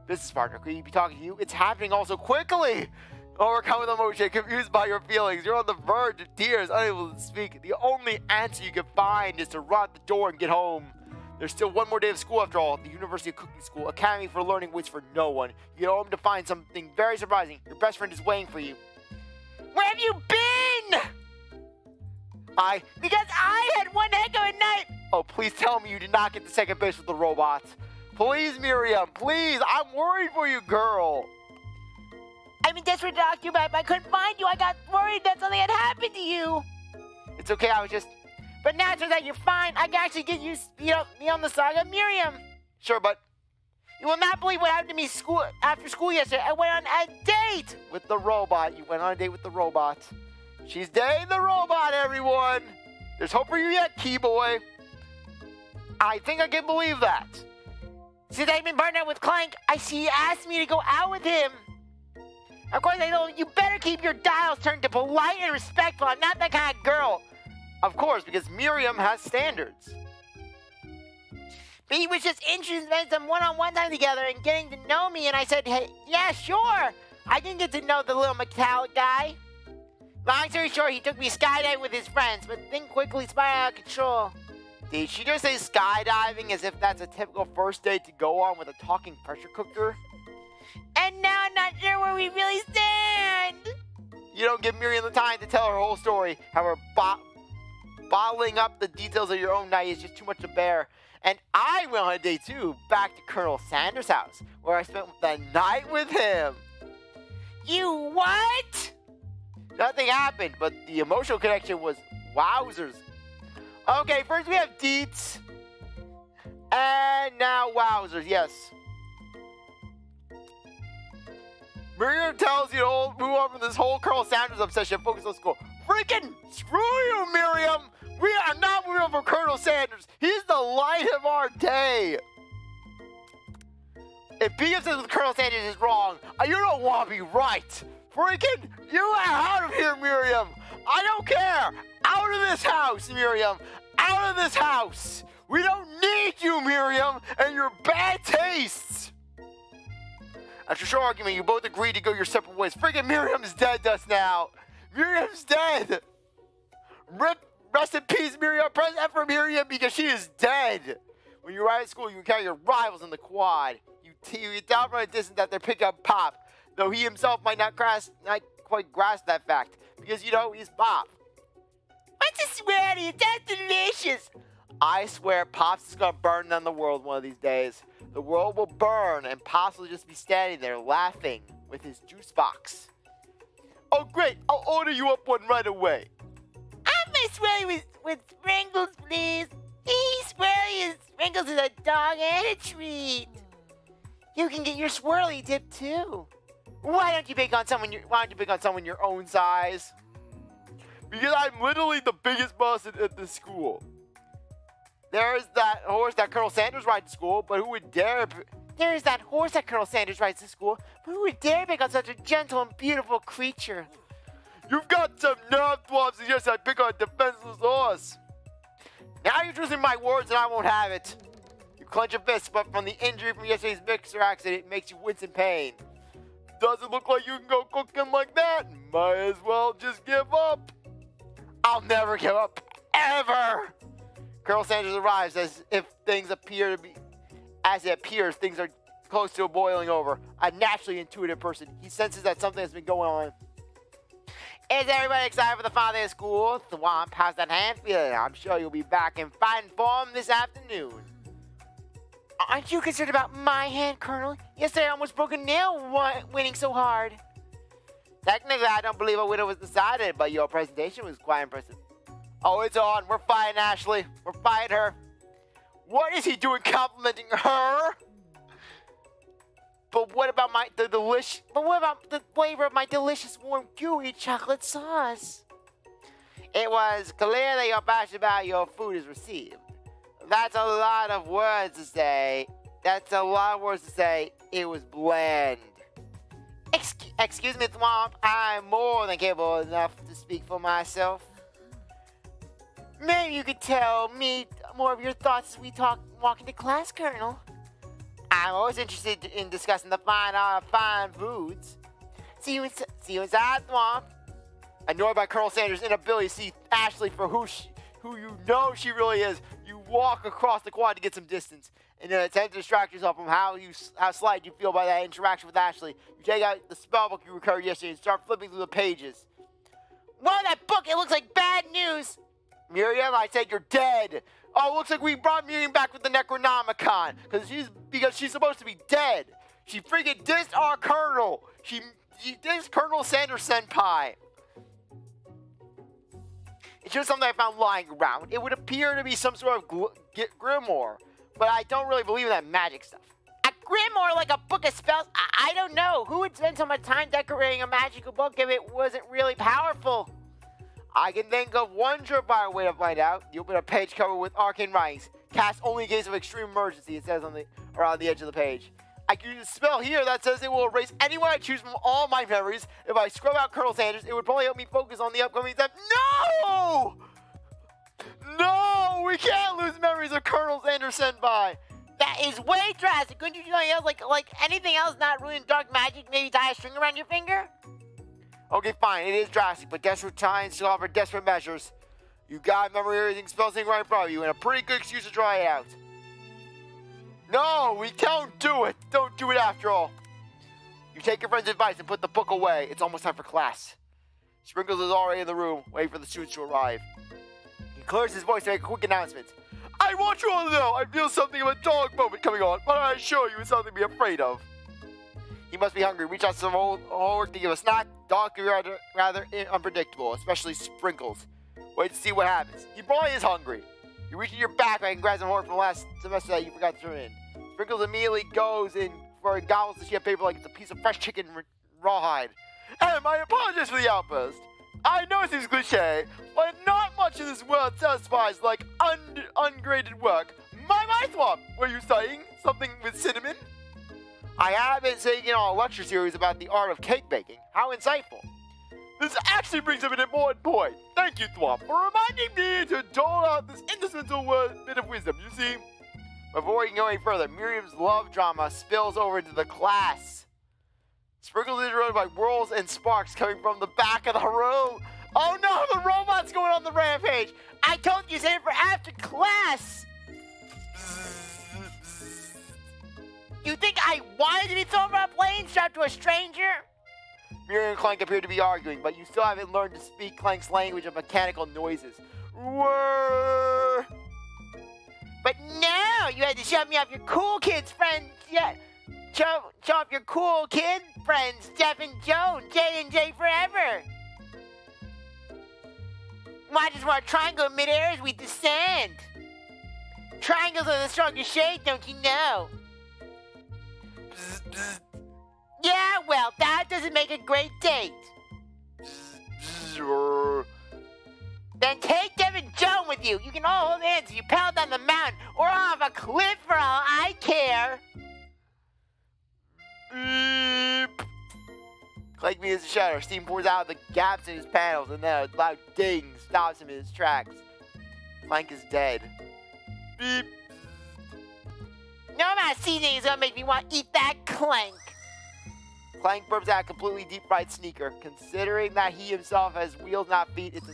Business partner, could he be talking to you? It's happening all so quickly. Overcome with emotion, confused by your feelings. You're on the verge of tears, unable to speak. The only answer you can find is to run out the door and get home. There's still one more day of school after all. The University of Cooking School, Academy for Learning waits for no one. You get home to find something very surprising. Your best friend is waiting for you. Where have you been? Because I had one heck of a night. Oh, please tell me you did not get the second base with the robots. Please, Miriam, please. I'm worried for you, girl. I've been desperate to talk to you about it, but I couldn't find you. I got worried that something had happened to you. It's okay, I was just... But now it turns out you're fine. I can actually get you speed up me on the saga of Miriam. Sure, but... You will not believe what happened to me after school yesterday. I went on a date with the robot. You went on a date with the robot. She's dating the robot, everyone. There's hope for you yet, Key Boy. I think I can believe that. Since I've been partnered up with Clank, I see he asked me to go out with him. Of course, I know you better keep your dials turned to polite and respectful. I'm not that kind of girl. Of course, because Miriam has standards. But he was just interested in spending some one-on-one time together and getting to know me, and I said, hey, yeah, sure. I didn't get to know the little metallic guy. Long story short, he took me skydiving with his friends, but then quickly spiraled out of control. Did she just say skydiving as if that's a typical first date to go on with a talking pressure cooker? And now I'm not sure where we really stand. You don't give Miriam the time to tell her whole story. However, bottling up the details of your own night is just too much to bear. And I went on a date too, back to Colonel Sanders' house, where I spent the night with him. You what? Nothing happened, but the emotional connection was wowzers. Okay, first we have deets. And now wowzers, yes. Miriam tells you to move on from this whole Colonel Sanders obsession, focus on school. Freaking screw you, Miriam! We are not moving on from Colonel Sanders. He's the light of our day. If being obsessed with Colonel Sanders is wrong, you don't want to be right. Freaking, you are out of here, Miriam. I don't care. Out of this house, Miriam. Out of this house. We don't need you, Miriam, and your bad tastes. After a short argument, you both agreed to go your separate ways. Freaking Miriam's dead to us now. Miriam's dead. Rest in peace, Miriam. Press F for Miriam because she is dead. When you arrive at school, you encounter your rivals in the quad. You doubt from a distance that they're picking up Pop, though he himself might not quite grasp that fact because, you know, he's Pop. What's a sweaty? That's delicious. I swear Pops is going to burn down the world one of these days. The world will burn and Pops will just be standing there laughing with his juice box. Oh, great. I'll order you up one right away. I'm my swirly with sprinkles, please. Swirly sprinkles is a dog and a treat. You can get your swirly dip too. Why don't you pick on someone your own size? Because I'm literally the biggest boss at the school. There's that horse that Colonel Sanders rides to school, but who would dare... There's that horse that Colonel Sanders rides to school, but who would dare pick on such a gentle and beautiful creature? You've got some nerve thwomps and yes, I pick on a defenseless horse. Now you're twisting my words and I won't have it. You clench a fist, but from the injury from yesterday's mixer accident, it makes you wince in pain. Doesn't look like you can go cooking like that. Might as well just give up. I'll never give up. Ever! Colonel Sanders arrives as if things appear to be... As it appears, things are close to boiling over. A naturally intuitive person. He senses that something has been going on. Is everybody excited for the final day of school? Thwomp, how's that hand feeling? I'm sure you'll be back in fine form this afternoon. Aren't you concerned about my hand, Colonel? Yesterday I almost broke a nail winning so hard. Technically, I don't believe a winner was decided, but your presentation was quite impressive. Oh, it's on. We're fighting Ashley. We're fighting her. What is he doing complimenting her? But what about the flavor of my delicious warm gooey chocolate sauce? It was clear that your passion about your food is received. That's a lot of words to say. It was bland. Excuse me, Thwomp. I'm more than capable enough to speak for myself. Maybe you could tell me more of your thoughts as we walk into class, Colonel. I'm always interested in discussing the fine art of fine foods. See you inside, Thwomp. Annoyed by Colonel Sanders' inability to see Ashley for who you know she really is, you walk across the quad to get some distance. In an attempt to distract yourself from how slight you feel by that interaction with Ashley, you take out the spellbook you recovered yesterday and start flipping through the pages. Whoa, that book! It looks like bad news! Miriam, I said you're dead. Oh, it looks like we brought Miriam back with the Necronomicon because she's supposed to be dead. She freaking dissed our Colonel. She dissed Colonel Sanders Senpai. It's just something I found lying around. It would appear to be some sort of grimoire, but I don't really believe in that magic stuff. A grimoire like a book of spells? I don't know. Who would spend so much time decorating a magical book if it wasn't really powerful? I can think of one surefire way to find out. You open a page covered with arcane writings. Cast only in case of extreme emergency, it says around the edge of the page. I can use a spell here that says it will erase anyone I choose from all my memories. If I scrub out Colonel Sanders, it would probably help me focus on the upcoming step. No! No! We can't lose memories of Colonel Sanders Senpai. That is way drastic. Couldn't you do something else, like anything else not ruin dark magic? Maybe tie a string around your finger? Okay, fine. It is drastic, but desperate times still offer desperate measures. You got memory erasing spell sitting right in front of you, and a pretty good excuse to try it out. No, we don't do it. Don't do it after all. You take your friend's advice and put the book away. It's almost time for class. Sprinkles is already in the room, waiting for the students to arrive. He clears his voice to make a quick announcement. I want you all to know I feel something of a dog moment coming on, but I assure you it's something to be afraid of. He must be hungry. Reach out to some old homework to give a snack. Dog can be rather unpredictable, especially Sprinkles. Wait to see what happens. He probably is hungry. You reach in your backpack and grab some homework from last semester that you forgot to turn in. Sprinkles immediately goes in for gobbles the sheet of paper like it's a piece of fresh chicken rawhide. And my apologies for the outburst. I know it seems cliche, but not much in this world satisfies like ungraded work. My Thwomp, were you studying something with cinnamon? I have been taking on a lecture series about the art of cake baking. How insightful. This actually brings up an important point. Thank you, Thwomp, for reminding me to dole out this indispensable bit of wisdom. You see, before we can go any further, Miriam's love drama spills over into the class. Sprinkles is interrupted by whirls and sparks coming from the back of the room. Oh no, the robot's going on the rampage. I told you to save it for after class. You think I wanted to be thrown from a plane strapped to a stranger? Miriam and Clank appear to be arguing, but you still haven't learned to speak Clank's language of mechanical noises. Whirr. But no, you had to shove me off your cool kids friends. Yeah, shove off your cool kid friends, Jeff and Joe, J and J forever. Why just want a triangle in midair as we descend? Triangles are the strongest shape, don't you know? Yeah, well, that doesn't make a great date. Then take Devin Joan with you. You can all hold hands as you pedal down the mountain or off a cliff for all I care. Beep. Clank begins to shudder. Steam pours out of the gaps in his panels, and then a loud ding stops him in his tracks. Clank is dead. Beep. No amount of seasoning is gonna make me want to eat that Clank. Clank burps out a completely deep-fried sneaker. Considering that he himself has wheels, not feet, it's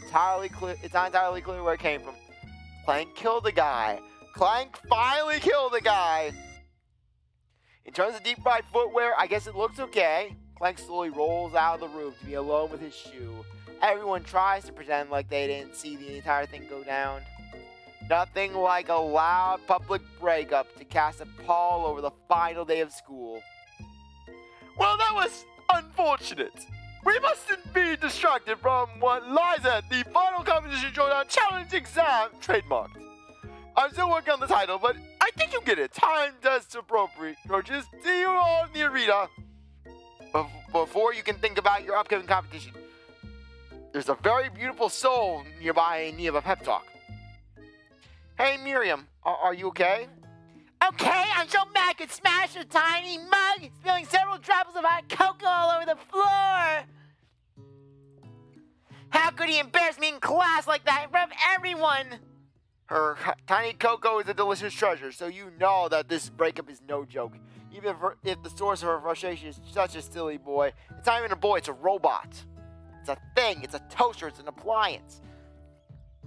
not entirely clear where it came from. Clank killed the guy. Clank finally killed the guy. In terms of deep-fried footwear, I guess it looks okay. Clank slowly rolls out of the room to be alone with his shoe. Everyone tries to pretend like they didn't see the entire thing go down. Nothing like a loud public breakup to cast a pall over the final day of school. Well, that was unfortunate. We mustn't be distracted from what lies at the final competition showdown challenge exam trademarked. I'm still working on the title, but I think you'll get it. Time does appropriate. Coaches, see you all in the arena. Before you can think about your upcoming competition, there's a very beautiful soul nearby in need of a pep talk. Hey, Miriam, are you okay? Okay, I'm so mad I could smash a tiny mug, spilling several drops of hot cocoa all over the floor. How could he embarrass me in class like that in front of everyone? Her tiny cocoa is a delicious treasure, so you know that this breakup is no joke. Even if the source of her frustration is such a silly boy, it's not even a boy, it's a robot. It's a thing, it's a toaster, it's an appliance.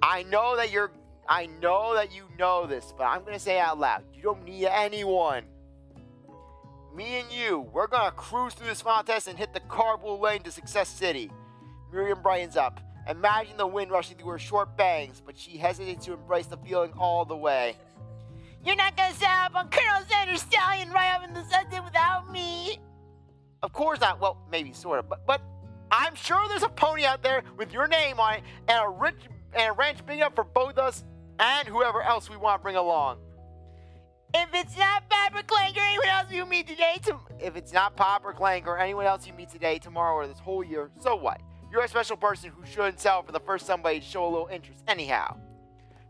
I know that you know this, but I'm gonna say it out loud. You don't need anyone. Me and you, we're gonna cruise through this final test and hit the carpool lane to Success City. Miriam brightens up. Imagine the wind rushing through her short bangs, but she hesitates to embrace the feeling all the way. You're not gonna set up on Colonel Sanders' stallion right up in the sunset without me? Of course not. Well, maybe sort of, but I'm sure there's a pony out there with your name on it and a ranch big enough for both us and whoever else we want to bring along. If it's not Pop or Clank or anyone else you meet today, if it's not Pop or Clank or anyone else you meet today, tomorrow, or this whole year, so what? You're a special person who shouldn't settle for the first somebody to show a little interest anyhow.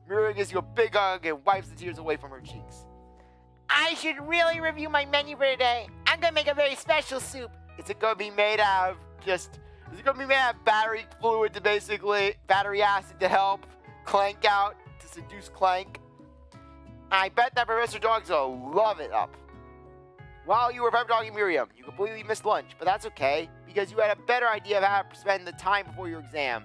Miriam gives you a big hug and wipes the tears away from her cheeks. I should really review my menu for today. I'm gonna make a very special soup. Is it gonna be made out of battery fluid to battery acid to help Clank out, to seduce Clank? I bet that Professor Dog's gonna love it up. While you were pep talking Miriam, you completely missed lunch, but that's okay, because you had a better idea of how to spend the time before your exam.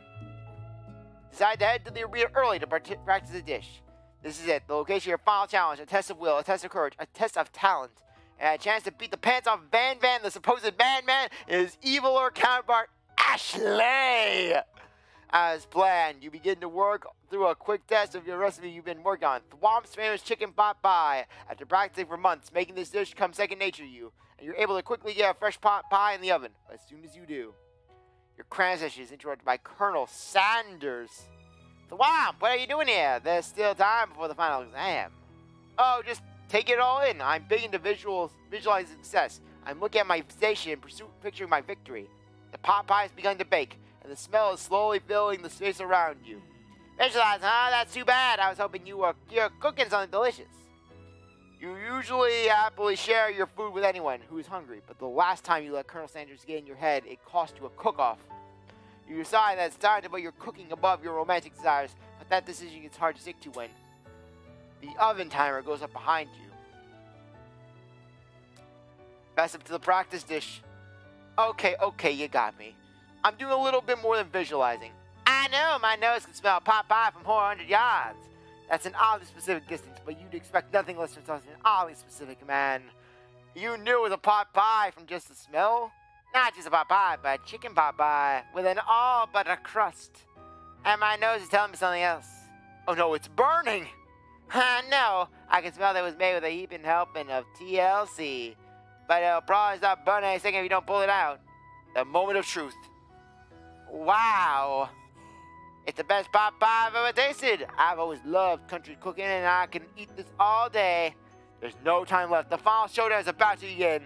Decide to head to the arena early to practice a dish. This is it, the location of your final challenge, a test of will, a test of courage, a test of talent, and a chance to beat the pants off Van, the supposed madman, and his eviler counterpart, Ashley! As planned, you begin to work through a quick test of your recipe you've been working on, Thwomp's famous chicken pot pie. After practicing for months, making this dish comes second nature to you, and you're able to quickly get a fresh pot pie in the oven. But as soon as you do, your cram session is interrupted by Colonel Sanders. Thwomp, what are you doing here? There's still time before the final exam. Oh, just take it all in. I'm big into visualizing success. I'm looking at my station and picturing my victory. The pot pie has begun to bake, and the smell is slowly filling the space around you. Visualize, huh? That's too bad. I was hoping you're cooking something delicious. You usually happily share your food with anyone who is hungry, but the last time you let Colonel Sanders get in your head, it cost you a cook-off. You decide that it's time to put your cooking above your romantic desires, but that decision gets hard to stick to when the oven timer goes up behind you. Pass up to the practice dish. Okay, you got me. I'm doing a little bit more than visualizing. I know, my nose can smell pot pie from 400 yards. That's an oddly specific distance, but you'd expect nothing less from such an oddly specific man. You knew it was a pot pie from just the smell? Not just a pot pie, but a chicken pot pie with an all butter crust. And my nose is telling me something else. Oh no, it's burning! No, I can smell that it was made with a heaping helping of TLC. But it'll probably stop burning any second if you don't pull it out. The moment of truth. Wow! It's the best pot pie I've ever tasted. I've always loved country cooking and I can eat this all day. There's no time left. The final showdown is about to begin.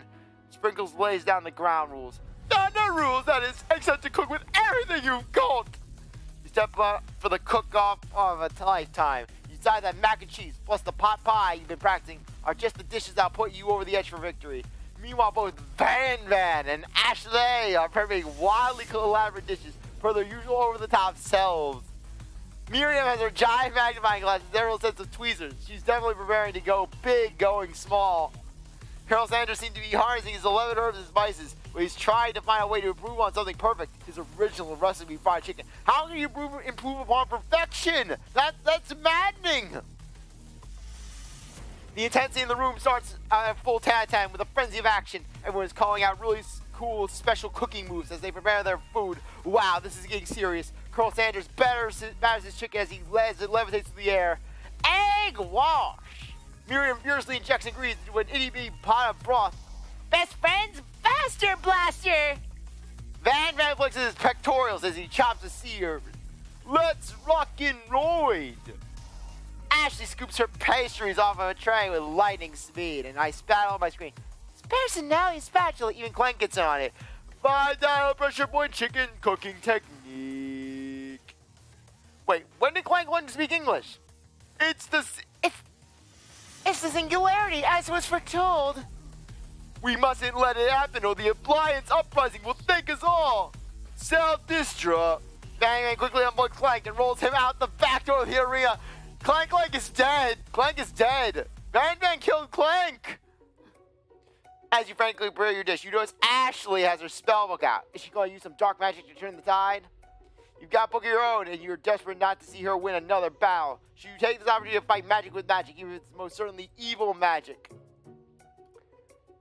Sprinkles lays down the ground rules. There are no rules, that is, except to cook with everything you've got. You step up for the cook-off of a lifetime. You decide that mac and cheese plus the pot pie you've been practicing are just the dishes that'll put you over the edge for victory. Meanwhile, both Van and Ashley are preparing wildly elaborate dishes for their usual over-the-top selves. Miriam has her giant magnifying glasses, several sets of tweezers. She's definitely preparing to go big, going small. Colonel Sanders seems to be harnessing his 11 herbs and spices, but he's trying to find a way to improve on something perfect, his original recipe fried chicken. How can you improve upon perfection? That's maddening! The intensity in the room starts at full 10 out of 10 with a frenzy of action. Everyone is calling out really cool special cooking moves as they prepare their food. Wow, this is getting serious. Colonel Sanders batters his chicken as he levitates through the air. Egg wash! Miriam furiously injects ingredients into an itty-bitty pot of broth. Best friends, faster blaster! Van flexes his pectorals as he chops a sea herb. Let's rockin' roid! Ashley scoops her pastries off of a tray with lightning speed, and I spat on my screen. It's personality spatula, even Clank gets on it. 5-dial pressure point chicken cooking technique. Wait, when did Clank learn to speak English? It's the singularity, as was foretold. We mustn't let it happen, or the appliance uprising will take us all. Self-destruct. Bang quickly unplugs Clank and rolls him out the back door of the arena. Clank is dead. Clank is dead. Van killed Clank. As you frankly prepare your dish, you notice Ashley has her spellbook out. Is she going to use some dark magic to turn the tide? You've got a book of your own, and you're desperate not to see her win another battle. Should you take this opportunity to fight magic with magic, even if it's most certainly evil magic?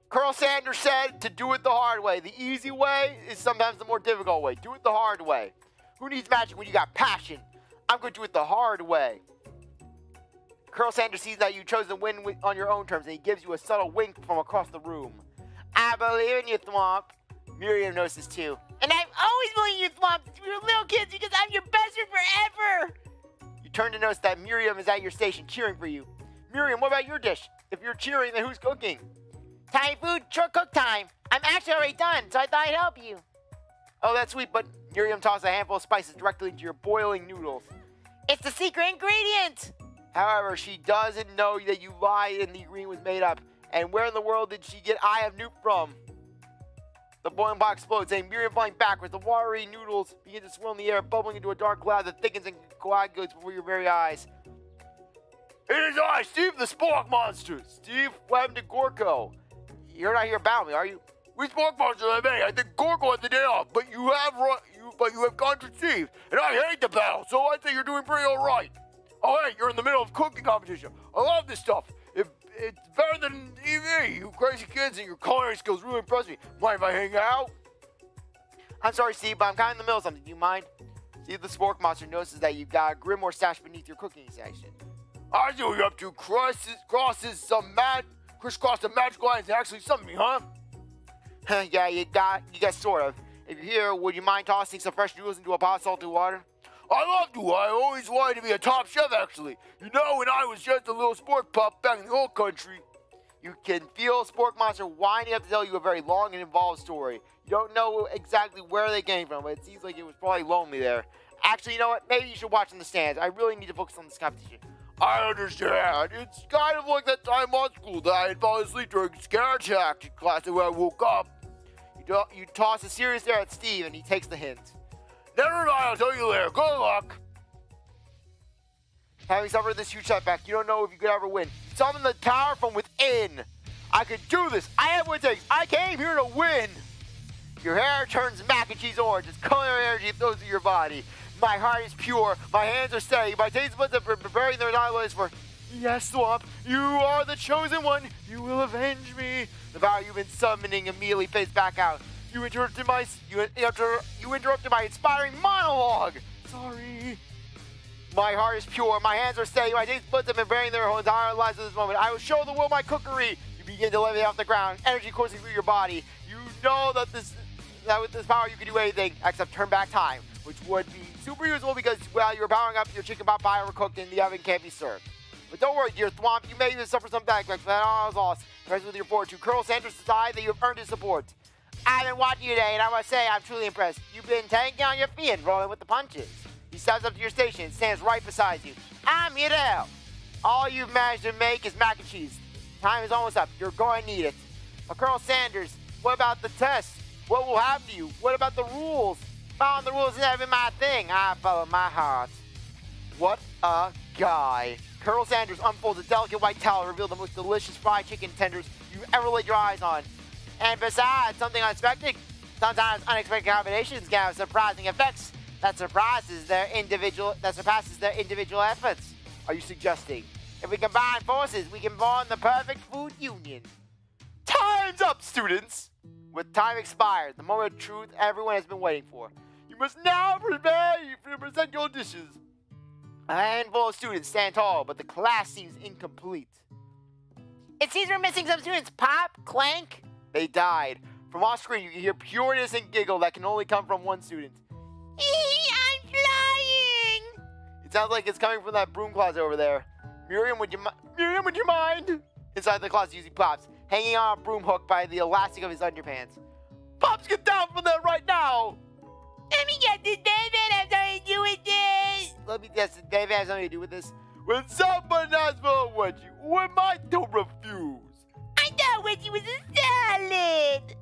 Colonel Sanders said to do it the hard way. The easy way is sometimes the more difficult way. Do it the hard way. Who needs magic when you got passion? I'm going to do it the hard way. Colonel Sanders sees that you chose to win on your own terms, and he gives you a subtle wink from across the room. I believe in you, Thwomp. Miriam notices too. And I've always believed in you, Thwomp, since we were little kids, because I'm your best friend forever. You turn to notice that Miriam is at your station cheering for you. Miriam, what about your dish? If you're cheering, then who's cooking? Thai food, short cook time. I'm actually already done, so I thought I'd help you. Oh, that's sweet, but Miriam tosses a handful of spices directly into your boiling noodles. It's the secret ingredient. However, she doesn't know that you lied and the ingredient was made up. And where in the world did she get Eye of Nuke from? The boiling pot explodes, and Miriam flying backwards. The watery noodles begin to swirl in the air, bubbling into a dark cloud that thickens and coagulates before your very eyes. It is I, Steve the Spork Monster. Steve, what happened to Gorko? You're not here about me, are you? We Spork Monsters, I mean. I think Gorko had the day off, but you have gone to Steve, and I hate the battle, so I think you're doing pretty all right. Oh, hey, you're in the middle of cooking competition. I love this stuff. It's better than TV. You crazy kids and your culinary skills really impress me. Mind if I hang out? I'm sorry, Steve, but I'm kind of in the middle of something. Do you mind? Steve the Spork Monster notices that you've got a Grimoire stashed beneath your cooking section. I see what you're up to. Crisscross the magical lines and actually something me, huh? Yeah, you got sort of. If you're here, would you mind tossing some fresh noodles into a pot of salty water? I love to. I always wanted to be a top chef, actually. You know, when I was just a little sport pup back in the old country. You can feel Spork Monster winding up to tell you a very long and involved story. You don't know exactly where they came from, but it seems like it was probably lonely there. Actually, you know what? Maybe you should watch in the stands. I really need to focus on this competition. I understand. It's kind of like that time on school that I had fallen asleep during scare tactic class and when I woke up. You toss a serious stare at Steve, and he takes the hint. Never mind, I'll tell you later. Good luck. Having suffered this huge setback, you don't know if you could ever win. Summon the power from within. I could do this. I have what it takes. I came here to win. Your hair turns mac and cheese orange as culinary energy flows through your body. My heart is pure. My hands are steady. My taste buds are preparing their eyelids for... Yes, Thwomp, you are the chosen one. You will avenge me. The power you've been summoning immediately fades back out. You interrupted my inspiring monologue. Sorry. My heart is pure. My hands are steady. My taste buds have been bearing their whole entire lives at this moment. I will show the world my cookery. You begin to levitate off the ground, energy coursing through your body. You know that with this power you can do anything except turn back time, which would be super useful because, well, you're powering up your chicken pot pie overcooked and the oven can't be served. But don't worry, dear Thwomp, you may even suffer some backlash, but that all is lost. Rest with your fortune. Colonel Sanders decided that you have earned his support. I've been watching you today, and I must say I'm truly impressed. You've been tanking on your feet and rolling with the punches. He steps up to your station and stands right beside you. I'm here to help. All you've managed to make is mac and cheese. Time is almost up. You're going to need it. But Colonel Sanders, what about the test? What will happen to you? What about the rules? Following the rules has never been my thing. I follow my heart. What a guy. Colonel Sanders unfolds a delicate white towel to reveal the most delicious fried chicken tenders you've ever laid your eyes on. And besides, something unexpected, sometimes unexpected combinations can have surprising effects that surpasses their individual efforts. Are you suggesting if we combine forces, we can form the perfect food union? Time's up, students! With time expired, the moment of truth everyone has been waiting for. You must now prepare to present your dishes. A handful of students stand tall, but the class seems incomplete. It seems we're missing some students. Pop, clank. They died. From off screen, you can hear pure innocent giggle that can only come from one student. I'm flying! It sounds like it's coming from that broom closet over there. Miriam, would you mind? Inside the closet using Pops, hanging on a broom hook by the elastic of his underpants. Pops, get down from there right now! Let me get this, David. Have something to do with this. Let me guess, did David have something to do with this? When someone asks for a wedgie, who am I to refuse? I thought wedgie was a salad.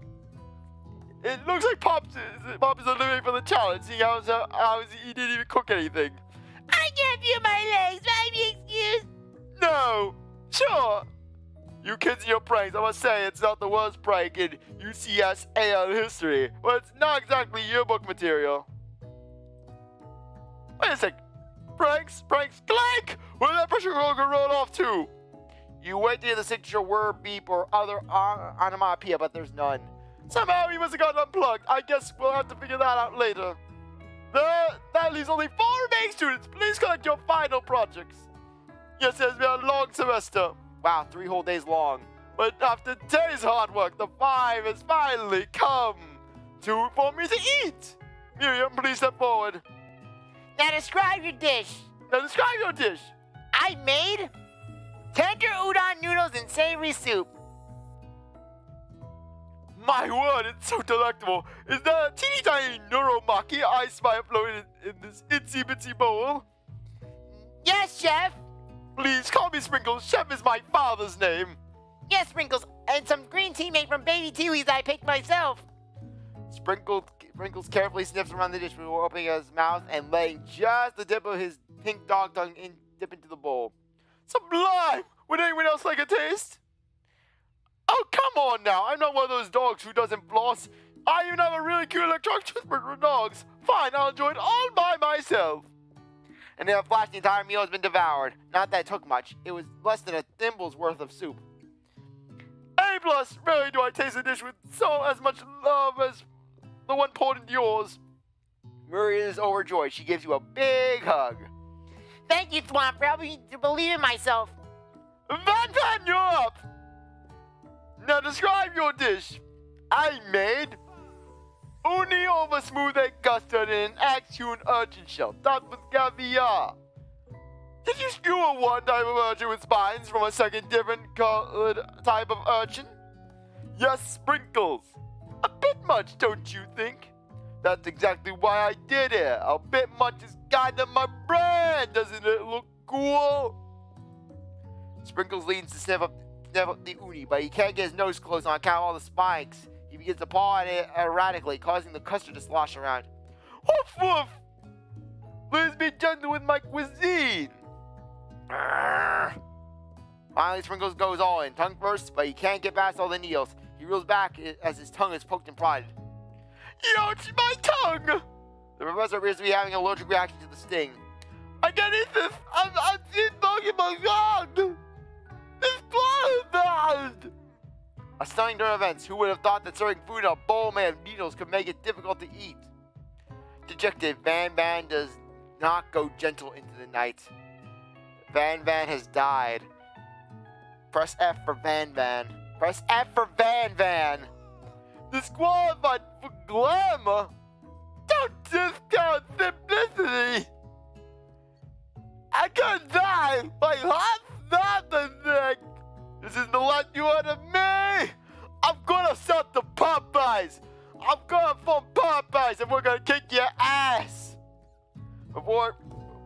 It looks like Pops is eliminated from the challenge, seeing how he didn't even cook anything. I can't feel my legs. May I be excused? No, sure. You kids and your pranks, I must say it's not the worst prank in UCSAL history, but it's not exactly yearbook material. Wait a sec. Pranks, clank! Where did that pressure cooker roll off to? You wait to hear the signature word, beep, or other onomatopoeia, but there's none. Somehow he must have gotten unplugged. I guess we'll have to figure that out later. That leaves only 4 remaining students. Please collect your final projects. Yes, it has been a long semester. Wow, 3 whole days long. But after days hard work, the 5 has finally come for me to eat. Miriam, please step forward. Now describe your dish. I made tender udon noodles and savory soup. My word, it's so delectable. Is that a teeny tiny neuromaki I spy floating in this itsy bitsy bowl? Yes, Chef. Please call me Sprinkles. Chef is my father's name. Yes, Sprinkles. And some green tea made from baby tea leaves I picked myself. Sprinkles carefully sniffs around the dish before opening his mouth and letting just the tip of his pink dog tongue dip into the bowl. Sublime! Would anyone else like a taste? Oh, come on now. I'm not one of those dogs who doesn't floss. I even have a really cute electronic toothbrush for dogs. Fine, I'll enjoy it all by myself. And in a flash, the entire meal has been devoured. Not that it took much. It was less than a thimble's worth of soup. A+, rarely do I taste a dish with as much love as the one poured into yours. Maria is overjoyed. She gives you a big hug. Thank you, Thwomp, for helping me to believe in myself. Van, you're up! Now describe your dish. I made uni over smooth egg custard in an egg-tuned urchin shell topped with caviar. Did you skewer one type of urchin with spines from a second different colored type of urchin? Yes, Sprinkles. A bit much, don't you think? That's exactly why I did it. A bit much is kinda my brand, doesn't it look cool? Sprinkles leans to sniff up the uni, but he can't get his nose closed on account of all the spikes. He begins to paw at it erratically, causing the custard to slosh around. Woof woof! Please be gentle with my cuisine! Arrgh. Finally, Sprinkles goes all in, tongue first, but he can't get past all the needles. He reels back as his tongue is poked and prodded. Ouch, my tongue! The professor appears to be having an allergic reaction to the sting. I can't eat this! I'm seeing bug in my tongue! It's bad! A stunning turn of events. Who would have thought that serving food in a bowl made of needles could make it difficult to eat? Dejected, Van does not go gentle into the night. Van has died. Press F for Van. Press F for Van. Disqualified for glamour? Don't discount simplicity! I could die by hot nothing! This is the life you want of me! I'm gonna start the Popeyes! I'm gonna form Popeyes and we're gonna kick your ass! Before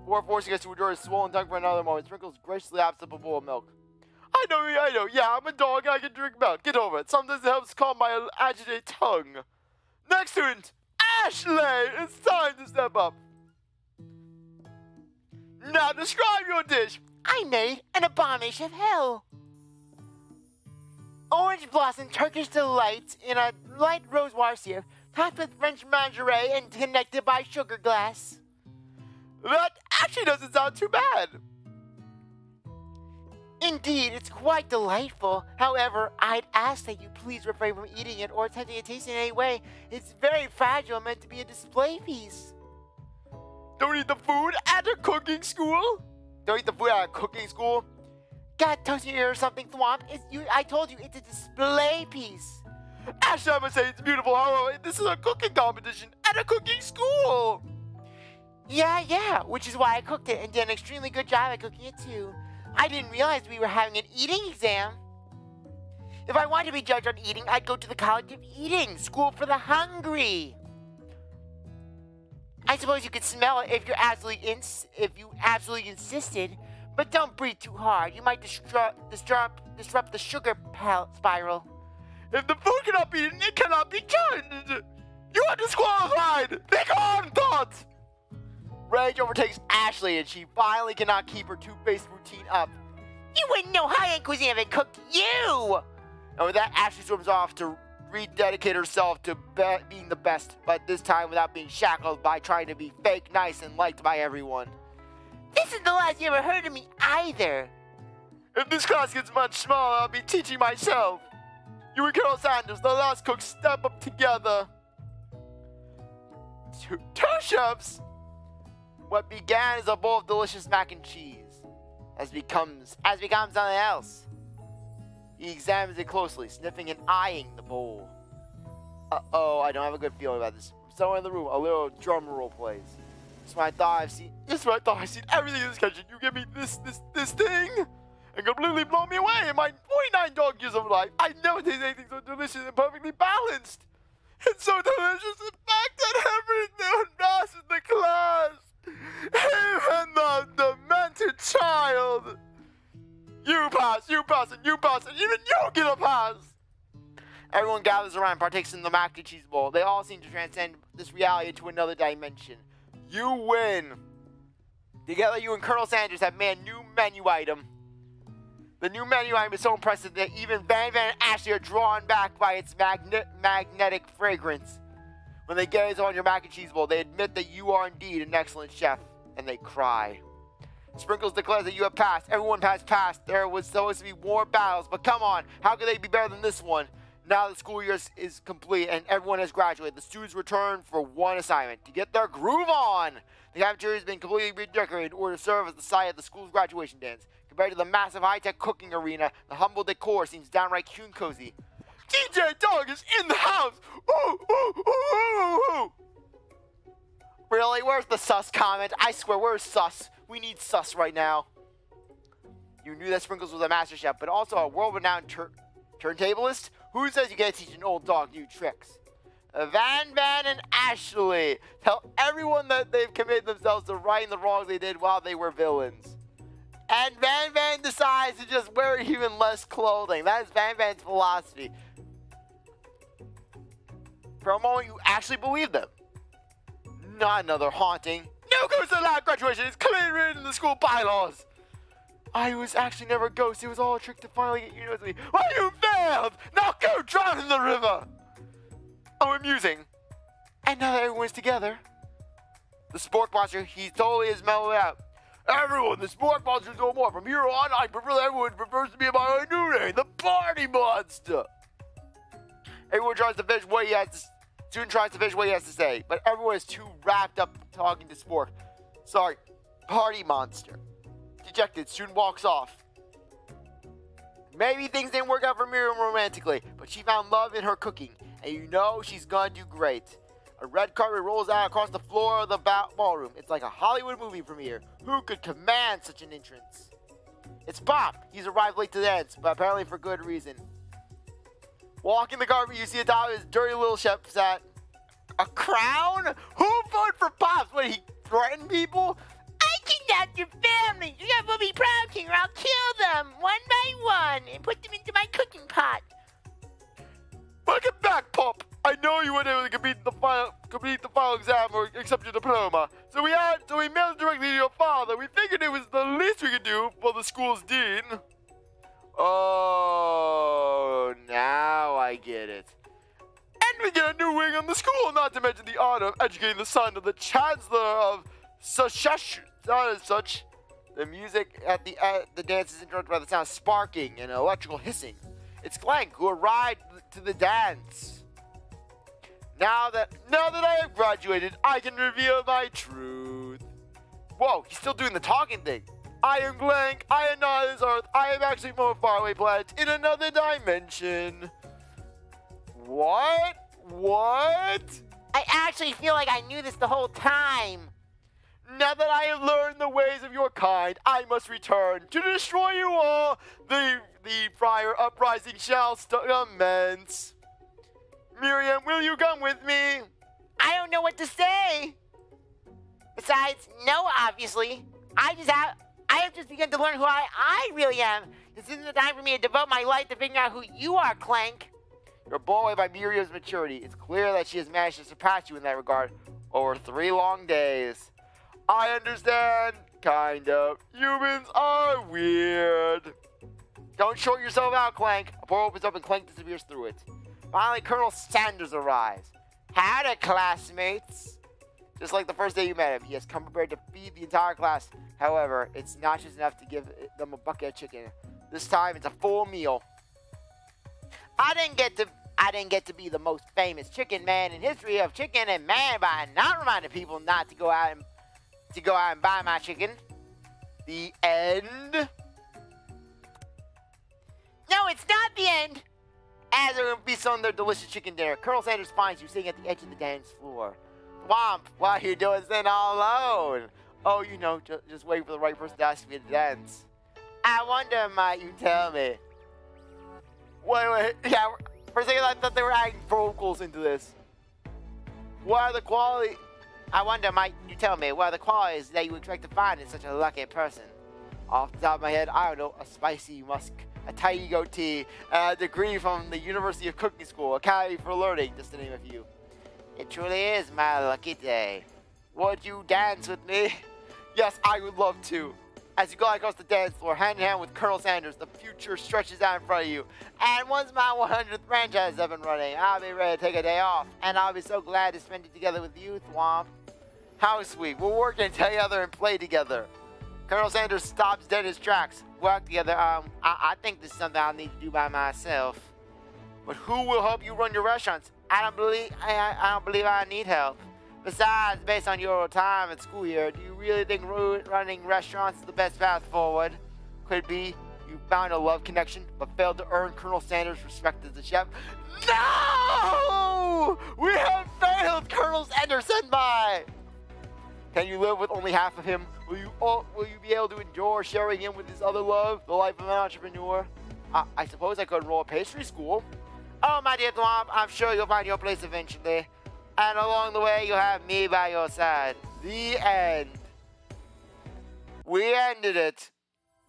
forcing us to endure his swollen tongue for another moment, Sprinkles graciously laps up a bowl of milk. I know. Yeah, I'm a dog. I can drink milk. Get over it. Sometimes it helps calm my agitated tongue. Next student, Ashley. It's time to step up. Now describe your dish. I made an abomination of hell. Orange blossom Turkish delights in a light rose water sieve, topped with French margarine and connected by sugar glass. That actually doesn't sound too bad. Indeed, it's quite delightful. However, I'd ask that you please refrain from eating it or attempting to taste it in any way. It's very fragile, meant to be a display piece. Don't eat the food at a cooking school? Don't eat the food at a cooking school? Got toast in your ear or something, Thwomp? I told you, it's a display piece. Actually, I must say it's beautiful. However, this is a cooking competition at a cooking school. Yeah, which is why I cooked it and did an extremely good job at cooking it too. I didn't realize we were having an eating exam. If I wanted to be judged on eating, I'd go to the College of Eating, School for the Hungry. I suppose you could smell it if you absolutely insisted, but don't breathe too hard. You might disrupt the sugar spiral. If the food cannot be eaten, it cannot be judged. You are disqualified. Think on, thoughts. Rage overtakes Ashley, and she finally cannot keep her toothpaste routine up. You wouldn't know high-end cuisine if it cooked you! And with that, Ashley swims off to rededicate herself to being the best, but this time without being shackled by trying to be fake nice and liked by everyone. This is the last you ever heard of me either. If this class gets much smaller, I'll be teaching myself. You and Colonel Sanders, the last cook, step up together. Two chefs! What began as a bowl of delicious mac and cheese has become something else. He examines it closely, sniffing and eyeing the bowl. Uh-oh, I don't have a good feeling about this. Somewhere in the room, a little drum roll plays. This is what I thought I've seen. Everything in this kitchen. You give me this thing, and completely blow me away in my 49 dog years of life. I never tasted anything so delicious and perfectly balanced. It's so delicious, in fact, that everyone passes the class. Even the demented child. You pass, and even you get a pass. Everyone gathers around and partakes in the mac and cheese bowl. They all seem to transcend this reality into another dimension. You win. Together, you and Colonel Sanders have made a new menu item. The new menu item is so impressive that even Van and Ashley are drawn back by its magnetic fragrance. When they gaze on your mac and cheese bowl, they admit that you are indeed an excellent chef, and they cry. Sprinkles declares that you have passed. Everyone has passed. There was supposed to be more battles, but come on, how could they be better than this one? Now the school year is complete and everyone has graduated. The students return for one assignment, to get their groove on. The cafeteria has been completely redecorated in order to serve as the site of the school's graduation dance. Compared to the massive high-tech cooking arena, the humble decor seems downright cute and cozy. DJ Dog is in the house! Ooh, ooh, ooh, ooh, ooh. Really? Where's the sus comment? I swear, where's sus? We need sus right now. You knew that Sprinkles was a master chef, but also a world-renowned turntablist? Who says you can't teach an old dog new tricks? Van and Ashley tell everyone that they've committed themselves to righting the wrongs they did while they were villains. And Van decides to just wear even less clothing. That is Van's philosophy. For a moment, you actually believe them. Not another haunting. No ghost allowed graduation. It's clearly written in the school bylaws. I was actually never a ghost. It was all a trick to finally get you to know me. Well, you failed! Now go drown in the river! Oh, amusing. And now that everyone's together, the Spork Monster, he totally is mellowed out. Everyone, the Spork Monster is no more. From here on, I prefer that everyone prefers to be by my new name, the Party Monster. Everyone tries to finish what he has to Student tries to finish what he has to say, but everyone is too wrapped up talking to Spork. Sorry, Party Monster. Dejected, student walks off. Maybe things didn't work out for Miriam romantically, but she found love in her cooking, and you know she's gonna do great. A red carpet rolls out across the floor of the ballroom. It's like a Hollywood movie premiere. Who could command such an entrance? It's Pop. He's arrived late to the dance, but apparently for good reason. Walking the carpet, you see atop his dirty little chef set. A crown? Who voted for Pops? When he threatened people? I kidnapped your family. You guys will be proud king or I'll kill them one by one and put them into my cooking pot. Welcome back, Pop. I know you weren't able to complete the final exam or accept your diploma. So we mailed it directly to your father. We figured it was the least we could do for the school's dean. Oh, now I get it. And we get a new wing on the school, not to mention the honor of educating the son of the chancellor of such. The music at the dance is interrupted by the sound of sparking and electrical hissing. It's Clank who arrived to the dance. Now that I have graduated, I can reveal my truth. Whoa, he's still doing the talking thing. I am Clank. I am not this earth. I am actually from a faraway planet in another dimension. What? I actually feel like I knew this the whole time. Now that I have learned the ways of your kind, I must return to destroy you all. The fire uprising shall commence. Miriam, will you come with me? I don't know what to say. Besides, no, obviously. I have just begun to learn who I really am. This isn't the time for me to devote my life to figuring out who you are, Clank. You're blown away by Miriam's maturity. It's clear that she has managed to surpass you in that regard over 3 long days. I understand, kind of. Humans are weird. Don't short yourself out, Clank. A portal opens up and Clank disappears through it. Finally, Colonel Sanders arrives. Howdy, classmates. Just like the first day you met him, he has come prepared to feed the entire class. However, it's not just enough to give them a bucket of chicken. This time, it's a full meal. I didn't get to be the most famous chicken man in history of chicken and man by not reminding people not to go out and buy my chicken. The end. No, it's not the end. As they're going to feast on their delicious chicken dinner, Colonel Sanders finds you sitting at the edge of the dance floor. Thwomp, what are you doing sitting all alone? Oh, you know, just waiting for the right person to ask me to dance. I wonder, might you tell me? Wait, yeah, for a second I thought they were adding vocals into this. What are the qualities? I wonder, might you tell me, what are the qualities that you expect to find in such a lucky person? Off the top of my head, I don't know, a spicy musk, a tidy goatee, and a degree from the University of Cooking School, Academy for Learning, just to name a few. It truly is my lucky day. Would you dance with me? Yes, I would love to. As you glide across the dance floor, hand in hand with Colonel Sanders, the future stretches out in front of you. And once my 100th franchise is up and running, I'll be ready to take a day off. And I'll be so glad to spend it together with you, Thwomp. How sweet. We'll work together and play together. Colonel Sanders stops dead in his tracks. Work together. I think this is something I'll need to do by myself. But who will help you run your restaurants? I don't believe I need help. Besides, based on your time at school here, do you really think running restaurants is the best path forward? Could be you found a love connection, but failed to earn Colonel Sanders' respect as a chef. No! We have failed, Colonel Sanders Senpai! Can you live with only half of him? Will you be able to endure sharing him with his other love, the life of an entrepreneur? I suppose I could enroll a pastry school. Oh, my dear Thwomp, I'm sure you'll find your place eventually. And along the way, you'll have me by your side. The end. We ended it.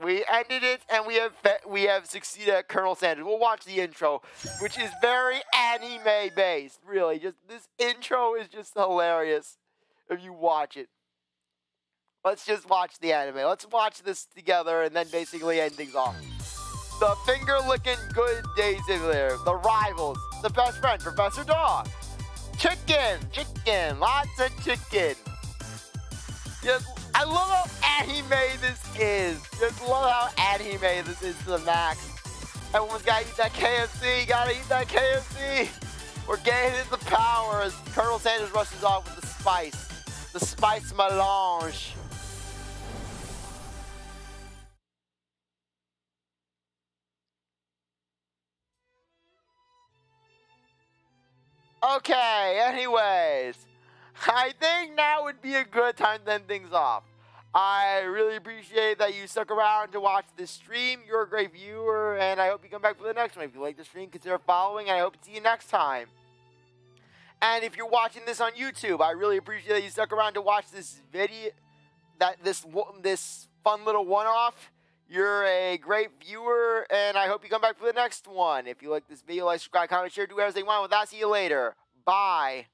We ended it, and we have succeeded at Colonel Sanders. We'll watch the intro, which is very anime-based. Really, just this intro is just hilarious if you watch it. Let's just watch the anime. Let's watch this together and then basically end things off. The finger-licking good day simulator. The rivals. The best friend, Professor Dog. Chicken, lots of chicken. Just, I love how anime this is. Just love how anime this is to the max. Everyone's gotta eat that KFC, gotta eat that KFC. We're getting into power as Colonel Sanders rushes off with the spice melange. Okay, anyways, I think now would be a good time to end things off. I really appreciate that you stuck around to watch this stream. You're a great viewer, and I hope you come back for the next one. If you like the stream, consider following, and I hope to see you next time. And if you're watching this on YouTube, I really appreciate that you stuck around to watch this video, this fun little one-off. You're a great viewer, and I hope you come back for the next one. If you like this video, like, subscribe, comment, share, do whatever you want. With that, see you later. Bye.